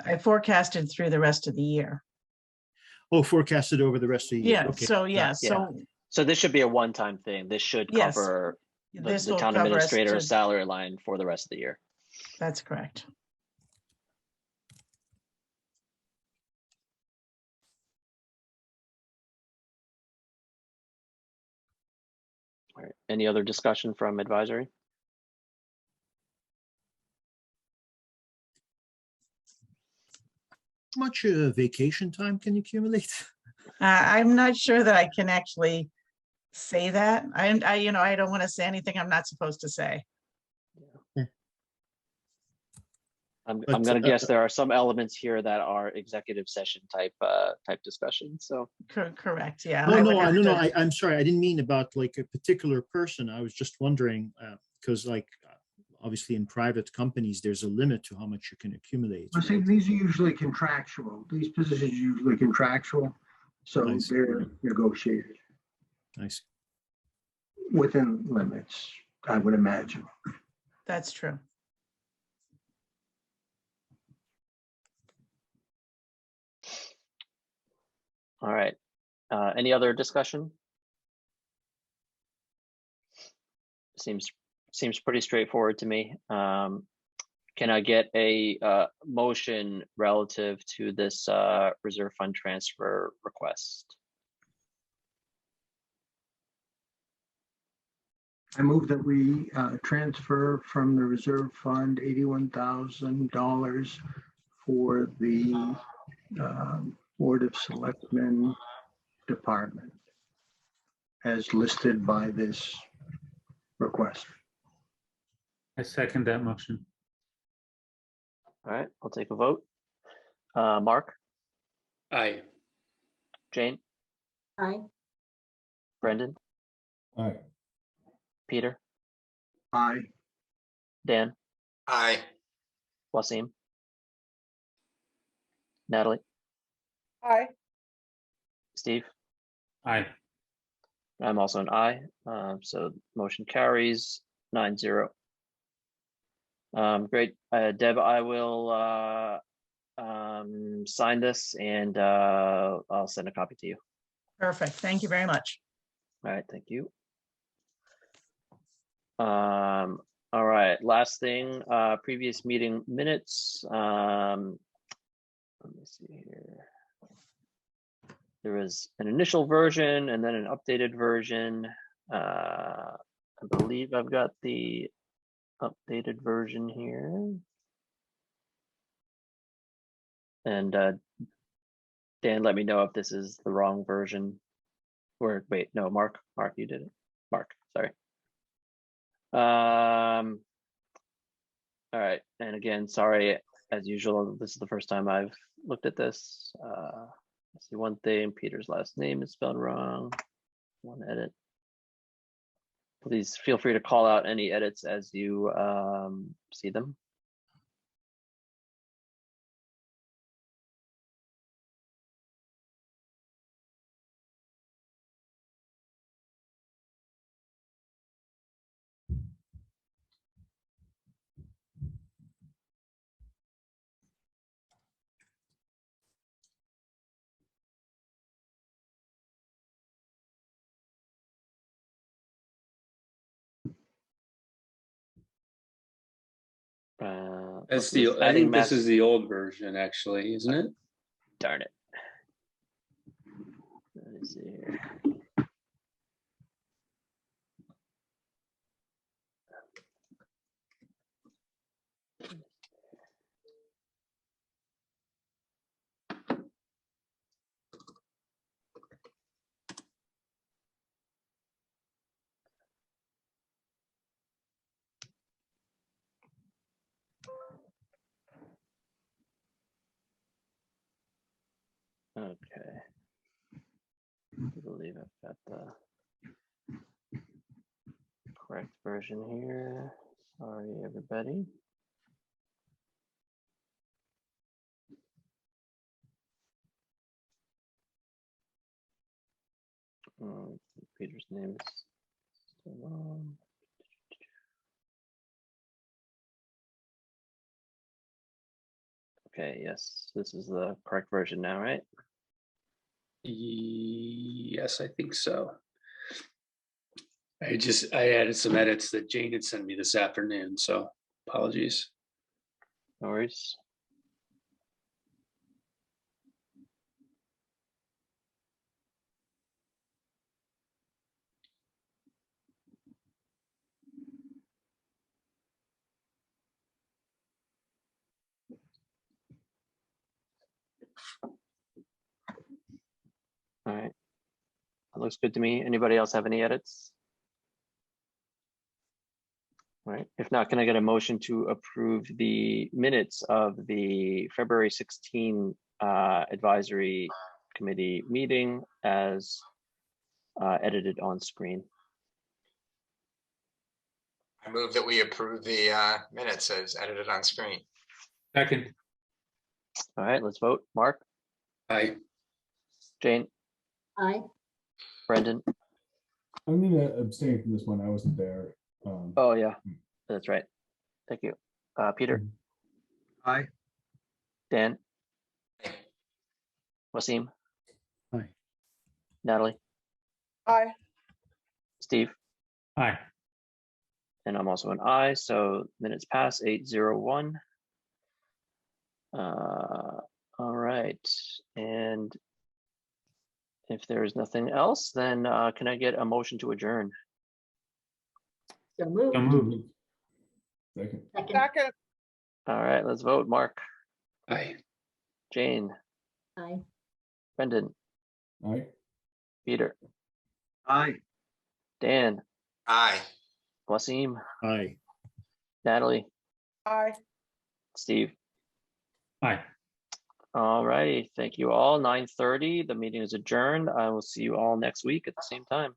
I forecasted through the rest of the year. Oh, forecasted over the rest of the year. Yeah. Okay. So yeah. So this should be a one-time thing. This should cover the town administrator's salary line for the rest of the year. That's correct. All right. Any other discussion from advisory? How much vacation time can you accumulate? I'm not sure that I can actually say that. I you know, I don't want to say anything I'm not supposed to say. I'm going to guess there are some elements here that are executive session type discussions. So correct, yeah. No, I'm sorry. I didn't mean about like a particular person. I was just wondering because like obviously in private companies, there's a limit to how much you can accumulate. I think these are usually contractual. These positions are usually contractual, so they're negotiated. Nice. Within limits, I would imagine. That's true. all right. Any other discussion? Seems pretty straightforward to me. Can I get a motion relative to this reserve fund transfer request? I move that we transfer from the reserve fund $81,000 for the Board of Selectmen department as listed by this request. I second that motion. All right, I'll take a vote. Mark? Aye. Jane? Aye. Brendan? Aye. Peter? Aye. Dan? Aye. Wasim? Natalie? Aye. Steve? Aye. I'm also an aye, so motion carries 9-0. Great, Deb, I will sign this and I'll send a copy to you. Perfect. Thank you very much. All right, thank you. All right, last thing, previous meeting minutes. Let me see here. There was an initial version and then an updated version. I believe I've got the updated version here. And Dan, let me know if this is the wrong version. Or wait, no, Mark, you did it. Mark, sorry. All right, and again, sorry, as usual, this is the first time I've looked at this. Let's see one thing, Peter's last name is spelled wrong. One edit. Please feel free to call out any edits as you see them. That's the, I think this is the old version, actually, isn't it? Darn it. Let me see here. Okay. I believe I've got the correct version here. Sorry, everybody. Peter's name is still wrong. Okay, yes, this is the correct version now, right? Yes, I think so. I added some edits that Jane had sent me this afternoon, so apologies. No worries. All right, that looks good to me. Anybody else have any edits? All right, if not, can I get a motion to approve the minutes of the February 16 advisory committee meeting as edited on screen? I move that we approve the minutes as edited on screen. Second. All right, let's vote. Mark? Aye. Jane? Aye. Brendan? I'm gonna abstain from this one. I wasn't there. Oh yeah, that's right. Thank you. Peter? Aye. Dan? Wasim? Aye. Natalie? Aye. Steve? Aye. And I'm also an aye, so minutes pass 8-0-1. All right, and if there's nothing else, then can I get a motion to adjourn? So moved. So moved. Second. Second. All right, let's vote. Mark? Aye. Jane? Aye. Brendan? Aye. Peter? Aye. Dan? Aye. Wasim? Aye. Natalie? Aye. Steve? Aye. All righty, thank you all. 9:30, the meeting is adjourned. I will see you all next week at the same time.